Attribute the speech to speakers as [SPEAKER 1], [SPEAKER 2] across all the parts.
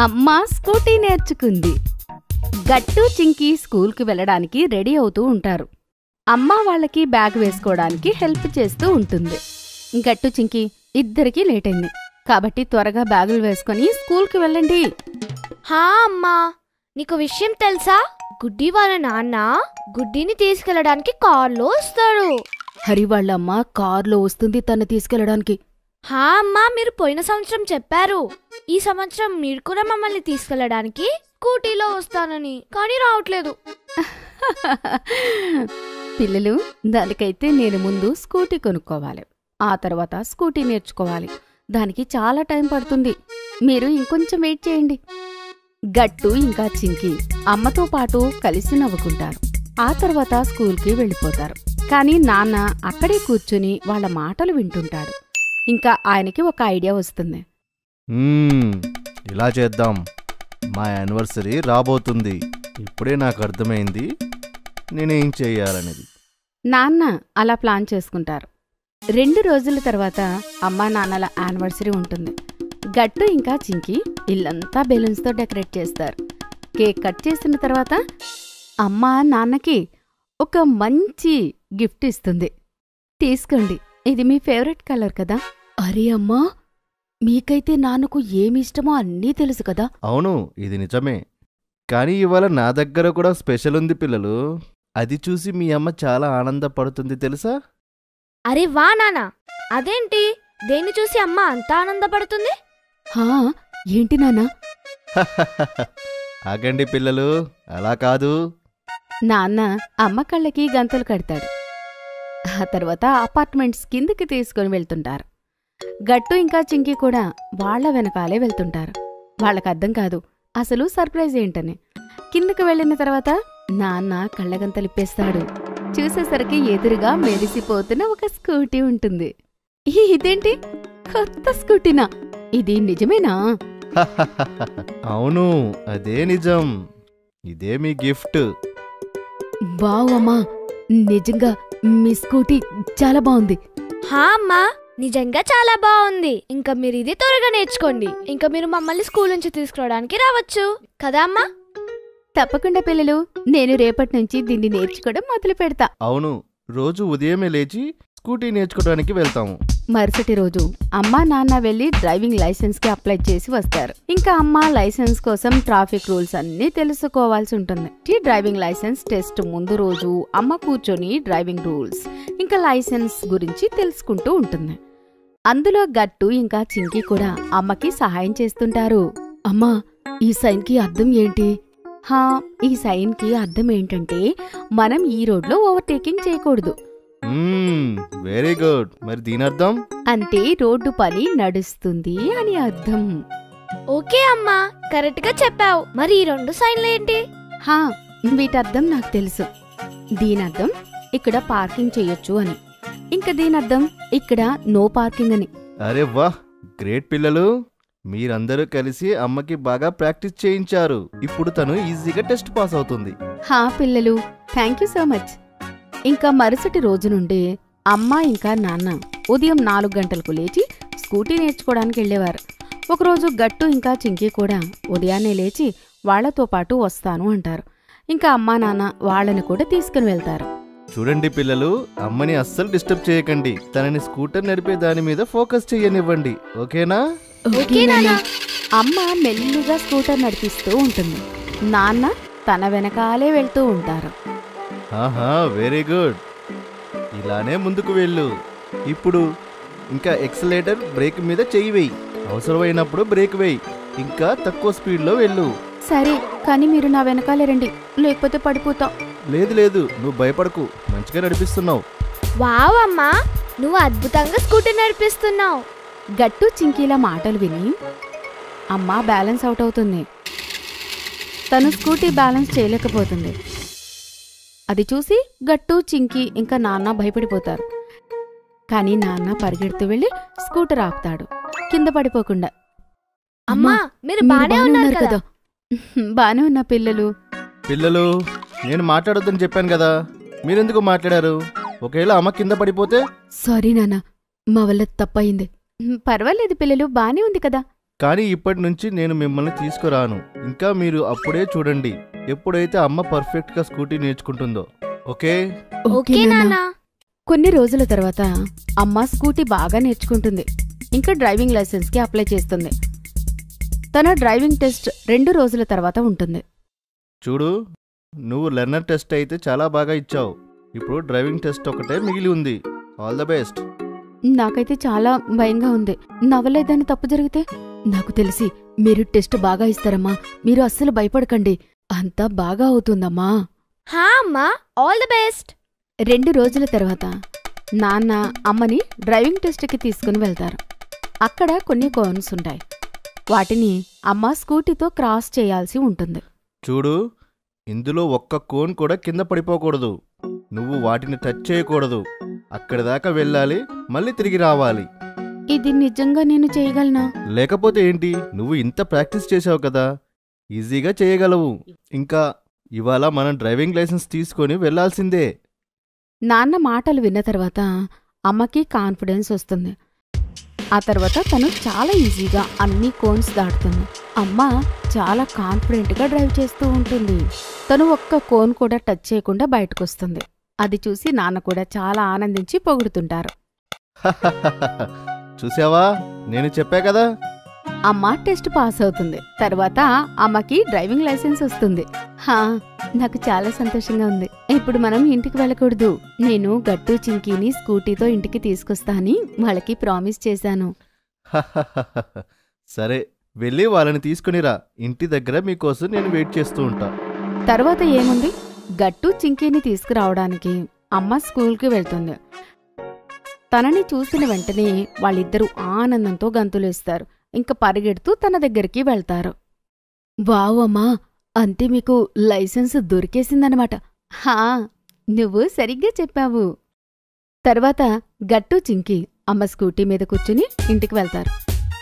[SPEAKER 1] అమ్మ స్కూటీ నేర్చుకుంది. గట్టు చింకి స్కూల్కి వెళ్ళడానికి రెడీ అవుతూ ఉంటారు. అమ్మ వాళ్ళకి బ్యాగ్ వేసుకోవడానికి హెల్ప్ చేస్తూ ఉంటుంది. గట్టు చింకి ఇద్దరికీ లేట్ అయింది కాబట్టి త్వరగా బ్యాగులు వేసుకుని స్కూల్కి వెళ్ళండి.
[SPEAKER 2] హా అమ్మా, నీకు విషయం తెలుసా? గుడ్డి వాళ్ళ నాన్న గుడ్డిని తీసుకెళ్లడానికి కార్లో వస్తాడు.
[SPEAKER 1] హరి వాళ్ళమ్మ కార్లో వస్తుంది తను తీసుకెళ్లడానికి.
[SPEAKER 2] హా అమ్మా, మీరు పోయిన సంవత్సరం చెప్పారు. ఈ సంవత్సరం మీరు కూడా మమ్మల్ని తీసుకెళ్లడానికి స్కూటీలో వస్తానని, కానీ రావట్లేదు.
[SPEAKER 1] పిల్లలు, దానికైతే నేను ముందు స్కూటీ కొనుక్కోవాలి, ఆ తర్వాత స్కూటీ నేర్చుకోవాలి. దానికి చాలా టైం పడుతుంది. మీరు ఇంకొంచెం వెయిట్ చేయండి. గట్టు ఇంకా చింకి అమ్మతో పాటు కలిసి నవ్వుకుంటారు. ఆ తర్వాత స్కూల్కి వెళ్ళిపోతారు. కానీ నాన్న అక్కడే కూర్చుని వాళ్ళ మాటలు వింటుంటాడు. ఇంకా ఆయనకి ఒక ఐడియా వస్తుంది.
[SPEAKER 3] ఇలా చేద్దాం, మా యానివర్సరీ రాబోతుంది. ఇప్పుడే నాకు అర్థమైంది నేనేం చెయ్యాలనేది.
[SPEAKER 1] నాన్న అలా ప్లాన్ చేసుకుంటారు. 2 రోజుల తర్వాత అమ్మా నాన్నల యానివర్సరీ ఉంటుంది. గట్టు ఇంకా చింకి ఇల్లంతా బెలూన్స్తో డెకరేట్ చేస్తారు. కేక్ కట్ చేసిన తర్వాత అమ్మా నాన్నకి ఒక మంచి గిఫ్ట్ ఇస్తుంది. తీసుకోండి, ఇది మీ ఫేవరెట్ కలర్ కదా. అరే అమ్మా, మీకైతే నాన్నకు ఏమిష్టమో అన్నీ తెలుసు కదా.
[SPEAKER 3] అవును, ఇది నిజమే. కానీ ఇవాళ నా దగ్గర కూడా స్పెషల్ ఉంది పిల్లలు. అది చూసి మీ అమ్మ చాలా ఆనందపడుతుంది తెలుసా?
[SPEAKER 2] అరే వా నాన్న, అదేంటి? దేన్ని చూసి అమ్మ అంత ఆనందపడుతుంది?
[SPEAKER 1] హా, ఏంటి నాన్నా?
[SPEAKER 3] ఆగండి పిల్లలు, అలా కాదు.
[SPEAKER 1] నాన్న అమ్మ కళ్ళకి గంతలు కడతాడు. ఆ తర్వాత అపార్ట్మెంట్స్ కిందకి తీసుకుని వెళ్తుంటారు. గట్టు ఇంకా చింకి కూడా వాళ్ల వెనకాలే వెళ్తుంటారు. వాళ్ళకర్థం కాదు అసలు సర్ప్రైజ్ ఏంటని. కిందకి వెళ్ళిన తర్వాత నాన్న కళ్ళగంతలిప్పేస్తాడు. చూసేసరికి ఎదురుగా మెరిసిపోతున్న ఒక స్కూటీ ఉంటుంది. ఇదేంటి, కొత్త స్కూటీనా? ఇది నిజమేనా?
[SPEAKER 3] అవును, అదే నిజం. ఇదే మీ గిఫ్ట్.
[SPEAKER 1] బావమ్మా, నిజంగా మీ స్కూటీ చాలా బాగుంది.
[SPEAKER 2] హా అమ్మా, నిజంగా చాలా బాగుంది. ఇంకా మీరు ఇది త్వరగా నేర్చుకోండి. ఇంకా మీరు మమ్మల్ని స్కూల్ నుంచి తీసుకురావడానికి రావచ్చు కదా అమ్మా?
[SPEAKER 1] తప్పకుండా పిల్లలు, నేను రేపటి నుంచి దీన్ని నేర్చుకోవడం మొదలు పెడతా.
[SPEAKER 3] అవును, రోజు ఉదయమే లేచి స్కూటీ నేర్చుకోవడానికి వెళ్తాము.
[SPEAKER 1] మరుసటి రోజు అమ్మా నాన్న వెళ్లి డ్రైవింగ్ లైసెన్స్ కి అప్లై చేసి వస్తారు. ఇంకా అమ్మ లైసెన్స్ కోసం ట్రాఫిక్ రూల్స్ అన్నీ తెలుసుకోవాల్సి ఉంటుంది. ఈ డ్రైవింగ్ లైసెన్స్ టెస్ట్ ముందు రోజు అమ్మ కూర్చొని డ్రైవింగ్ రూల్స్ ఇంకా లైసెన్స్ గురించి తెలుసుకుంటూ ఉంటుంది. అందులో గట్టు ఇంకా చింకి కూడా అమ్మకి సహాయం చేస్తుంటారు. అమ్మా, ఈ సైన్ కి అర్థం ఏంటి? హా, ఈ సైన్ కి అర్థం ఏంటంటే మనం ఈ రోడ్లో ఓవర్టేకింగ్ చేయకూడదు.
[SPEAKER 3] Very good. మరి దీని అర్థం?
[SPEAKER 1] అంటే రోడ్డు పని నడుస్తుంది అని అర్థం.
[SPEAKER 2] ఓకే అమ్మా, కరెక్ట్ గా చెప్పావు. మరి ఈ 2 సైన్లు ఏంటి?
[SPEAKER 1] హా, వీటర్థం నాకు తెలుసు. దీనర్థం ఇక్కడ పార్కింగ్ చెయ్యొచ్చు అని, ఇంకా దీనర్థం ఇక్కడ నో పార్కింగ్ అని.
[SPEAKER 3] అరే వాహ్, గ్రేట్ పిల్లలు. మీరందరూ కలిసి అమ్మకి బాగా ప్రాక్టీస్ చేయించారు. ఇప్పుడు తను ఈజీగా టెస్ట్ పాస్ అవుతుంది.
[SPEAKER 1] హా పిల్లలు, థ్యాంక్ యూ సో మచ్. ఇంకా మరుసటి రోజు నుండి అమ్మ ఇంకా నాన్న ఉదయం 4 గంటలకు లేచి స్కూటీ నేర్చుకోవడానికి వెళ్ళేవారు. ఒకరోజు గట్టు ఇంకా చింకి కూడా ఉదయాన్నే లేచి వాళ్లతో పాటు వస్తాను అంటారు. ఇంకా అమ్మా నాన్న వాళ్ళని కూడా తీసుకుని వెళ్తారు.
[SPEAKER 3] చూడండి పిల్లలు, అమ్మని అస్సలు డిస్టర్బ్ చేయకండి. తనని స్కూటర్ నడిపే దాని మీద ఫోకస్ చెయ్యనివ్వండి. ఓకేనా?
[SPEAKER 1] అమ్మ మెల్లిగా స్కూటర్ నడిపిస్తూ ఉంటుంది. నాన్న తన వెనకాలే వెళ్తూ ఉంటారు.
[SPEAKER 3] ఆహా, వెరీ గుడ్. ఇలానే ముందుకు వెళ్ళు. ఇప్పుడు ఇంకా ఎక్సలేటర్ బ్రేక్ మీద చెయ్యి వేయి. అవసరమైనప్పుడు బ్రేక్ వేయి. ఇంకా తక్కువ స్పీడ్లో వెళ్ళు.
[SPEAKER 1] సరే, కానీ మీరు నా వెనకాలే రండి, లేకపోతే పడిపోతాం.
[SPEAKER 3] లేదు లేదు, నువ్వు భయపడకు, మంచిగా నడిపిస్తున్నావు.
[SPEAKER 2] వావ్ అమ్మా, నువ్వు అద్భుతంగా స్కూటీ నడిపిస్తున్నావు.
[SPEAKER 1] గట్టు చింకీల మాటలు విని అమ్మ బ్యాలెన్స్ అవుట్ అవుతుంది. తను స్కూటీ బ్యాలెన్స్ చేయలేకపోతుంది. అది చూసి గట్టు చింకి ఇంకా నాన్న భయపడిపోతారు. కానీ నాన్న పరిగెడుతూ వెళ్ళి స్కూటర్ ఆపుతాడు, కింద పడిపోకుండా.
[SPEAKER 2] అమ్మా, మీరు బానే ఉన్నారు కదా?
[SPEAKER 1] బానే ఉన్నా పిల్లలు.
[SPEAKER 3] పిల్లలు, నేను మాట్లాడొద్దని చెప్పాను కదా, మీరెందుకు మాట్లాడారు? ఒకవేళ అమ్మ కింద పడిపోతే?
[SPEAKER 1] సారీ నాన్న, మా వల్ల తప్పయింది. పర్వాలేదు పిల్లలు, బానే ఉంది కదా.
[SPEAKER 3] కానీ ఇప్పటి నుంచి నేను మిమ్మల్ని తీసుకురాను. ఇంకా మీరు అప్పుడే చూడండి ఎప్పుడైతే అమ్మ పర్ఫెక్ట్గా స్కూటీ నేర్చుకుంటుందో. ఓకే?
[SPEAKER 2] ఓకే నాన్న.
[SPEAKER 1] కొన్ని రోజుల తర్వాత అమ్మ స్కూటీ బాగా నేర్చుకుంటుంది. ఇంకా డ్రైవింగ్ లైసెన్స్కి అప్లై చేస్తుంది. తన డ్రైవింగ్ టెస్ట్ 2 రోజుల తర్వాత ఉంటుంది.
[SPEAKER 3] చూడు, నువ్వు లెర్నర్ టెస్ట్ అయితే చాలా బాగా ఇచ్చావు. ఇప్పుడు డ్రైవింగ్ టెస్ట్ ఒకటే మిగిలి ఉంది. All the best.
[SPEAKER 1] నాకైతే చాలా భయంగా ఉంది. నా వల్ల ఏదైనా తప్పు జరిగితే? నాకు తెలిసి మీరు టెస్ట్ బాగా ఇస్తారమ్మా. మీరు అస్సలు భయపడకండి. అంతా బాగా అవుతుందమ్మా.
[SPEAKER 2] హా అమ్మా, ఆల్ ది బెస్ట్.
[SPEAKER 1] 2 రోజుల తర్వాత నాన్న అమ్మని డ్రైవింగ్ టెస్ట్కి తీసుకుని వెళ్తారు. అక్కడ కొన్ని కోన్స్ ఉంటాయి. వాటిని అమ్మ స్కూటీతో క్రాస్ చేయాల్సి ఉంటుంది.
[SPEAKER 3] చూడు, ఇందులో ఒక్క కోన్ కూడా కింద పడిపోకూడదు. నువ్వు వాటిని టచ్ చేయకూడదు. అక్కడి దాకా వెళ్ళాలి, మళ్ళీ తిరిగి రావాలి.
[SPEAKER 1] ఇది నిజంగా నేను చేయగలనా?
[SPEAKER 3] లేకపోతే ఏంటి, నువ్వు ఇంత ప్రాక్టీస్ చేసావు కదా, ఈజీగా చేయగలవు. ఇంకా ఇవాళ మనం డ్రైవింగ్ లైసెన్స్ తీసుకొని వెళ్లాల్సిందే.
[SPEAKER 1] నాన్న మాటలు విన్న తర్వాత అమ్మకి కాన్ఫిడెన్స్ వస్తుంది. ఆ తర్వాత తను చాలా ఈజీగా అన్ని కోన్స్ దాటుతుంది. అమ్మ చాలా కాన్ఫిడెంట్గా డ్రైవ్ చేస్తూ ఉంటుంది. తను ఒక్క కోన్ కూడా టచ్ చేయకుండా బయటకొస్తుంది. అది చూసి నాన్న కూడా చాలా ఆనందించి పొగుడుతుంటారు.
[SPEAKER 3] చూసావా, నేను చెప్పా కదా.
[SPEAKER 1] అమ్మ టెస్ట్ పాస్ అవుతుంది. తర్వాత అమ్మకి డ్రైవింగ్ లైసెన్స్ వస్తుంది. హా, నాకు చాలా సంతోషంగా ఉంది. ఇప్పుడు మనం ఇంటికి వెళ్ళకూడదు. నేను గట్టు చింకీని స్కూటీతో ఇంటికి తీసుకొస్తా అని వాళ్ళకి ప్రామిస్ చేశాను.
[SPEAKER 3] సరే, వెళ్ళి వాళ్ళని తీసుకునిరా. ఇంటి దగ్గర మీకోసం నేను వెయిట్ చేస్తూ ఉంటా.
[SPEAKER 1] తర్వాత ఏముంది, గట్టు చింకీని తీసుకురావడానికి అమ్మ స్కూల్కి వెళ్తుంది. తనని చూసిన వెంటనే వాళ్ళిద్దరూ ఆనందంతో గంతులేస్తారు. ఇంక పరిగెడుతూ తన దగ్గరికి వెళ్తారు. వావ్ అమ్మా, అంతే మీకు లైసెన్స్ దొరికేసిందనమాట. హా, నువ్వు సరిగ్గా చెప్పావు. తర్వాత గట్టు చింకి అమ్మ స్కూటీ మీద కూర్చుని ఇంటికి వెళ్తారు.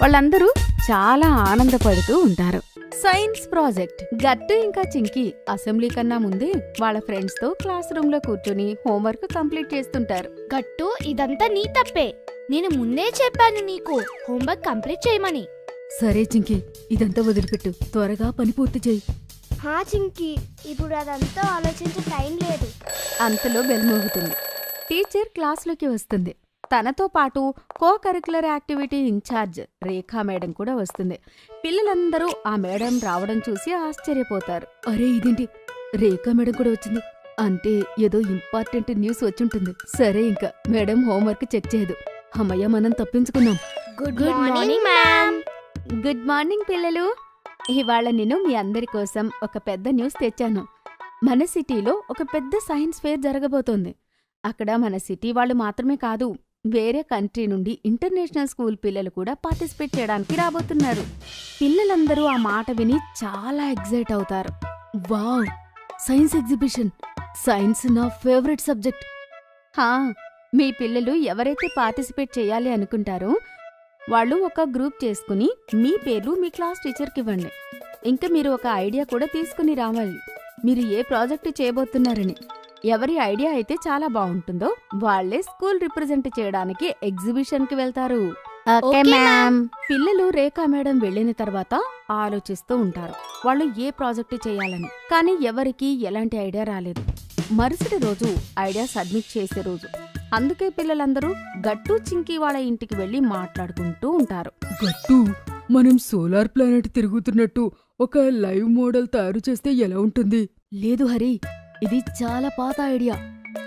[SPEAKER 1] వాళ్ళందరూ చాలా ఆనందపడుతూ ఉంటారు. Science project. గట్టు ఇంకా చింకి అసెంబ్లీ కన్నా ముందే వాళ్ళ ఫ్రెండ్స్తో క్లాస్ రూమ్లో కూర్చుని హోంవర్క్ కంప్లీట్ చేస్తుంటారు.
[SPEAKER 2] గట్టు, ఇదంతా నీ తప్పే. నేను ముందే చెప్పాను నీకు హోంవర్క్ కంప్లీట్ చేయమని.
[SPEAKER 1] సరే చింకి, ఇదంతా వదిలిపెట్టు. త్వరగా పని పూర్తి చేయి.
[SPEAKER 4] హా చింకి, ఇప్పుడు అదంతా ఆలోచించే టైం లేదు.
[SPEAKER 1] అంతలో బెల్ మోగుతుంది. టీచర్ క్లాస్లోకి వస్తుంది. తనతో పాటు కో కరికులర్ యాక్టివిటీ ఇన్ఛార్జ్ రేఖా మేడం కూడా వస్తుంది. పిల్లలందరూ ఆ మేడం రావడం చూసి ఆశ్చర్యపోతారు. అరే, ఇదేంటి, రేఖా మేడం కూడా వచ్చింది అంటే ఏదో ఇంపార్టెంట్ న్యూస్ వచ్చుంటుంది. సరే, ఇంకా మేడం హోంవర్క్ చెక్ చేయదు. అమ్మయ్య, మనం తప్పించుకున్నాం.
[SPEAKER 4] Good morning ma'am.
[SPEAKER 1] Good morning పిల్లలు. ఇవాళ నేను మీ అందరి కోసం ఒక పెద్ద న్యూస్ తెచ్చాను. మన సిటీలో ఒక పెద్ద సైన్స్ ఫేర్ జరగబోతోంది. అక్కడ మన సిటీ వాళ్ళు మాత్రమే కాదు, వేరే కంట్రీ నుండి ఇంటర్నేషనల్ స్కూల్ పిల్లలు కూడా పార్టిసిపేట్ చేయడానికి రాబోతున్నారు. పిల్లలందరూ ఆ మాట విని చాలా ఎగ్జైట్ అవుతారు. Wow, science exhibition! సైన్స్ నా ఫేవరెట్ సబ్జెక్ట్. హా, మీ పిల్లలు ఎవరైతే పార్టిసిపేట్ చేయాలి అనుకుంటారో వాళ్ళు ఒక గ్రూప్ చేసుకుని మీ పేర్లు మీ క్లాస్ టీచర్కి ఇవ్వండి. ఇంకా మీరు ఒక ఐడియా కూడా తీసుకుని రావాలి. మీరు ఏ ప్రాజెక్టు చేయబోతున్నారని. ఎవరి ఐడియా అయితే చాలా బాగుంటుందో వాళ్లే స్కూల్ రిప్రజెంట్ చేయడానికి ఎగ్జిబిషన్కి వెళ్తారు.
[SPEAKER 2] Okay ma'am.
[SPEAKER 1] పిల్లలు రేఖా మేడం వెళ్లిన తర్వాత ఆలోచిస్తూ ఉంటారు వాళ్ళు ఏ ప్రాజెక్టు చేయాలని. కానీ ఎవరికీ ఎలాంటి ఐడియా రాలేదు. మరుసటి రోజు ఐడియా సబ్మిట్ చేసే రోజు. అందుకే పిల్లలందరూ గట్టు చింకి వాళ్ళ ఇంటికి వెళ్లి మాట్లాడుకుంటూ ఉంటారు.
[SPEAKER 5] గట్టు, మనం సోలార్ ప్లానెట్ తిరుగుతున్నట్టు ఒక లైవ్ మోడల్ తయారు చేస్తే ఎలా ఉంటుంది?
[SPEAKER 1] లేదు హరి, ఇది చాలా పాత ఐడియా.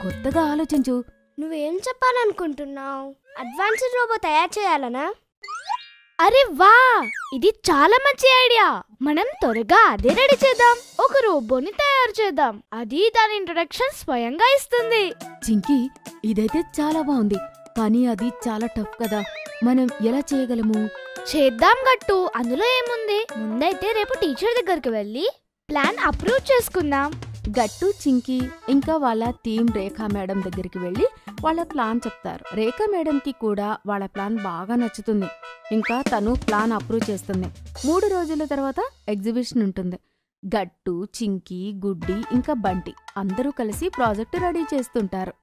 [SPEAKER 1] కొత్తగా ఆలోచించు.
[SPEAKER 4] నువ్వేం చెప్పాలనుకుంటున్నావు? అడ్వాన్స్డ్ రోబో తయారు చేయాలనా?
[SPEAKER 2] అరే వా, ఇది చాలా మంచి ఐడియా. మనం త్వరగా అదే రెడీ చేద్దాం. ఒక రోబోని తయారు చేద్దాం. అది దాని ఇంట్రొడక్షన్ స్వయంగా ఇస్తుంది.
[SPEAKER 1] చింకి, ఇదైతే చాలా బాగుంది. కానీ అది చాలా టఫ్ కదా. మనం ఎలా చేయగలము?
[SPEAKER 2] చేద్దాం గట్టు, అందులో ఏముంది. ముందైతే రేపు టీచర్ దగ్గరికి వెళ్ళి ప్లాన్ అప్రూవ్ చేసుకుందాం.
[SPEAKER 1] గట్టు చింకి ఇంకా వాళ్ళ టీం రేఖా మేడం దగ్గరికి వెళ్లి వాళ్ళ ప్లాన్ చెప్తారు. రేఖా మేడంకి కూడా వాళ్ళ ప్లాన్ బాగా నచ్చుతుంది. ఇంకా తను ప్లాన్ అప్రూవ్ చేస్తుంది. 3 రోజుల తర్వాత ఎగ్జిబిషన్ ఉంటుంది. గట్టు, చింకి, గుడ్డి ఇంకా బంటి అందరూ కలిసి ప్రాజెక్టు రెడీ చేస్తుంటారు.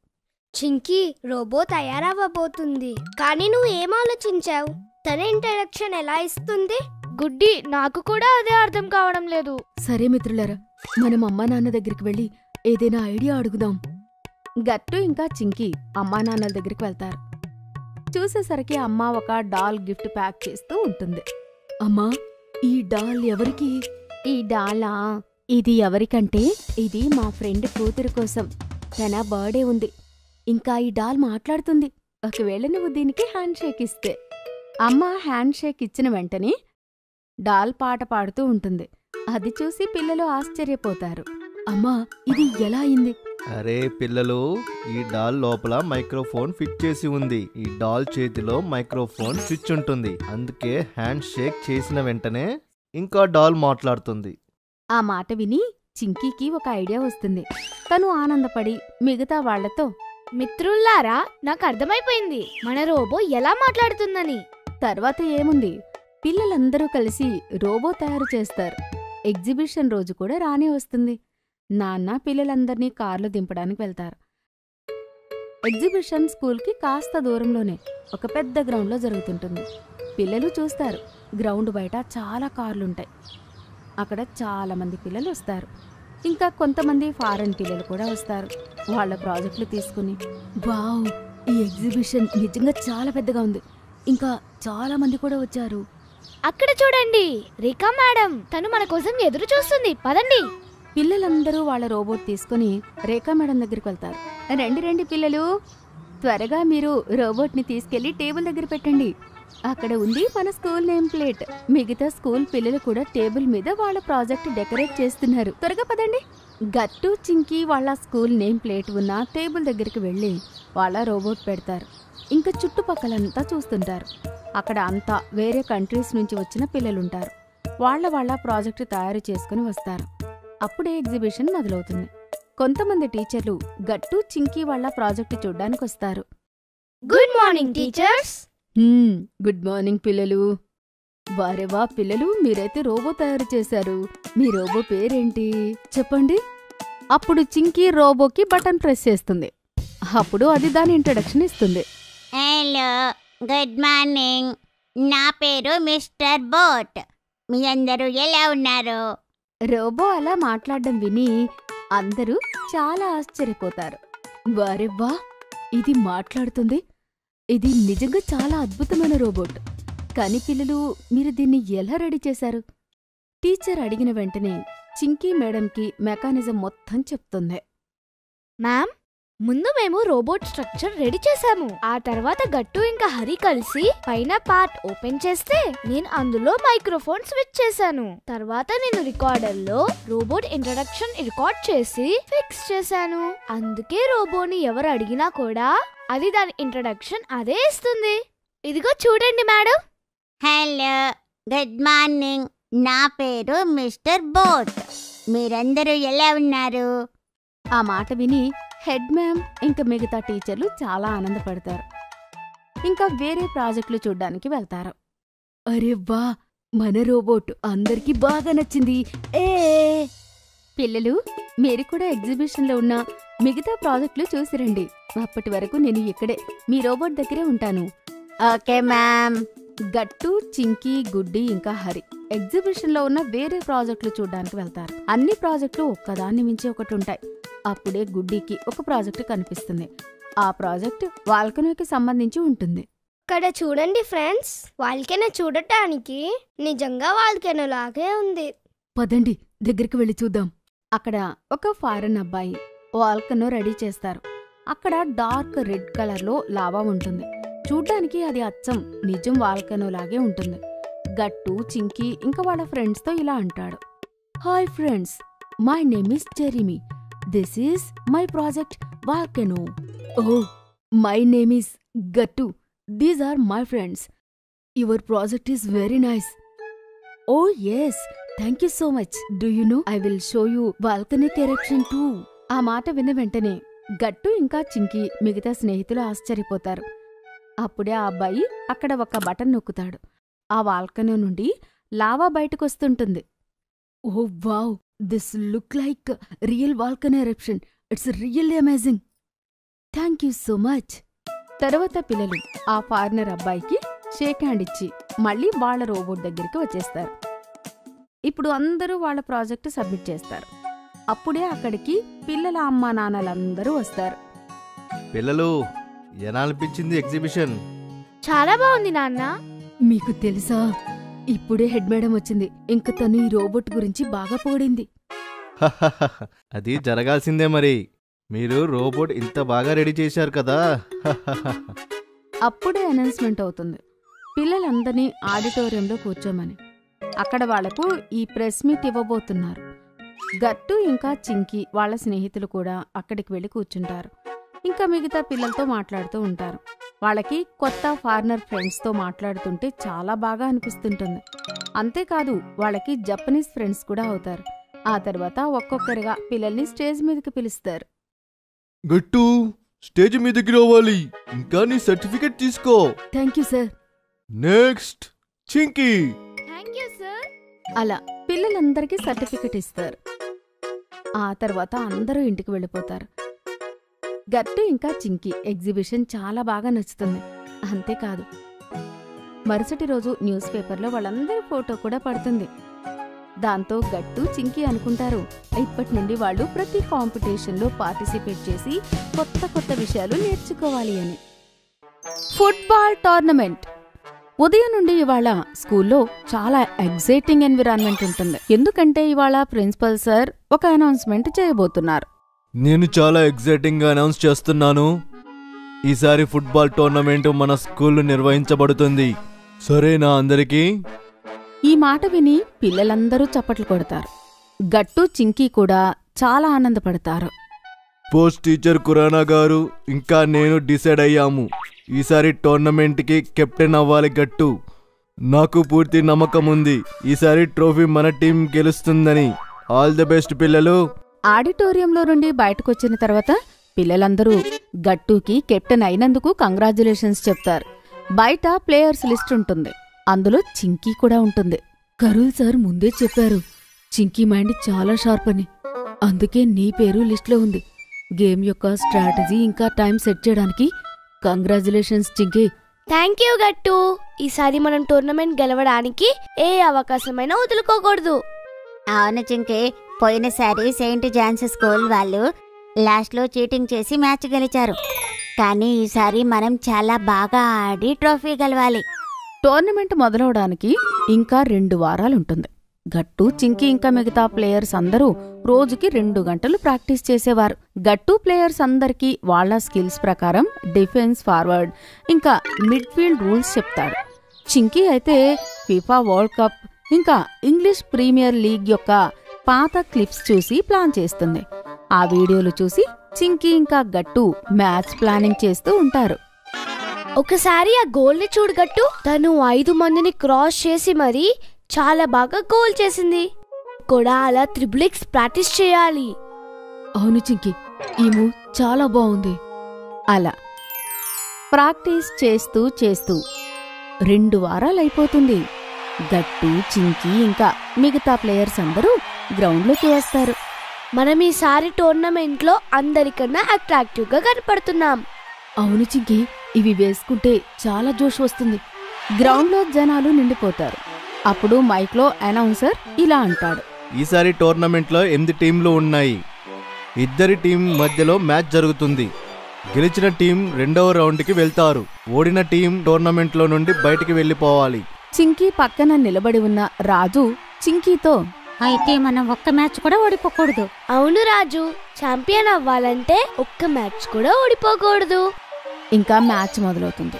[SPEAKER 4] చింకి, రోబో తయారవ్వబోతుంది. కానీ నువ్వు ఏం ఆలోచించావు? తన ఇంట్రడక్షన్ ఎలా ఇస్తుంది?
[SPEAKER 2] గుడ్డి, నాకు కూడా అదే అర్థం కావడం లేదు.
[SPEAKER 1] సరే మిత్రులారా, మనం అమ్మా నాన్న దగ్గరికి వెళ్ళి ఏదైనా ఐడియా అడుగుదాం. గట్టు ఇంకా చింకీ అమ్మా నాన్నల దగ్గరికి వెళ్తారు. చూసేసరికి అమ్మ ఒక డాల్ గిఫ్ట్ ప్యాక్ చేస్తూ ఉంటుంది.
[SPEAKER 5] అమ్మా, ఈ డాల్ ఎవరికి?
[SPEAKER 1] ఈ డాలా? ఇది ఎవరికంటే ఇది మా ఫ్రెండ్ కూతురు కోసం. తన బర్త్డే ఉంది. ఇంకా ఈ డాల్ మాట్లాడుతుంది. ఒకవేళ నువ్వు దీనికి హ్యాండ్ షేక్ ఇస్తే. అమ్మ హ్యాండ్ షేక్ ఇచ్చిన వెంటనే డాల్ పాట పాడుతూ ఉంటుంది. అది చూసి పిల్లలు ఆశ్చర్యపోతారు.
[SPEAKER 5] అమ్మా, ఇది ఎలా అయింది?
[SPEAKER 3] అరే పిల్లలు, ఈ డాల్ లోపల మైక్రోఫోన్ ఫిట్ చేసి ఉంది. ఈ డాల్ చేతిలో మైక్రోఫోన్ స్విచ్ ఉంటుంది. అందుకే హ్యాండ్ షేక్ చేసిన వెంటనే ఇంకా డాల్ మాట్లాడుతుంది.
[SPEAKER 1] ఆ మాట విని చింకీకి ఒక ఐడియా వస్తుంది. తను ఆనందపడి మిగతా వాళ్లతో,
[SPEAKER 2] మిత్రుల్లారా, నాకు అర్థమైపోయింది మన రోబో ఎలా మాట్లాడుతుందని.
[SPEAKER 1] తర్వాత ఏముంది, పిల్లలందరూ కలిసి రోబో తయారు చేస్తారు. ఎగ్జిబిషన్ రోజు కూడా రానే వస్తుంది. నాన్న పిల్లలందర్నీ కార్లో దింపడానికి వెళ్తారు. ఎగ్జిబిషన్ స్కూల్కి కాస్త దూరంలోనే ఒక పెద్ద గ్రౌండ్లో జరుగుతుంటుంది. పిల్లలు చూస్తారు. గ్రౌండ్ బయట చాలా కార్లుంటాయి. అక్కడ చాలా మంది పిల్లలు వస్తారు. ఇంకా కొంతమంది ఫారెన్ పిల్లలు కూడా వస్తారు వాళ్ళ ప్రాజెక్టులు తీసుకుని.
[SPEAKER 5] వావ్, ఈ ఎగ్జిబిషన్ నిజంగా చాలా పెద్దగా ఉంది. ఇంకా చాలా మంది కూడా వచ్చారు.
[SPEAKER 2] అక్కడ చూడండి, రేఖా మేడం. తను మన కోసం ఎదురు చూస్తుంది. పదండి.
[SPEAKER 1] పిల్లలందరూ వాళ్ళ రోబోట్ తీసుకుని రేఖా మేడం దగ్గరికి వెళ్తారు. రండి రండి పిల్లలు, త్వరగా మీరు రోబోట్ని తీసుకెళ్లి టేబుల్ దగ్గర పెట్టండి. అక్కడ ఉంది మన స్కూల్ నేమ్ ప్లేట్. మిగతా స్కూల్ పిల్లలు కూడా టేబుల్ మీద వాళ్ళ ప్రాజెక్ట్ డెకరేట్ చేస్తున్నారు. త్వరగా పదండి. గట్టు చింకీ వాళ్ళ స్కూల్ నేమ్ ప్లేట్ ఉన్న టేబుల్ దగ్గరికి వెళ్ళి వాళ్ళ రోబోట్ పెడతారు. ఇంకా చుట్టుపక్కలంతా చూస్తుంటారు. అక్కడ అంతా వేరే కంట్రీస్ నుంచి వచ్చిన పిల్లలుంటారు. వాళ్ళ ప్రాజెక్టు తయారు చేసుకుని వస్తారు. అప్పుడే ఎగ్జిబిషన్ మొదలవుతుంది. కొంతమంది టీచర్లు గట్టు చింకీ వాళ్ళ ప్రాజెక్టు చూడ్డానికి వస్తారు.
[SPEAKER 2] Good morning teachers.
[SPEAKER 1] Good morning పిల్లలు. వారేవా పిల్లలు, మీరైతే రోబో తయారు చేశారు. మీ రోబో పేరేంటి చెప్పండి. అప్పుడు చింకీ రోబోకి బటన్ ప్రెస్ చేస్తుంది. అప్పుడు అది దాని ఇంట్రడక్షన్ ఇస్తుంది.
[SPEAKER 6] Hello, good morning. నా పేరు మిస్టర్ బోట్. మీ అందరూ ఎలా ఉన్నారు?
[SPEAKER 1] రోబో అలా మాట్లాడడం విని అందరూ చాలా ఆశ్చర్యపోతారు.
[SPEAKER 5] వారెవ్వా, ఇది మాట్లాడుతుంది. ఇది నిజంగా చాలా అద్భుతమైన రోబోట్.
[SPEAKER 1] కానీ పిల్లలు, మీరు దీన్ని ఎలా రెడీ చేశారు? టీచర్ అడిగిన వెంటనే చింకీ మేడంకి మెకానిజం మొత్తం చెప్తుంది.
[SPEAKER 2] మ్యామ్, ముందు మేము రోబోట్ స్ట్రక్చర్ రెడీ చేశాము. ఆ తర్వాత గట్టు ఇంకా హరి కలిసి పైన పార్ట్ ఓపెన్ చేస్తే నేను అందులో మైక్రోఫోన్ స్విచ్ చేశాను. తర్వాత నేను రికార్డర్లో రోబోట్ ఇంట్రడక్షన్ రికార్డ్ చేసి ఫిక్స్ చేశాను. అందుకే రోబోని ఎవరు అడిగినా కూడా అది దాని ఇంట్రడక్షన్ అదే ఇస్తుంది. ఇదిగో చూడండి మేడం.
[SPEAKER 6] Hello, good morning. నా పేరు మిస్టర్ బోట్. మీరందరూ ఎలా ఉన్నారు?
[SPEAKER 1] ఆ మాట విని హెడ్ మ్యామ్ ఇంకా మిగతా టీచర్లు చాలా ఆనందపడతారు. ఇంకా వేరే ప్రాజెక్టులు చూడ్డానికి వెళ్తారు.
[SPEAKER 5] అరే వా, మన రోబోట్ అందరికీ బాగా నచ్చింది. ఏ
[SPEAKER 1] పిల్లలు, మీరు కూడా ఎగ్జిబిషన్లో ఉన్న మిగతా ప్రాజెక్టులు చూసిరండి. అప్పటి వరకు నేను ఇక్కడే మీ రోబోట్ దగ్గరే ఉంటాను.
[SPEAKER 6] Okay ma'am.
[SPEAKER 1] గట్టు, చింకీ, గుడ్డి ఇంకా హరి ఎగ్జిబిషన్లో ఉన్న వేరే ప్రాజెక్టులు చూడ్డానికి వెళ్తారు. అన్ని ప్రాజెక్టులు ఒక్కదాన్ని మించి ఒకటి ఉంటాయి. అప్పుడే గుడ్డికి ఒక ప్రాజెక్టు కనిపిస్తుంది. ఆ ప్రాజెక్ట్ వాల్కనోకి సంబంధించి ఉంటుంది.
[SPEAKER 4] ఇక్కడ చూడండి ఫ్రెండ్స్, వాల్కెనో చూడటానికి నిజంగా వాల్కెనో లాగే ఉంది.
[SPEAKER 5] పదండి, దగ్గరికి వెళ్ళి చూద్దాం.
[SPEAKER 1] అక్కడ ఒక ఫారెన్ అబ్బాయి వాల్కనో రెడీ చేస్తారు. అక్కడ డార్క్ రెడ్ కలర్లో లావా ఉంటుంది. చూడ్డానికి అది అచ్చం నిజం వాల్కనో లాగే ఉంటుంది. గట్టు, చింకీ ఇంకా వాళ్ళ ఫ్రెండ్స్తో ఇలా అంటాడు.
[SPEAKER 5] Hi friends, my name is Jeremy. This is my project volcano. Oh, my name is Gattu. These are my friends. Your project is very nice. Oh yes, thank you so much. Do you know I will show you volcanic eruption too.
[SPEAKER 1] ఆ మాట విన్న వెంటనే గట్టు ఇంకా చింకీ మిగతా స్నేహితులు ఆశ్చర్యపోతారు. అప్పుడే ఆ అబ్బాయి అక్కడ ఒక బటన్ నొక్కుతాడు. ఆ వాల్కనో నుండి లావా బయటకొస్తుంటుంది.
[SPEAKER 5] Oh wow, this look like real volcano eruption. It's really amazing. Thank you so much.
[SPEAKER 1] తర్వాత పిల్లలు ఆ ఫారినర్ అబ్బాయికి షేక్ హ్యాండ్ ఇచ్చి మళ్ళీ వాళ్ళ రోబోట్ దగ్గరికి వచ్చేస్తారు. ఇప్పుడు అందరూ వాళ్ళ ప్రాజెక్టు సబ్మిట్ చేస్తారు. అప్పుడే అక్కడికి పిల్లల అమ్మా నాన్నలందరూ వస్తారు.
[SPEAKER 3] పిల్లలు, ఎలా అనిపించింది ఎగ్జిబిషన్?
[SPEAKER 2] చాలా బాగుంది నాన్న.
[SPEAKER 5] మీకు తెలుసా, ఇప్పుడే హెడ్ మేడం వచ్చింది. ఇంక తను ఈ రోబోట్ గురించి బాగా పొగిడింది.
[SPEAKER 3] అది జరగాల్సిందే మరి. మీరు రోబోట్ ఇంత బాగా రెడీ చేశారు కదా.
[SPEAKER 1] అప్పుడే అనౌన్స్మెంట్ అవుతుంది, పిల్లలందరినీ ఆడిటోరియంలో కూర్చోమని. అక్కడ వాళ్లకు ఈ ప్రెస్ మీట్ ఇవ్వబోతున్నారు. గట్టు ఇంకా చింకీ వాళ్ళ స్నేహితులు కూడా అక్కడికి వెళ్ళి కూర్చుంటారు. ఇంకా మిగతా పిల్లలతో మాట్లాడుతూ ఉంటారు. వాళ్ళకి కొత్త ఫారినర్ ఫ్రెండ్స్తో మాట్లాడుతుంటే చాలా బాగా అనిపిస్తుంటుంది. అంతేకాదు వాళ్ళకి జపనీస్ ఫ్రెండ్స్ కూడా అవుతారు. ఆ తర్వాత ఒక్కొక్కరిగా పిల్లల్ని స్టేజ్ మీదకి పిలుస్తారు.
[SPEAKER 3] గట్టు, స్టేజ్ మీదకి రావాలి. ఇంకా నీ సర్టిఫికెట్ తీసుకో.
[SPEAKER 5] Thank you sir.
[SPEAKER 3] Next Chinki.
[SPEAKER 2] Thank you sir.
[SPEAKER 1] అలా పిల్లలందరికీ సర్టిఫికెట్ ఇస్తారు. ఆ తర్వాత అందరూ ఇంటికి వెళ్ళిపోతారు. గట్టు ఇంకా చింకీ ఎగ్జిబిషన్ చాలా బాగా నచ్చుతుంది. అంతేకాదు మరుసటి రోజు న్యూస్ పేపర్లో వాళ్ళందరి ఫోటో కూడా పడుతుంది. దాంతో గట్టు చింకీ అనుకుంటారు, ఇప్పటి నుండి వాళ్ళు ప్రతి కాంపిటీషన్లో పార్టిసిపేట్ చేసి కొత్త కొత్త విషయాలు నేర్చుకోవాలి అని. Football tournament. ఉదయం నుండి ఇవాళ స్కూల్లో చాలా ఎగ్జైటింగ్ ఎన్విరాన్మెంట్ ఉంటుంది. ఎందుకంటే ఇవాళ ప్రిన్సిపల్ సార్ ఒక అనౌన్స్మెంట్ చేయబోతున్నారు.
[SPEAKER 3] నేను చాలా ఎగ్జైటింగ్ గా అనౌన్స్ చేస్తున్నాను. ఈసారి ఫుట్బాల్ టోర్నమెంట్ మన స్కూల్లో నిర్వహించబడుతుంది. సరేనా అందరికీ?
[SPEAKER 1] ఈ మాట విని పిల్లలందరూ చప్పట్లు కొడతారు. గట్టు చింకీ కూడా చాలా ఆనందపడతారు.
[SPEAKER 3] పోస్ట్ టీచర్ ఖురానా గారు ఇంకా నేను డిసైడ్ అయ్యాము. ఈసారి టోర్నమెంట్కి కెప్టెన్ అవ్వాలి గట్టు. నాకు పూర్తి నమ్మకం ఉంది ఈసారి ట్రోఫీ మన టీం గెలుస్తుందని. ఆల్ ది బెస్ట్ పిల్లలు.
[SPEAKER 1] ఆడిటోరియంలో నుండి బయటకొచ్చిన తర్వాత పిల్లలందరూ గట్టుకి కెప్టెన్ అయినందుకు కంగ్రాచ్యులేషన్స్ చెప్తారు. బయట ప్లేయర్స్ లిస్ట్ ఉంటుంది. అందులో చింకీ కూడా ఉంటుంది.
[SPEAKER 5] కరుల్ సార్ ముందే చెప్పారు, చింకీ మైండ్ చాలా షార్ప్ అని. అందుకే నీ పేరు లిస్ట్లో ఉంది. గేమ్ యొక్క స్ట్రాటజీ ఇంకా టైం సెట్ చేయడానికి కంగ్రాచ్యులేషన్స్ చింకీ.
[SPEAKER 2] థ్యాంక్ యూ గట్టు. ఈసారి మనం టోర్నమెంట్ గెలవడానికి ఏ అవకాశమైనా వదులుకోకూడదు.
[SPEAKER 6] అవును చింకీ, పోయినసారి సెయింట్ జాన్స్ స్కూల్ వాళ్ళు లాస్ట్లో చీటింగ్ చేసి మ్యాచ్ గెలిచారు. కానీ ఈసారి మనం చాలా బాగా ఆడి ట్రోఫీ గెలవాలి.
[SPEAKER 1] టోర్నమెంట్ మొదలవడానికి ఇంకా 2 వారాలుంటుంది. గట్టు చింకీ ఇంకా మిగతా ప్లేయర్స్ అందరూ రోజుకి 2 గంటలు ప్రాక్టీస్ చేసేవారు. గట్టు ప్లేయర్స్ అందరికీ వాళ్ల స్కిల్స్ ప్రకారం డిఫెన్స్, ఫార్వర్డ్ ఇంకా మిడ్ఫీల్డ్ రూల్స్ చెప్తాడు. చింకీ అయితే ఫిఫా వరల్డ్ కప్ ఇంకా ఇంగ్లీష్ ప్రీమియర్ లీగ్ యొక్క పాత క్లిప్స్ చూసి ప్లాన్ చేస్తుంది. ఆ వీడియోలు చూసి చింకీ ఇంకా గట్టు మ్యాచ్ ప్లానింగ్ చేస్తూ ఉంటారు.
[SPEAKER 2] ఒకసారి ఆ గోల్ ని చూడు గట్టు. తను 5 మందిని క్రాస్ చేసి మరీ చాలా బాగా గోల్ చేసింది. కూడా అలా త్రిబులిక్స్ ప్రాక్టీస్ చేయాలి.
[SPEAKER 5] అవును చింకీ, ఈ మూవ్ చాలా బాగుంది.
[SPEAKER 1] అలా ప్రాక్టీస్ చేస్తూ చేస్తూ 2 వారాలైపోతుంది. గట్టు, చింకీ ఇంకా మిగతా ప్లేయర్స్ అందరూ గ్రౌండ్లోకి వస్తారు.
[SPEAKER 2] మనం ఈసారి టోర్నమెంట్ లో అందరికన్నా అట్రాక్టివ్ గా కనపడుతున్నాం.
[SPEAKER 5] అవును చింకీ, ఇవి వేసుకుంటే చాలా జోష్ వస్తుంది.
[SPEAKER 1] గ్రౌండ్లో జనాలు నిండిపోతారు. అప్పుడు మైక్లో అనౌన్సర్ ఇలా అంటాడు,
[SPEAKER 3] ఈసారి టోర్నమెంట్లో 8 టీంలు ఉన్నాయి. 2 టీం మధ్యలో మ్యాచ్ జరుగుతుంది. గెలిచిన టీం 2వ రౌండ్కి వెళ్తారు. ఓడిన టీం టోర్నమెంట్లో నుండి బయటికి వెళ్ళిపోవాలి.
[SPEAKER 1] చింకీ పక్కన నిలబడి ఉన్న రాజు చింకీతో,
[SPEAKER 6] అయితే మనం ఒక్క మ్యాచ్ కూడా ఓడిపోకూడదు.
[SPEAKER 2] అవును రాజు, ఛాంపియన్ అవ్వాలంటే ఒక్క మ్యాచ్ కూడా ఓడిపోకూడదు.
[SPEAKER 1] ఇంకా మ్యాచ్ మొదలవుతుంది.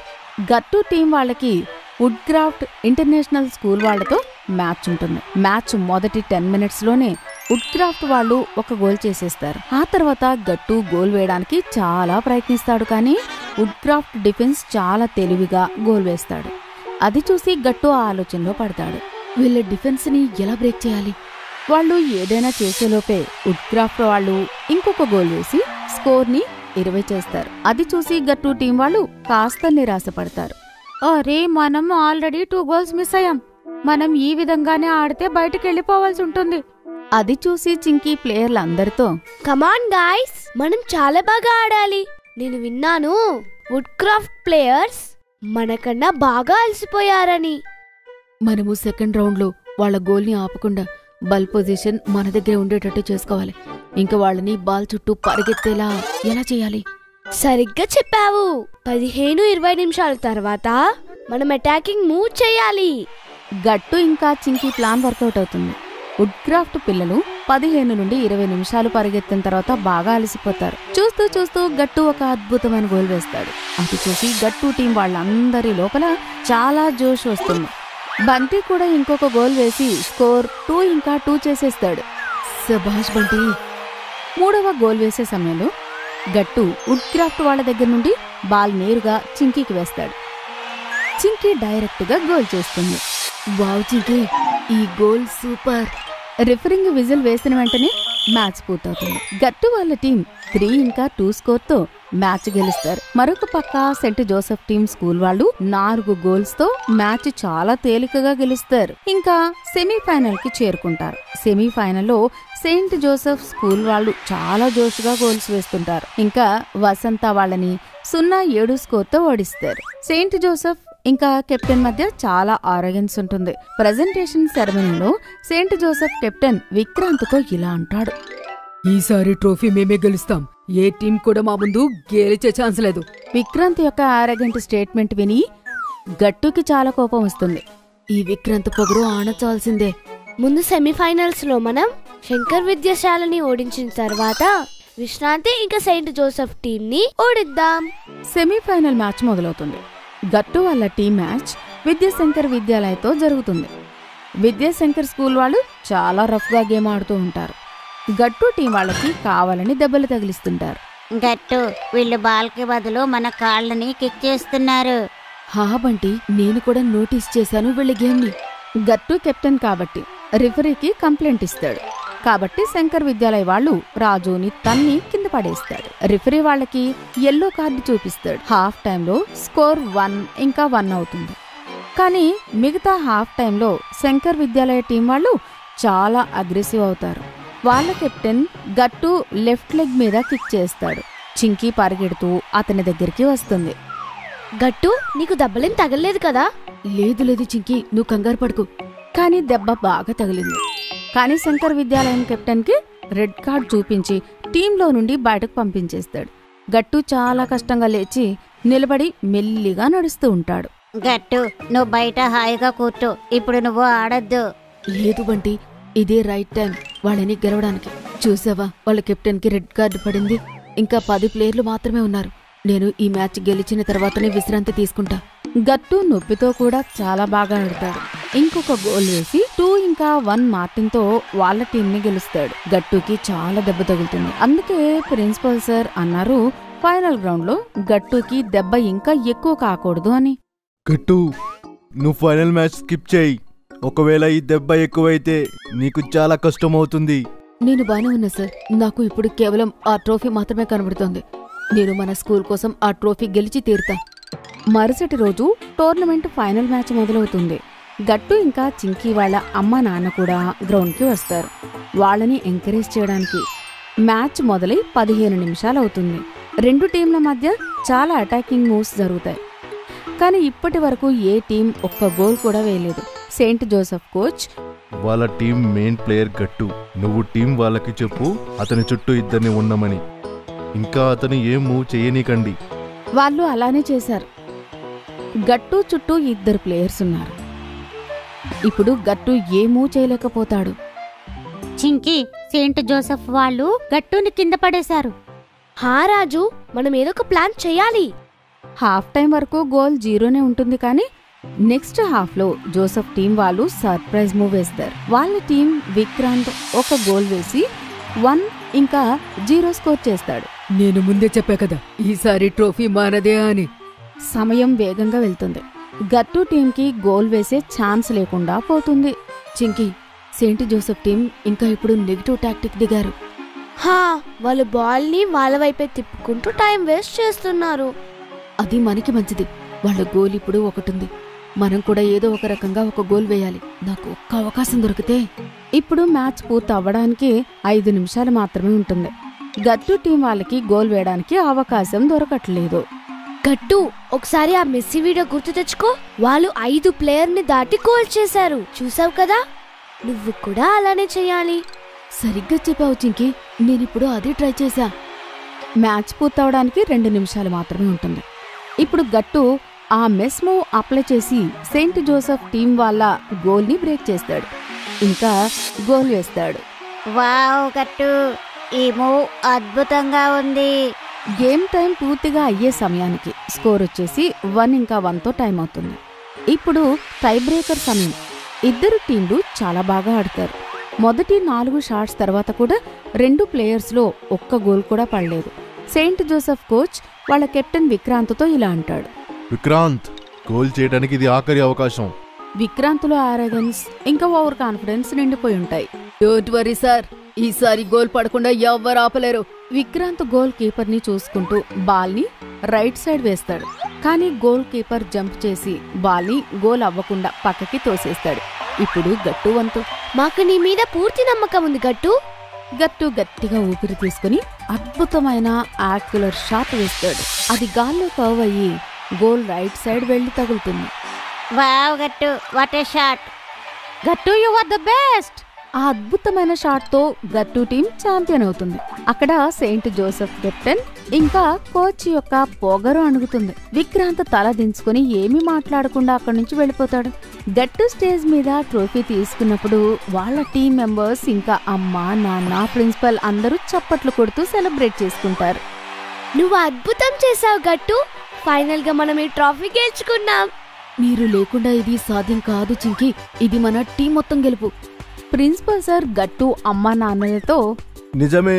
[SPEAKER 1] గట్టు టీం వాళ్ళకి వుడ్క్రాఫ్ట్ ఇంటర్నేషనల్ స్కూల్ వాళ్లతో మ్యాచ్ ఉంటుంది. మ్యాచ్ మొదటి 10 మినిట్స్లోనే వుడ్క్రాఫ్ట్ వాళ్ళు ఒక గోల్ చేసేస్తారు. ఆ తర్వాత గట్టు గోల్ వేయడానికి చాలా ప్రయత్నిస్తాడు. కానీ వుడ్క్రాఫ్ట్ డిఫెన్స్ చాలా తెలివిగా గోల్ వేస్తాడు. అది చూసి గట్టు ఆ ఆలోచనలో పడతాడు.
[SPEAKER 5] వీళ్ళ డిఫెన్స్ ని ఎలా బ్రేక్ చేయాలి?
[SPEAKER 1] వాళ్ళు ఏదైనా చేసేలోపే వుడ్క్రాఫ్ట్ వాళ్ళు ఇంకొక గోల్ వేసి స్కోర్ని 20 చేస్తారు. అది చూసి గట్టు టీం వాళ్ళు కాస్త నిరాశపడతారు. అరే, మనం ఆల్రెడీ 2 గోల్స్ మిస్ అయ్యాం. మనం ఈ విధంగానే ఆడితే బయటికి వెళ్ళిపోవాల్సి ఉంటుంది. అది చూసి చింకీ ప్లేయర్లందరితో,
[SPEAKER 2] కమాన్ గాయ్స్, మనం చాలా బాగా ఆడాలి. నేను విన్నాను వుడ్క్రాఫ్ట్ ప్లేయర్స్ మనకన్నా బాగా అలసిపోయారని.
[SPEAKER 5] మనము సెకండ్ రౌండ్లో వాళ్ళ గోల్ని ఆపకుండా బాల్ పొజిషన్ మన దగ్గర ఉండేటట్టు చేసుకోవాలి. ఇంకా వాళ్ళని బాల్ చుట్టూ పరిగెత్తేలా ఎలా చేయాలి?
[SPEAKER 2] సరిగ్గా చెప్పావు. 15-20 నిమిషాల తర్వాత మనం అటాకింగ్ మూవ్ చేయాలి.
[SPEAKER 1] గట్టు ఇంకా చింకీ ప్లాన్ వర్కౌట్ అవుతుంది. వుడ్ క్రాఫ్ట్ పిల్లలు 15 నుండి 20 నిమిషాలు పరిగెత్తిన తర్వాత బాగా అలసిపోతారు. చూస్తూ చూస్తూ గట్టు ఒక అద్భుతమైన గోల్ వేస్తాడు. అది చూసి గట్టు టీం వాళ్ళందరి లోపల చాలా జోష్ వస్తుంది. బంటి కూడా ఇంకొక గోల్ వేసి స్కోర్ 2-2 చేసేస్తాడు.
[SPEAKER 5] శభాష్ బంటి.
[SPEAKER 1] మూడవ గోల్ వేసే సమయంలో గట్టు వుడ్ క్రాఫ్ట్ వాళ్ళ దగ్గర నుండి బాల్ నేరుగా చింకీకి వేస్తాడు. చింకీ డైరెక్ట్గా గోల్ చేస్తుంది.
[SPEAKER 5] వావ్ చింకీ, ఈ గోల్ సూపర్.
[SPEAKER 1] రిఫరింగ్ విజిల్ వేసిన వెంటనే మ్యాచ్ పూర్తవుతుంది. గట్టు వాళ్ళ టీం 3-2 స్కోర్తో మ్యాచ్ గెలుస్తారు. మరొక పక్క సెంట్ జోసెఫ్ టీం స్కూల్ వాళ్ళు 4 గోల్స్ తో మ్యాచ్ చాలా తేలికగా గెలుస్తారు. ఇంకా సెమీఫైనల్ కి చేరుకుంటారు. సెమీఫైనల్లో సెయింట్ జోసెఫ్ స్కూల్ వాళ్ళు చాలా జోష్గా గోల్స్ వేస్తుంటారు. ఇంకా వసంత వాళ్ళని 0-7 స్కోర్తో ఓడిస్తారు. సెయింట్ జోసెఫ్ ఇంకా కెప్టెన్ మధ్య చాలా ఆరోగెన్స్ ఉంటుంది. ప్రెజెంటేషన్ సెరమనీలో సెయింట్ జోసెఫ్ కెప్టెన్ విక్రాంత్తో ఇలా అంటాడు:
[SPEAKER 5] ఈసారి ట్రోఫీ మేమే గెలుస్తాం. ఏ టీం కూడా మా ముందు గెలిచే ఛాన్స్ లేదు.
[SPEAKER 1] విక్రాంత్ యొక్క ఆరోగెంట్ స్టేట్మెంట్ విని గట్టుకి చాలా కోపం వస్తుంది.
[SPEAKER 5] ఈ విక్రాంత్ పొగరు ఆనచాల్సిందే.
[SPEAKER 2] ముందు సెమీఫైనల్స్ లో మనం శంకర్ విద్యాశాలని ఓడించిన తర్వాత విశ్రాంతి ఇంకా సెయింట్ జోసెఫ్ టీం ని ఓడిద్దాం.
[SPEAKER 1] సెమీఫైనల్ మ్యాచ్ మొదలవుతుంది. గట్టు వాళ్ళ టీం మ్యాచ్ విద్యాశంకర్ విద్యాలయతో జరుగుతుంది. విద్యాశంకర్ స్కూల్ వాళ్ళు చాలా రఫ్ గా గేమ్ ఆడుతూ ఉంటారు. గట్టు టీం వాళ్ళకి కావాలని దెబ్బలు తగిలిస్తుంటారు.
[SPEAKER 6] గట్టు, వీళ్ళు బాల్కి బదులు మన కాళ్ళని కిక్ చేస్తున్నారు.
[SPEAKER 5] హా బంటి, నేను కూడా నోటీస్ చేశాను వీళ్ళ గేమ్ని.
[SPEAKER 1] గట్టు కెప్టెన్ కాబట్టి రిఫరీకి కంప్లైంట్ ఇస్తాడు. కాబట్టి శంకర్ విద్యాలయ వాళ్ళు రాజుని తన్ని కింద పడేస్తాడు. రిఫరీ వాళ్ళకి ఎల్లో కార్డు చూపిస్తాడు. హాఫ్ టైంలో స్కోర్ 1-1 అవుతుంది. కానీ మిగతా హాఫ్ టైంలో శంకర్ విద్యాలయ టీం వాళ్ళు చాలా అగ్రెసివ్ అవుతారు. వాళ్ళ కెప్టెన్ గట్టు లెఫ్ట్ లెగ్ మీద కిక్ చేస్తాడు. చింకీ పరిగెడుతూ అతని దగ్గరికి వస్తుంది.
[SPEAKER 2] గట్టు, నీకు దెబ్బలేం తగలేదు కదా?
[SPEAKER 5] లేదు లేదు చింకీ, నువ్వు కంగారు పడుకు.
[SPEAKER 1] కానీ దెబ్బ బాగా తగిలింది. కానీ శంకర్ విద్యాలయం కెప్టెన్ కి రెడ్ కార్డ్ చూపించి టీంలో నుండి బయటకు పంపించేస్తాడు. గట్టు చాలా కష్టంగా లేచి నిలబడి మెల్లిగా నడుస్తూ ఉంటాడు.
[SPEAKER 6] గట్టు, నువ్వు బయట హాయిగా కూర్చో, ఇప్పుడు నువ్వు ఆడొద్దు.
[SPEAKER 5] లేదు బంటి, ఇదే రైట్ టైం వాళ్ళని గెలవడానికి. చూసావా, వాళ్ళ కెప్టెన్ కి రెడ్ కార్డు పడింది. ఇంకా 10 ప్లేయర్లు మాత్రమే ఉన్నారు. నేను ఈ మ్యాచ్ గెలిచిన తర్వాతనే విశ్రాంతి తీసుకుంటా.
[SPEAKER 1] గట్టు నొప్పితో కూడా చాలా బాగా ఆడతాడు. ఇంకొక గోల్ వేసి 2-1 మార్టిన్తో వాళ్ళ టీంని గెలుస్తాడు. గట్టుకి చాలా దెబ్బ తగులుతుంది. అందుకే ప్రిన్సిపల్ సార్ అన్నారు, ఫైనల్ గ్రౌండ్ లో గట్టుకి దెబ్బ ఇంకా ఎక్కువ కాకూడదు అని.
[SPEAKER 3] గట్టు, నువ్వు ఫైనల్ మ్యాచ్ స్కిప్ చేయి. ఒకవేళ ఈ దెబ్బ ఎక్కువైతే నీకు చాలా కష్టమవుతుంది.
[SPEAKER 5] నేను బానే ఉన్నా సార్. నాకు ఇప్పుడు కేవలం ఆ ట్రోఫీ మాత్రమే కనబడుతోంది. నేను మన స్కూల్ కోసం ఆ ట్రోఫీ గెలిచి తీరుతా.
[SPEAKER 1] మరుసటి రోజు టోర్నమెంట్ ఫైనల్ మ్యాచ్ మొదలవుతుంది. గట్టు ఇంకా చింకీ వాళ్ళ అమ్మ నాన్న కూడా గ్రౌండ్కి వస్తారు, వాళ్ళని ఎంకరేజ్ చేయడానికి. మ్యాచ్ మొదలై 15 నిమిషాలు అవుతుంది. 2 టీంల మధ్య చాలా అటాకింగ్ మూవ్స్ జరుగుతాయి. కానీ ఇప్పటి వరకు ఏ టీం ఒక్క గోల్ కూడా వేయలేదు. సెయింట్ జోసెఫ్ కోచ్,
[SPEAKER 3] వాళ్ళ టీం మెయిన్ ప్లేయర్ గట్టు, నువ్వు టీం వాళ్ళకి చెప్పు అతని చుట్టూ ఇద్దరిని ఉండమని. ఇంకా అతను ఏం మూవ్ చేయనీకండి.
[SPEAKER 1] వాళ్ళు అలానే చేశారు. గట్టు చుట్టూ 2 ప్లేయర్స్ ఉన్నారు. ఇప్పుడు గట్టు ఏ మూవ్ చేయలేకపోతాడు.
[SPEAKER 6] చింకీ, సెయింట్ జోసెఫ్ వాళ్ళు గట్టుని కింద పడేశారు.
[SPEAKER 2] హా రాజు, మనం ఏదో ఒక ప్లాన్ చేయాలి.
[SPEAKER 1] హాఫ్ టైం వరకు గోల్ 0నే ఉంటుంది. కానీ నెక్స్ట్ హాఫ్ లో జోసెఫ్ టీం వాళ్ళు సర్ప్రైజ్ మూవ్ వేస్తారు. వాళ్ళ టీం విక్రాంత్ ఒక గోల్ వేసి 1-0 స్కోర్ చేస్తాడు.
[SPEAKER 5] నేను ముందే చెప్పా కదా, ఈసారి ట్రోఫీ మానదే అని.
[SPEAKER 1] సమయం వేగంగా వెళ్తుంది. గట్టు టీంకి గోల్ వేసే ఛాన్స్ లేకుండా పోతుంది.
[SPEAKER 5] చింకీ, సెయింట్ జోసెఫ్ టీం ఇంకా ఇప్పుడు నెగిటివ్ టాక్టిక్ దిగారు.
[SPEAKER 2] హా, వాళ్ళు బాల్ ని వాళ్ళ వైపే తిప్పుకుంటూ టైం వేస్ట్ చేస్తున్నారు.
[SPEAKER 5] అది మనకి మంచిది. వాళ్ళ గోల్ ఇప్పుడు ఒకటుంది. మనం కూడా ఏదో ఒక రకంగా ఒక గోల్ వేయాలి. నాకు ఒక్క అవకాశం దొరికితే.
[SPEAKER 1] ఇప్పుడు మ్యాచ్ పూర్తి అవ్వడానికి 5 నిమిషాలు మాత్రమే ఉంటుంది. గట్టు టీం వాళ్ళకి గోల్ వేయడానికి అవకాశం దొరకట్లేదు.
[SPEAKER 2] గట్టు ఒకసారి ఆ మెస్సీ వీడియో గుర్తు తెచ్చుకో. వాళ్ళు 5 ప్లేయర్ని దాటి గోల్ చేశారు, చూసావు కదా? నువ్వు కూడా అలానే చెయ్యాలి.
[SPEAKER 5] సరిగ్గా చెప్పావు చింకి, నేనిప్పుడు అదే ట్రై చేశా.
[SPEAKER 1] మ్యాచ్ పూర్తవడానికి 2 నిమిషాలు మాత్రమే ఉంటుంది. ఇప్పుడు గట్టు ఆ మెస్ మూవ్ అప్లై చేసి సెయింట్ జోసెఫ్ టీం వాళ్ళ గోల్ని బ్రేక్ చేస్తాడు, ఇంకా గోల్ వేస్తాడు.
[SPEAKER 6] వావ్ గట్టు, ఈ మూవ్ అద్భుతంగా ఉంది.
[SPEAKER 1] గేమ్ టైం పూర్తిగా అయ్యే సమయానికి స్కోర్ వచ్చేసి 1-1తో టైం అవుతుంది. ఇప్పుడు టై బ్రేకర్ సమయం. ఇద్దరు టీంలు చాలా బాగా ఆడతారు. మొదటి 4 షాట్స్ తర్వాత కూడా 2 ప్లేయర్స్లో ఒక్క గోల్ కూడా పడలేదు. సెయింట్ జోసెఫ్ కోచ్ వాళ్ళ కెప్టెన్ విక్రాంత్తో ఇలా అంటాడు.
[SPEAKER 3] విక్రాంత్, గోల్ చేయడానికి ఇది ఆఖరి అవకాశం.
[SPEAKER 1] విక్రాంత్లో ఆరోగెన్స్ ఇంకా ఓవర్ కాన్ఫిడెన్స్ నిండిపోయి ఉంటాయి.
[SPEAKER 5] డోంట్ వరీ సార్, ఈసారి గోల్ పడకుండా ఎవ్వరు ఆపలేరు.
[SPEAKER 1] విక్రాంత్ గోల్ కీపర్ని చూసుకుంటూ బాల్ని రైట్ సైడ్ వేస్తాడు. కానీ గోల్ కీపర్ జంప్ చేసి బాల్ని గోల్ అవ్వకుండా పక్కకి తోసేస్తాడు. ఇప్పుడు గట్టు వంతు.
[SPEAKER 2] మాకు నీ మీద పూర్తి నమ్మకం ఉంది గట్టు.
[SPEAKER 1] గట్టు గట్టిగా ఊపిరి తీసుకుని అద్భుతమైన యాక్యులర్ షాట్ వేస్తాడు. అది గాల్లో కర్వ్ అయ్యి గోల్ రైట్ సైడ్ వెళ్లి తగులుతుంది.
[SPEAKER 6] వావ్ గట్టు, వాట్ ఏ షాట్.
[SPEAKER 1] గట్టు, యు ఆర్ ద బెస్ట్. ఆ అద్భుతమైన షాట్ తో గట్టు టీం ఛాంపియన్ అవుతుంది. అక్కడ సెయింట్ జోసెఫ్ కెప్టెన్ ఇంకా కోచ్ యొక్క పొగరు అణుగుతుంది. విక్రాంత్ తల దించుకుని ఏమీ మాట్లాడకుండా అక్కడి నుంచి వెళ్ళిపోతాడు. గట్టు స్టేజ్ మీద ట్రోఫీ తీసుకున్నప్పుడు వాళ్ళ టీం మెంబర్స్ ఇంకా అమ్మ, నాన్న, ప్రిన్సిపల్ అందరూ చప్పట్లు కొడుతూ సెలబ్రేట్ చేసుకుంటారు.
[SPEAKER 2] నువ్వు అద్భుతం చేసావు గట్టు. ఫైనల్ గా మనం ఈ ట్రోఫీ గెలుచుకున్నాం.
[SPEAKER 5] మీరు లేకుండా ఇది సాధ్యం కాదు చింకి, ఇది మన టీం మొత్తం గెలుపు.
[SPEAKER 1] ప్రిన్సిపల్ సార్ గట్టు అమ్మ నాన్నలతో
[SPEAKER 3] నిజమే,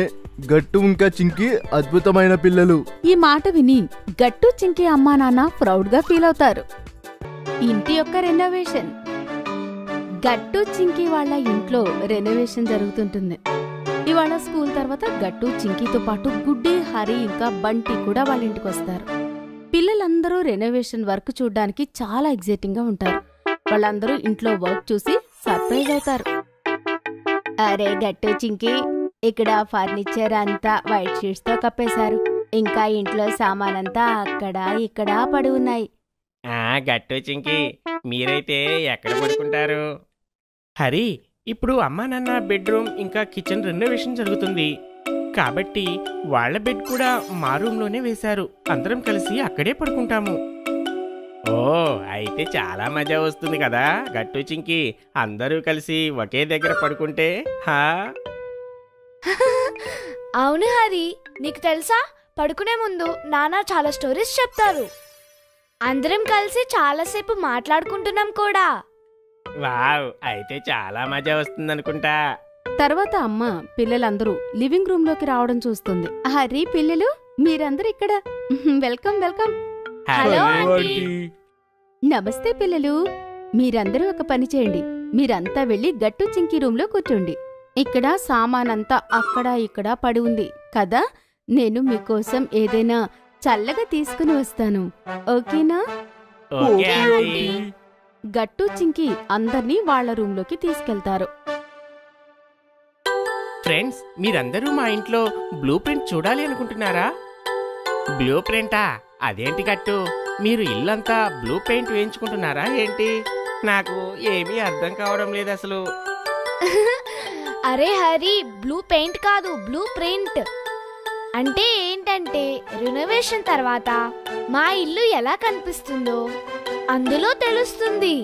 [SPEAKER 3] గట్టు ఇంకా చింకి అద్భుతమైన పిల్లలు.
[SPEAKER 1] ఈ మాట విని గట్టు చింకి అమ్మా నాన్న ప్రౌడ్ గా ఫీల్ అవుతారు. ఇంటి యొక్క రెనోవేషన్. గట్టు చింకి వాళ్ళ ఇంట్లో రెనోవేషన్ జరుగుతుంటుంది. ఇవాళ స్కూల్ తర్వాత గట్టు చింకితో పాటు గుడ్డి, హరి ఇంకా బంటి కూడా వాళ్ళ ఇంటికి వస్తారు. పిల్లలందరూ రెనోవేషన్ వర్క్ చూడ్డానికి చాలా ఎగ్జైటింగ్ గా ఉంటారు. వాళ్ళందరూ ఇంట్లో వర్క్ చూసి సర్ప్రైజ్ అవుతారు. అరే గట్టు చింకి, ఇక్కడ ఫర్నిచర్ అంతా వైట్ షీట్స్ తో కప్పేశారు. ఇంకా ఇంట్లో సామానంతా అక్కడ ఇక్కడ పడి ఉన్నాయి.
[SPEAKER 7] గట్టు చింకి, మీరైతే ఎక్కడ పడుకుంటారు? హరి, ఇప్పుడు అమ్మా నాన్న బెడ్రూమ్ ఇంకా కిచెన్ రెనోవేషన్ జరుగుతుంది కాబట్టి వాళ్ళ బెడ్ కూడా మా రూమ్లోనే వేశారు. అందరం కలిసి అక్కడే పడుకుంటాము. ఓ, అయితే చాలా మజా వస్తుంది కదా గట్టు చింకి, అందరూ కలిసి ఒకే దగ్గర పడుకుంటే. హా,
[SPEAKER 2] అవును హరి, నీకు తెలుసా, పడుకునే ముందు నాన్న చాలా స్టోరీస్ చెప్తారు. అందరం కలిసి చాలాసేపు మాట్లాడుకుంటున్నాం కూడా.
[SPEAKER 7] వావ్, అయితే చాలా మజా వస్తుందనుకుంటా.
[SPEAKER 1] తర్వాత అమ్మ పిల్లలందరూ లివింగ్ రూమ్ లోకి రావడం చూస్తుంది. హరి, పిల్లలు మీరందరూ ఇక్కడ. Welcome welcome.
[SPEAKER 2] Hello aunty.
[SPEAKER 1] నమస్తే పిల్లలు. మీరందరూ ఒక పని చేయండి, మీరంతా వెళ్ళి గట్టు చింకి రూమ్ లో కూర్చోండి. ఇక్కడ సామానంతా అక్కడ ఇక్కడ పడి ఉంది కదా, నేను మీకోసం ఏదైనా చల్లగా తీసుకుని వస్తాను, ఓకేనా?
[SPEAKER 7] Okay aunty.
[SPEAKER 1] గట్టు చింకి అందర్నీ వాళ్ల రూంలోకి తీసుకెళ్తారు.
[SPEAKER 7] ఫ్రెండ్స్, మీరందరూ మా ఇంట్లో బ్లూ ప్రింట్ చూడాలి అనుకుంటున్నారా? బ్లూ ప్రింటా? అదేంటి గట్టు, మీరు ఇల్లంతా బ్లూ పెయింట్ వేయించుకుంటున్నారా ఏంటి? నాకు ఏమీ అర్థం కావడం లేదు అసలు.
[SPEAKER 2] అరే హరి, బ్లూ పెయింట్ కాదు, బ్లూ ప్రింట్. అంటే ఏంటంటే రెనోవేషన్ తర్వాత మా ఇల్లు ఎలా కనిపిస్తుందో అందులో తెలుస్తుంది.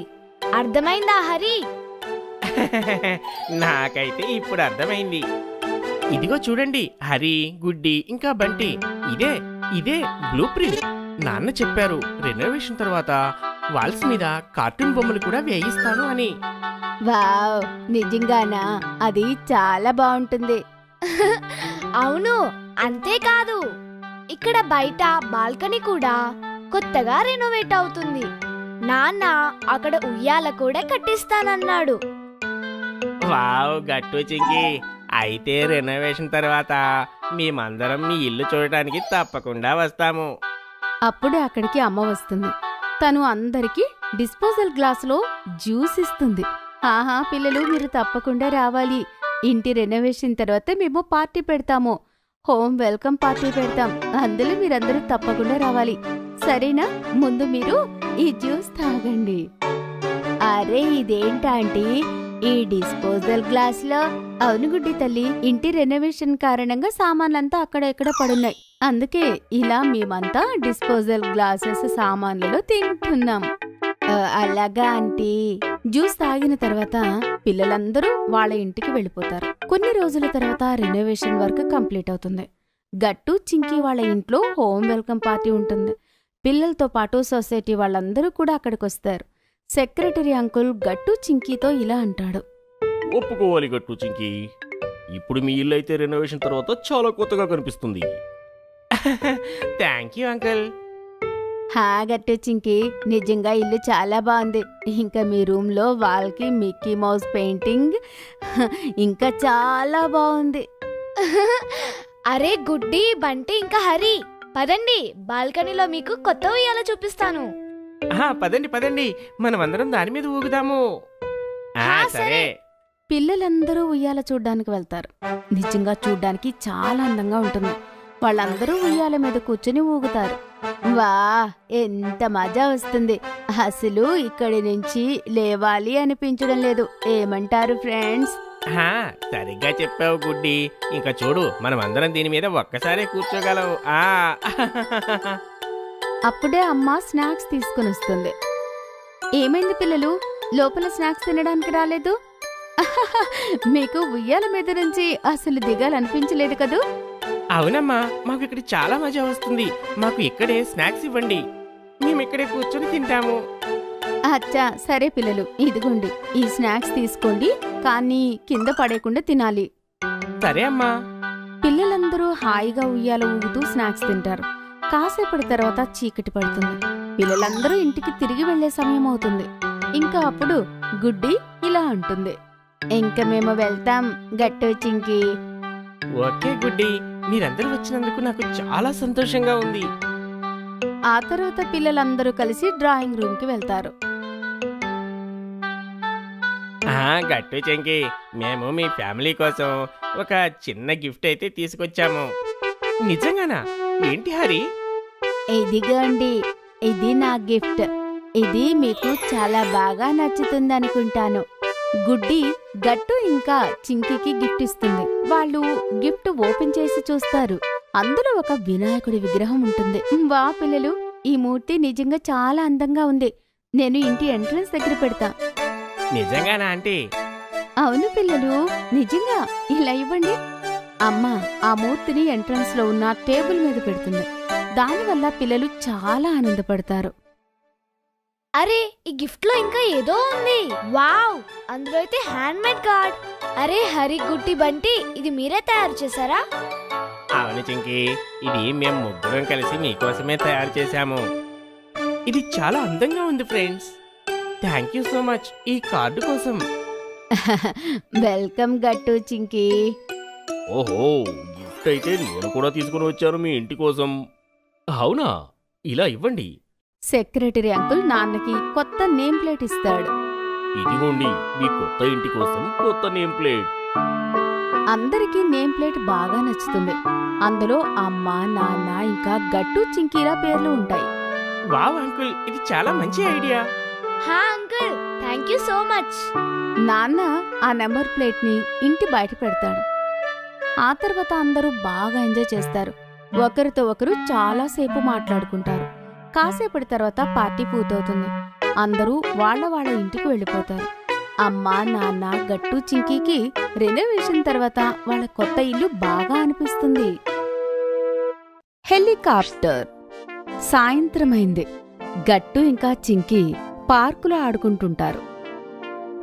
[SPEAKER 2] అర్థమైందా హరి?
[SPEAKER 7] నాకైతే ఇప్పుడు అర్థమైంది. ఇదిగో చూడండి హరి, గుడ్డి ఇంకా బంటి, ఇదే ఇదే బ్లూ ప్రింట్. నాన్న చెప్పారు రెనోవేషన్ తర్వాత వాల్స్ మీద కార్టూన్ బొమ్మలు కూడా వేయిస్తాను అని.
[SPEAKER 1] వావ్, నిజంగానా? అది చాలా బాగుంటుంది.
[SPEAKER 2] అవును, అంతేకాదు ఇక్కడ బయట బాల్కనీ కూడా కొత్తగా రెనోవేట్ అవుతుంది. నాన్న అక్కడ ఉయ్యాల కూడా కట్టిస్తానన్నాడు.
[SPEAKER 7] వావ్ గట్టు చింకి, అయితే రెనోవేషన్ తర్వాత మేమందరం మీ ఇల్లు చూడటానికి తప్పకుండా వస్తాము.
[SPEAKER 1] అప్పుడు అక్కడికి అమ్మ వస్తుంది. తను అందరికీ డిస్పోజల్ గ్లాసులో జ్యూస్ ఇస్తుంది. ఆహా పిల్లలు, మీరు తప్పకుండా రావాలి. ఇంటి రెనోవేషన్ తర్వాత మేము పార్టీ పెడతాము, హోమ్ వెల్కమ్ పార్టీ పెడతాం. అందులో మీరందరూ తప్పకుండా రావాలి, సరేనా? ముందు మీరు ఈ జ్యూస్ తాగండి. అరే ఇదేంటంటీ ఈ డిస్పోజల్ గ్లాస్ లో? అవును గుడ్డి తల్లి, ఇంటి రెనోవేషన్ కారణంగా సామాన్లంతా అక్కడ ఎక్కడ పడున్నాయి. అందుకే ఇలా మేమంతా డిస్పోజల్ గ్లాసెస్ సామాన్లలో తింటున్నాం. అలాగా ఆంటీ. జ్యూస్ తాగిన తర్వాత పిల్లలందరూ వాళ్ళ ఇంటికి వెళ్ళిపోతారు. కొన్ని రోజుల తర్వాత రెనోవేషన్ వర్క్ కంప్లీట్ అవుతుంది. గట్టు చింకీ వాళ్ళ ఇంట్లో హోమ్ వెల్కమ్ పార్టీ ఉంటుంది. పిల్లలతో పాటు సొసైటీ వాళ్ళందరూ కూడా అక్కడికొస్తారు. సెక్రటరీ అంకుల్ గట్టు చింకీతో ఇలా అంటాడు.
[SPEAKER 7] ఒప్పుకోవాలి గట్టు చింకీ, ఇప్పుడు మీ ఇల్లు అయితే రెనోవేషన్ తర్వాత చాలా కొత్తగా కనిపిస్తుంది. Thank you uncle.
[SPEAKER 1] హా గట్టు చింకీ, నిజంగా ఇల్లు చాలా బాగుంది. ఇంకా మీ రూమ్ లో వాల్కి మిక్కీ మౌస్ పెయింటింగ్ ఇంకా చాలా బాగుంది.
[SPEAKER 2] అరే గుడ్డి, బంటి ఇంకా హరి, పదండి బాల్కనీలో మీకు కొత్త ఉయ్యాల చూపిస్తాను.
[SPEAKER 7] పదండి పదండి, మనమందరం దాని మీద ఊగుదాము. సరే.
[SPEAKER 1] పిల్లలందరూ ఉయ్యాల చూడ్డానికి వెళ్తారు. నిజంగా చూడ్డానికి చాలా అందంగా ఉంటుంది. వాళ్ళందరూ ఉయ్యాల మీద కూర్చుని ఊగుతారు. వా, ఎంత మజా వస్తుంది. అసలు ఇక్కడి నుంచి లేవాలి అనిపించడం లేదు. ఏమంటారు ఫ్రెండ్స్?
[SPEAKER 7] సరిగ్గా చెప్పావు గుడ్డి. ఇంకా చూడు, మనమందరం దీని మీద ఒక్కసారే కూర్చోగలవు.
[SPEAKER 1] అప్పుడే అమ్మ స్నాక్స్ తీసుకుని వస్తుంది. ఏమైంది పిల్లలు, లోపల స్నాక్స్ తినడానికి రాలేదు? మీకు ఉయ్యాల మీద నుంచి అసలు దిగాలనిపించలేదు కదూ?
[SPEAKER 7] అవునమ్మా, మాకు ఇక్కడ చాలా మజా వస్తుంది. మాకు ఇక్కడే స్నాక్స్ ఇవ్వండి, మేము ఇక్కడే కూర్చొని తింటాము.
[SPEAKER 1] అచ్చా సరే పిల్లలు, ఇదిగోండి ఈ స్నాక్స్ తీసుకోండి, కానీ కింద పడేయకుండా తినాలి.
[SPEAKER 7] సరే అమ్మా.
[SPEAKER 1] పిల్లలందరూ హాయిగా ఉయ్యాల ఊగుతూ స్నాక్స్ తింటారు. కాసేపటి తర్వాత చీకటి పడుతుంది. పిల్లలందరూ ఇంటికి తిరిగి వెళ్లే సమయం అవుతుంది. ఇంకా అప్పుడు గుడ్డి ఇలా అంటుంది. ఇంక మేము వెళ్తాం గట్టు చింకీ.
[SPEAKER 7] ఓకే గుడ్డి, మీరందరూ వచ్చినందుకు నాకు చాలా సంతోషంగా ఉంది.
[SPEAKER 1] ఆ తర్వాత పిల్లలందరూ కలిసి డ్రాయింగ్ రూమ్ కి వెళ్తారు.
[SPEAKER 7] గట్టు చింకీ, మేము మీ ఫ్యామిలీ కోసం ఒక చిన్న గిఫ్ట్ అయితే తీసుకొచ్చాము. నిజంగానా? ఏంటి హరి?
[SPEAKER 1] ఇదిగోండి, ఇది నా గిఫ్ట్. ఇది మీకు చాలా బాగా నచ్చుతుందనుకుంటాను. గుడ్డి గట్టు ఇంకా చింకీకి గిఫ్ట్ ఇస్తుంది. వాళ్ళు గిఫ్ట్ ఓపెన్ చేసి చూస్తారు. అందులో ఒక వినాయకుడి విగ్రహం ఉంటుంది. వా పిల్లలు, ఈ మూర్తి నిజంగా చాలా అందంగా ఉంది. నేను ఇంటి ఎంట్రన్స్ దగ్గర పెడతా.
[SPEAKER 7] నిజంగానా ఆంటీ?
[SPEAKER 1] అవును పిల్లలు, నిజంగా. ఇలా ఇవ్వండి. అమ్మ ఆ మూర్తిని ఎంట్రన్స్ లో ఉన్న టేబుల్ మీద పెడుతుంది. దానివల్ల పిల్లలు చాలా ఆనందపడతారు.
[SPEAKER 2] అరే, ఈ గిఫ్ట్ లో ఇంకా ఏదో ఉంది. వావ్, అందులో అయితే హ్యాండ్ మేడ్ కార్డ్. అరే హరి, గుడ్డి, బంటి, ఇది మీరే తయారు చేశారా?
[SPEAKER 7] అవును చింకీ, ఇది మేము ముగ్గురం కలిసి మీకోసమే తయారు చేశాము. ఇది చాలా అందంగా ఉంది friends. Thank you so much ఈ కార్డు కోసం.
[SPEAKER 1] వెల్కమ్ గట్టు చింకీ.
[SPEAKER 7] ఓహో, గిఫ్ట్ అయితే నేను కూడా తీసుకుని వచ్చాను మీ ఇంటి కోసం. అవునా? ఇలా ఇవ్వండి.
[SPEAKER 1] సెక్రటరీ అంకుల్ నాన్నకి కొత్త నేమ్ ప్లేట్ ఇస్తాడు.
[SPEAKER 7] ఇదిగోండి మీ కొత్త ఇంటి కోసం కొత్త నేమ్ ప్లేట్.
[SPEAKER 1] అందరికీ నేమ్ ప్లేట్ బాగా నచ్చుతుంది. అందులో అమ్మ, నాన్న ఇంకా గట్టు చింకీల పేర్లు ఉంటాయి.
[SPEAKER 7] వావ్ అంకుల్, ఇది చాలా మంచి ఐడియా.
[SPEAKER 2] హా uncle, thank you so much.
[SPEAKER 1] నాన్న ఆ నెంబర్ ప్లేట్ ని ఇంటి బయట పెడతాడు. ఆ తర్వాత అందరూ బాగా ఎంజాయ్ చేస్తారు. ఒకరితో ఒకరు చాలాసేపు మాట్లాడుకుంటారు. కాసేపటి తర్వాత పార్టీ పూర్తవుతుంది. అందరూ వాళ్ళ వాళ్ళ ఇంటికి వెళ్ళిపోతారు. అమ్మ, నాన్న, గట్టు చింకీకి రెనోవేషన్ తర్వాత వాళ్ళ కొత్త ఇల్లు బాగా అనిపిస్తుంది. హెలికాప్టర్. సాయంత్రమైంది. గట్టు ఇంకా చింకీ పార్కులో ఆడుకుంటుంటారు.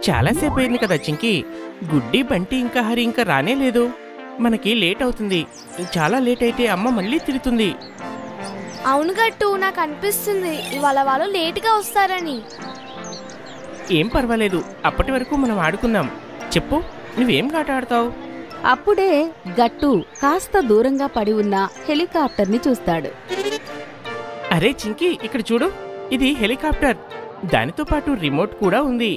[SPEAKER 7] చాలాసేపు అయింది కదా చింకీ, గుడ్డి, బంటి ఇంకా హరి ఇంకా రానే లేదు. మనకి లేట్ అవుతుంది. చాలా లేట్ అయితే అమ్మ మళ్ళీ తిడుతుంది.
[SPEAKER 2] అవును గట్టు, నాకు అనిపిస్తుంది ఇవాళ వాళ్ళు లేటుగా వస్తారని.
[SPEAKER 7] ఏం పర్వాలేదు, అప్పటి వరకు మనం ఆడుకుందాం. చెప్పు, నువ్వేం ఆట ఆడతావు?
[SPEAKER 1] అప్పుడే గట్టు కాస్త దూరంగా పడి ఉన్న హెలికాప్టర్ని చూస్తాడు.
[SPEAKER 7] అరే చింకీ, ఇక్కడ చూడు, ఇది హెలికాప్టర్. దానితో పాటు రిమోట్ కూడా ఉంది.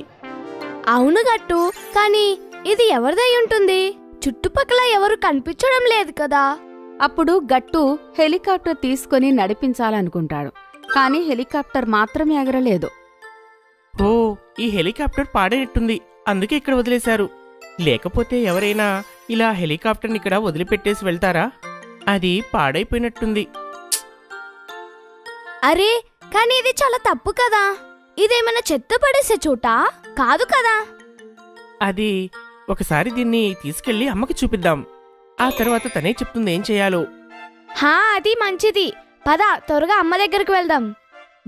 [SPEAKER 2] అవును గట్టు, కానీ ఇది ఎవరిదై ఉంటుంది? చుట్టుపక్కల ఎవరు కనిపించడం లేదు కదా.
[SPEAKER 1] అప్పుడు గట్టు హెలికాప్టర్ తీసుకుని నడిపించాలనుకుంటాడు. కానీ హెలికాప్టర్ మాత్రం ఎగరలేదు.
[SPEAKER 7] ఓ, ఈ హెలికాప్టర్ పాడైనట్టుంది, అందుకే ఇక్కడ వదిలేశారు. లేకపోతే ఎవరైనా ఇలా హెలికాప్టర్ని ఇక్కడ వదిలిపెట్టేసి వెళ్తారా? అది పాడైపోయినట్టుంది.
[SPEAKER 2] అరే, కానీ ఇది చాలా తప్పు కదా. ఇదేమైనా చెత్త పడేసే చోట కాదు కదా.
[SPEAKER 7] అది ఒకసారి దీన్ని తీసుకెళ్లి అమ్మకి చూపిద్దాం. ఆ తర్వాత తనే చెప్తుంది ఏం చేయాలో.
[SPEAKER 2] హా, అది మంచిది. పద, త్వరగా అమ్మ దగ్గరికి వెళ్దాం.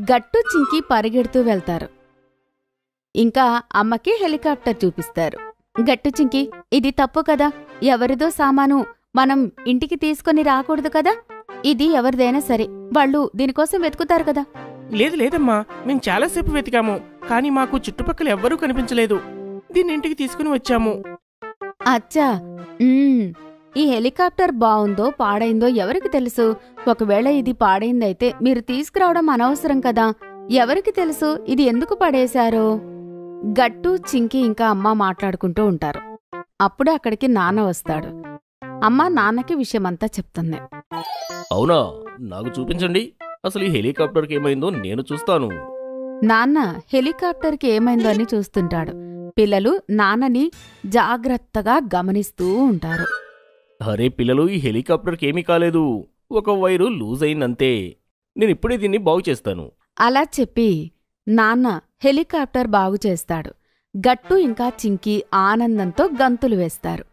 [SPEAKER 1] గట్టు చింకి పరిగెడుతూ వెళ్తారు. ఇంకా అమ్మకి హెలికాప్టర్ చూపిస్తారు. గట్టు చింకి, ఇది తప్పు కదా. ఎవరిదో సామాను మనం ఇంటికి తీసుకొని రాకూడదు కదా. ఇది ఎవరిదైనా సరే, వాళ్ళు దీనికోసం వెతుకుతారు కదా.
[SPEAKER 7] లేదు లేదమ్మా, మేం చాలాసేపు వెతికాము, కానీ మాకు చుట్టుపక్కల ఎవ్వరూ కనిపించలేదు. దీన్ని ఇంటికి తీసుకుని వచ్చాము.
[SPEAKER 1] అచ్చా, ఈ హెలికాప్టర్ బావుందో పాడైందో ఎవరికి తెలుసు? ఒకవేళ ఇది పాడైందైతే మీరు తీసుకురావడం అనవసరం కదా. ఎవరికి తెలుసు ఇది ఎందుకు పడేశారో? గట్టు చింకి ఇంకా అమ్మ మాట్లాడుకుంటూ ఉంటారు. అప్పుడే అక్కడికి నాన్న వస్తాడు. అమ్మ నాన్నకి విషయమంతా చెప్తుంది.
[SPEAKER 8] అవునా, నాకు చూపించండి. అసలు ఈ హెలికాప్టర్కి ఏమైందో నేను చూస్తాను.
[SPEAKER 1] నాన్న హెలికాప్టర్కి ఏమైందో అని చూస్తుంటాడు. పిల్లలు నాన్నని జాగ్రత్తగా గమనిస్తూ ఉంటారు.
[SPEAKER 8] అరే పిల్లలు, ఈ హెలికాప్టర్కి ఏమీ కాలేదు. ఒక వైరు లూజ్ అయిందంతే. నేను ఇప్పుడే దీన్ని బాగు చేస్తాను.
[SPEAKER 1] అలా చెప్పి నాన్న హెలికాప్టర్ బాగు చేస్తాడు. గట్టు ఇంకా చింకి ఆనందంతో గంతులు వేస్తారు.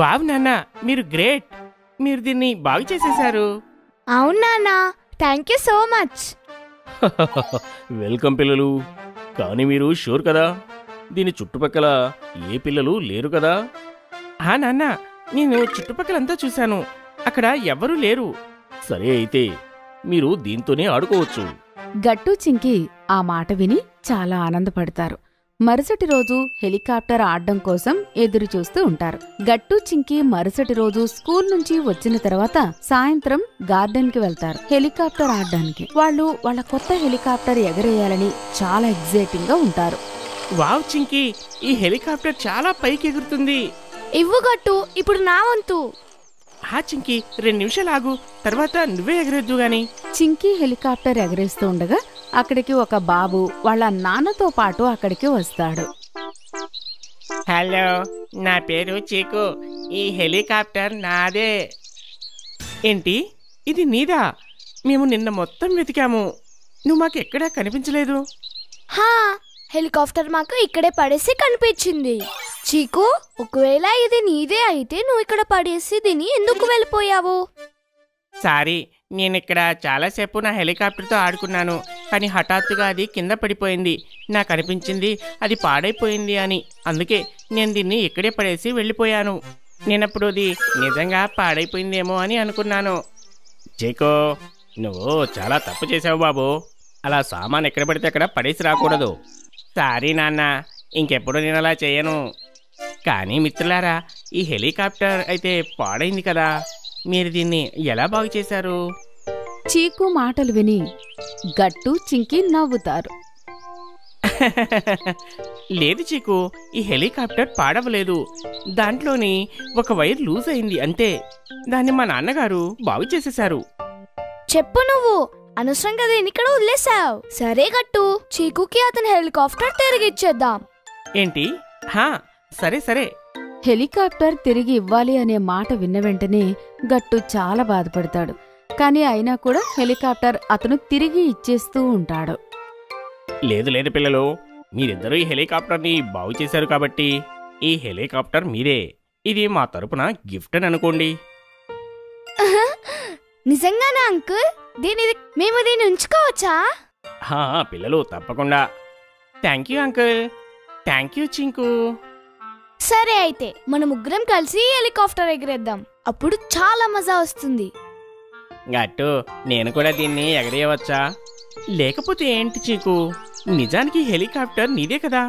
[SPEAKER 7] వావ్ నాన్న, మీరు గ్రేట్. మీరు దీన్ని బాగు చేసేశారు.
[SPEAKER 2] అవునా, thank you so much.
[SPEAKER 8] Welcome పిల్లలు. కానీ మీరు షూర్ కదా, దీని చుట్టుపక్కల ఏ పిల్లలు లేరు కదా?
[SPEAKER 7] నాన్న, నేను చుట్టుపక్కలంతా చూశాను, అక్కడ ఎవ్వరూ లేరు.
[SPEAKER 8] సరే అయితే మీరు దీంతోనే ఆడుకోవచ్చు.
[SPEAKER 1] గట్టు చింకి ఆ మాట విని చాలా ఆనందపడతారు. మరుసటి రోజు హెలికాప్టర్ ఆడ్డం కోసం ఎదురుచూస్తూ ఉంటారు. గట్టు చింకి మరుసటి రోజు స్కూల్ నుంచి వచ్చిన తర్వాత సాయంత్రం గార్డెన్కి వెళ్తారు హెలికాప్టర్ ఆడ్డానికి. వాళ్ళు వాళ్ళ కొత్త హెలికాప్టర్ ఎగరేయాలని చాలా ఎగ్జైటింగ్ గా ఉంటారు.
[SPEAKER 7] వావ్ చింకి, ఈ హెలికాప్టర్ చాలా పైకి ఎగురుతుంది.
[SPEAKER 2] ఇవ్వు గట్టు, ఇప్పుడు నా వంతు.
[SPEAKER 7] చింకి, 2 నిమిషాలు ఆగు, తర్వాత నువ్వే ఎగరేద్దు గాని.
[SPEAKER 1] చింకి హెలికాప్టర్ ఎగరేస్తూ ఉండగా అక్కడికి ఒక బాబు వాళ్ళ నాన్నతో పాటు అక్కడికి వస్తాడు.
[SPEAKER 7] హలో, నా పేరు చీకు. ఈ హెలికాప్టర్ నాదే. ఏంటి, ఇది నీదా? మేము నిన్న మొత్తం వెతికాము, నువ్వు మాకెక్కడా కనిపించలేదు.
[SPEAKER 2] హా, హెలికాప్టర్ మాకు ఇక్కడే పడేసి కనిపించింది. చీకు, ఒకవేళ ఇది నీదే అయితే నువ్వు ఇక్కడ పడేసి దీన్ని ఎందుకు వెళ్ళిపోయావు?
[SPEAKER 7] సారీ, నేనిక్కడ చాలాసేపు నా హెలికాప్టర్తో ఆడుకున్నాను, కానీ హఠాత్తుగా అది కింద పడిపోయింది. నాకు అనిపించింది అది పాడైపోయింది అని. అందుకే నేను దీన్ని ఇక్కడే పడేసి వెళ్ళిపోయాను. నేనప్పుడు అది నిజంగా పాడైపోయిందేమో అని అనుకున్నాను.
[SPEAKER 8] జేకో, నువ్వు చాలా తప్పు చేసావు బాబు. అలా సామాన్ ఎక్కడ పడితే అక్కడ పడేసి రాకూడదు.
[SPEAKER 7] సారీ నాన్న, ఇంకెప్పుడు నేను అలా చేయను. కానీ మిత్రులారా, ఈ హెలికాప్టర్ అయితే పాడైంది కదా, మీరు దీన్ని ఎలా బాగు చేశారు?
[SPEAKER 1] చీకు మాటలు విని గట్టు చింకి నవ్వుతారు.
[SPEAKER 7] లేదు చీకు, ఈ హెలికాప్టర్ పాడవలేదు. దాంట్లోని ఒక వైర్ లూజ్ అయింది అంతే. దాన్ని మా నాన్నగారు బాగు చేసేశారు.
[SPEAKER 2] చెప్పు, నువ్వు అనవసరంగా దీన్ని ఇక్కడ వదిలేసావు. సరే గట్టు, చీకుకి అతని హెలికాప్టర్ తిరిగి ఇచ్చేద్దాం.
[SPEAKER 7] ఏంటి? సరే సరే.
[SPEAKER 1] హెలికాప్టర్ తిరిగి ఇవ్వాలి అనే మాట విన్న వెంటనే గట్టు చాలా బాధపడతాడు. కానీ అయినా కూడా హెలికాప్టర్ అతను తిరిగి ఇచ్చేస్తూ ఉంటాడు.
[SPEAKER 8] లేదు లేదు పిల్లలు, మీరిద్దరూ ఈ హెలికాప్టర్ని బాగు చేశారు కాబట్టి ఈ హెలికాప్టర్ మీదే. ఇది మా తరపున గిఫ్ట్ అని అనుకోండి.
[SPEAKER 2] నిజంగానా అంకుల్? మేము దీన్ని ఉంచుకోవచ్చా?
[SPEAKER 8] పిల్లలు తప్పకుండా.
[SPEAKER 7] Thank you uncle. Thank you Chinku.
[SPEAKER 2] సరే అయితే మన ముగ్గురం కలిసి హెలికాప్టర్ ఎగిరేద్దాం. అప్పుడు చాలా మజా వస్తుంది.
[SPEAKER 7] గట్టు, నేను కూడా దీన్ని ఎగరేయవచ్చా? లేకపోతే ఏంటి చీకు, నిజానికి హెలికాప్టర్ నీదే కదా.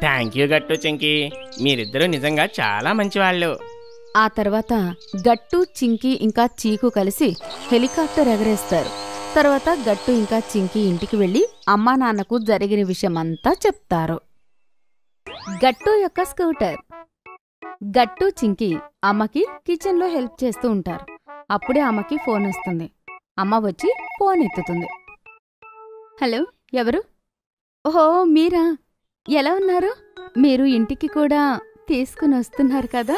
[SPEAKER 7] థ్యాంక్ యూ గట్టు చింకి, మీరిద్దరూ నిజంగా చాలా మంచివాళ్ళు.
[SPEAKER 1] ఆ తర్వాత గట్టు చింకి ఇంకా చీకు కలిసి హెలికాప్టర్ ఎగరేస్తారు. తర్వాత గట్టు ఇంకా చింకి ఇంటికి వెళ్లి అమ్మా నాన్నకు జరిగిన విషయమంతా చెప్తారు. గట్టు యొక్క స్కూటర్. గట్టు చింకి అమ్మకి కిచెన్లో హెల్ప్ చేస్తూ ఉంటారు. అప్పుడే అమ్మకి ఫోన్ వస్తుంది. అమ్మ వచ్చి ఫోన్ ఎత్తుతుంది. హలో, ఎవరు? ఓహో, మీరా? ఎలా ఉన్నారు? మీరు ఇంటికి కూడా తీసుకుని వస్తున్నారు కదా?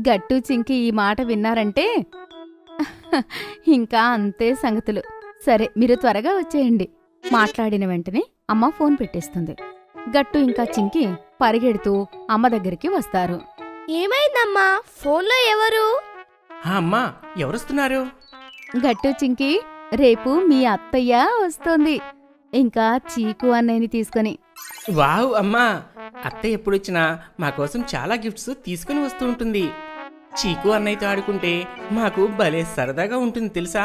[SPEAKER 1] గట్టు చింకి ఈ మాట విన్నారంటే ఇంకా అంతే సంగతులు. సరే, మీరు త్వరగా వచ్చేయండి. మాట్లాడిన వెంటనే అమ్మ ఫోన్ పెట్టేస్తుంది. గట్టు ఇంకా చింకి పరిగెడుతూ అమ్మ దగ్గరికి వస్తారు.
[SPEAKER 2] ఏమైందమ్మా? ఫోన్లో ఎవరు?
[SPEAKER 7] అమ్మా, ఎవరొస్తున్నారు?
[SPEAKER 1] గట్టు చింకి, రేపు మీ అత్తయ్య వస్తోంది, ఇంకా చీకు అన్నయ్యని తీసుకొని.
[SPEAKER 7] వావ్ అమ్మా, అత్త ఎప్పుడొచ్చినా మా కోసం చాలా గిఫ్ట్స్ తీసుకుని వస్తూ ఉంటుంది. చీకు అన్నయ్యతో ఆడుకుంటే మాకు భలే సరదాగా ఉంటుంది తెలుసా?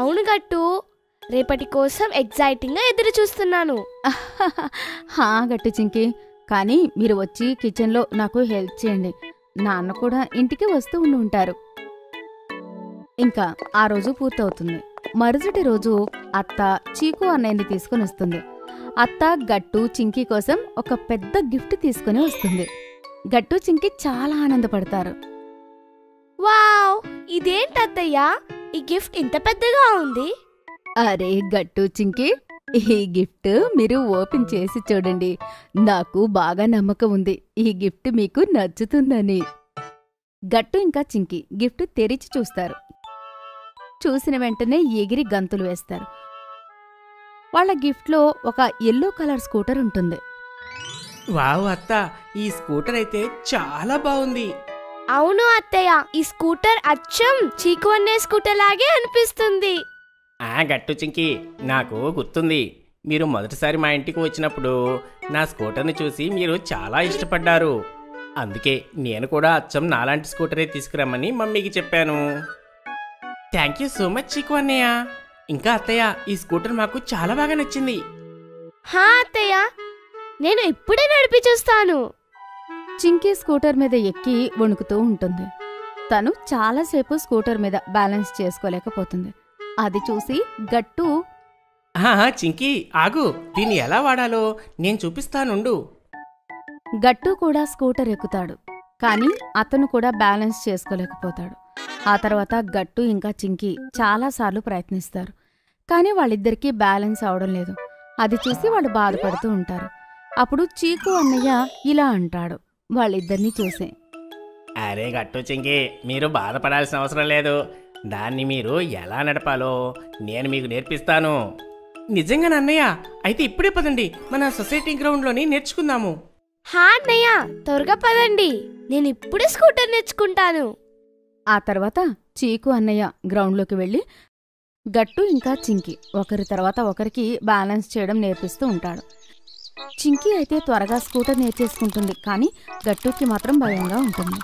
[SPEAKER 2] అవును గట్టు, రేపటి కోసం ఎగ్జైటింగ్గా ఎదురు చూస్తున్నాను.
[SPEAKER 1] హా గట్టు చింకి, కానీ మీరు వచ్చి కిచెన్లో నాకు హెల్ప్ చేయండి. నాన్న కూడా ఇంటికి వస్తూ ఉండి ఉంటారు. ఇంకా ఆ రోజు పూర్తవుతుంది. మరుసటి రోజు అత్త చీకు అన్నయ్యని తీసుకుని వస్తుంది. అత్త గట్టు చింకి కోసం ఒక పెద్ద గిఫ్ట్ తీసుకుని వస్తుంది. గట్టు చింకి చాలా ఆనందపడతారు.
[SPEAKER 2] వావ్, ఇదేంటత్తయ్యా, ఈ గిఫ్ట్ ఇంత పెద్దగా ఉంది?
[SPEAKER 1] అరే గట్టు చింకి, ఈ గిఫ్ట్ మీరు ఓపెన్ చేసి చూడండి. నాకు బాగా నమ్మకం ఉంది ఈ గిఫ్ట్ మీకు నచ్చుతుందని. గట్టు ఇంకా చింకి గిఫ్ట్ తెరిచి చూస్తారు. చూసిన వెంటనే ఎగిరి గంతులు వేస్తారు. వాళ్ళ గిఫ్ట్లో ఒక ఎల్లో కలర్ స్కూటర్ ఉంటుంది.
[SPEAKER 7] వావ్ అత్త, ఈ స్కూటర్ అయితే చాలా బాగుంది.
[SPEAKER 2] అవును అత్తయ్య, ఈ స్కూటర్ అచ్చం చీకు అనే స్కూటర్ లాగే అనిపిస్తుంది.
[SPEAKER 7] గట్టు చింకి, నాకు గుర్తుంది. మీరు మొదటిసారి మా ఇంటికి వచ్చినప్పుడు నా స్కూటర్ని చూసి మీరు చాలా ఇష్టపడ్డారు. అందుకే నేను కూడా అచ్చం నాలాంటి స్కూటరే తీసుకురమ్మని మమ్మీకి చెప్పాను. థ్యాంక్ యూ సో మచ్ చీకు అన్నయ్య. ఇంకా అత్తయ్య, ఈ స్కూటర్ మాకు చాలా బాగా నచ్చింది.
[SPEAKER 2] హా అత్తయ్య, నేను ఇప్పుడే నడిపి చూస్తాను.
[SPEAKER 1] చింకీ స్కూటర్ మీద ఎక్కి వణుకుతూ ఉంటుంది. తను చాలాసేపు స్కూటర్ మీద బ్యాలెన్స్ చేసుకోలేకపోతుంది. అది చూసి గట్టు,
[SPEAKER 7] చింకీ ఆగు, దీన్ని ఎలా వాడాలో నేను చూపిస్తానుండు.
[SPEAKER 1] గట్టు కూడా స్కూటర్ ఎక్కుతాడు. కానీ అతను కూడా బ్యాలెన్స్ చేసుకోలేకపోతాడు. ఆ తర్వాత గట్టు ఇంకా చింకీ చాలాసార్లు ప్రయత్నిస్తారు. కానీ వాళ్ళిద్దరికీ బ్యాలెన్స్ అవడం లేదు. అది చూసి వాళ్ళు బాధపడుతూ ఉంటారు. అప్పుడు చీకు అన్నయ్య ఇలా అంటాడు వాళ్ళిద్దరినీ చూసి,
[SPEAKER 7] అరే గట్టు చింకీ, మీరు బాధపడాల్సిన అవసరం లేదు. దాన్ని మీరు ఎలా నడపాలో నేను మీకు నేర్పిస్తాను. నిజంగా అన్నయ్య? అయితే ఇప్పుడే పదండి, మన సొసైటీ గ్రౌండ్లోని నేర్చుకుందాము.
[SPEAKER 2] హా అన్నయ్య, త్వరగా పదండి, నేను ఇప్పుడే స్కూటర్ నేర్చుకుంటాను.
[SPEAKER 1] ఆ తర్వాత చీకు అన్నయ్య గ్రౌండ్లోకి వెళ్ళి గట్టు ఇంకా చింకీ ఒకరి తర్వాత ఒకరికి బ్యాలెన్స్ చేయడం నేర్పిస్తూ ఉంటాడు. చింకీ అయితే త్వరగా స్కూటర్ నేర్చేసుకుంటుంది. కానీ గట్టుకి మాత్రం భయంగా ఉంటుంది.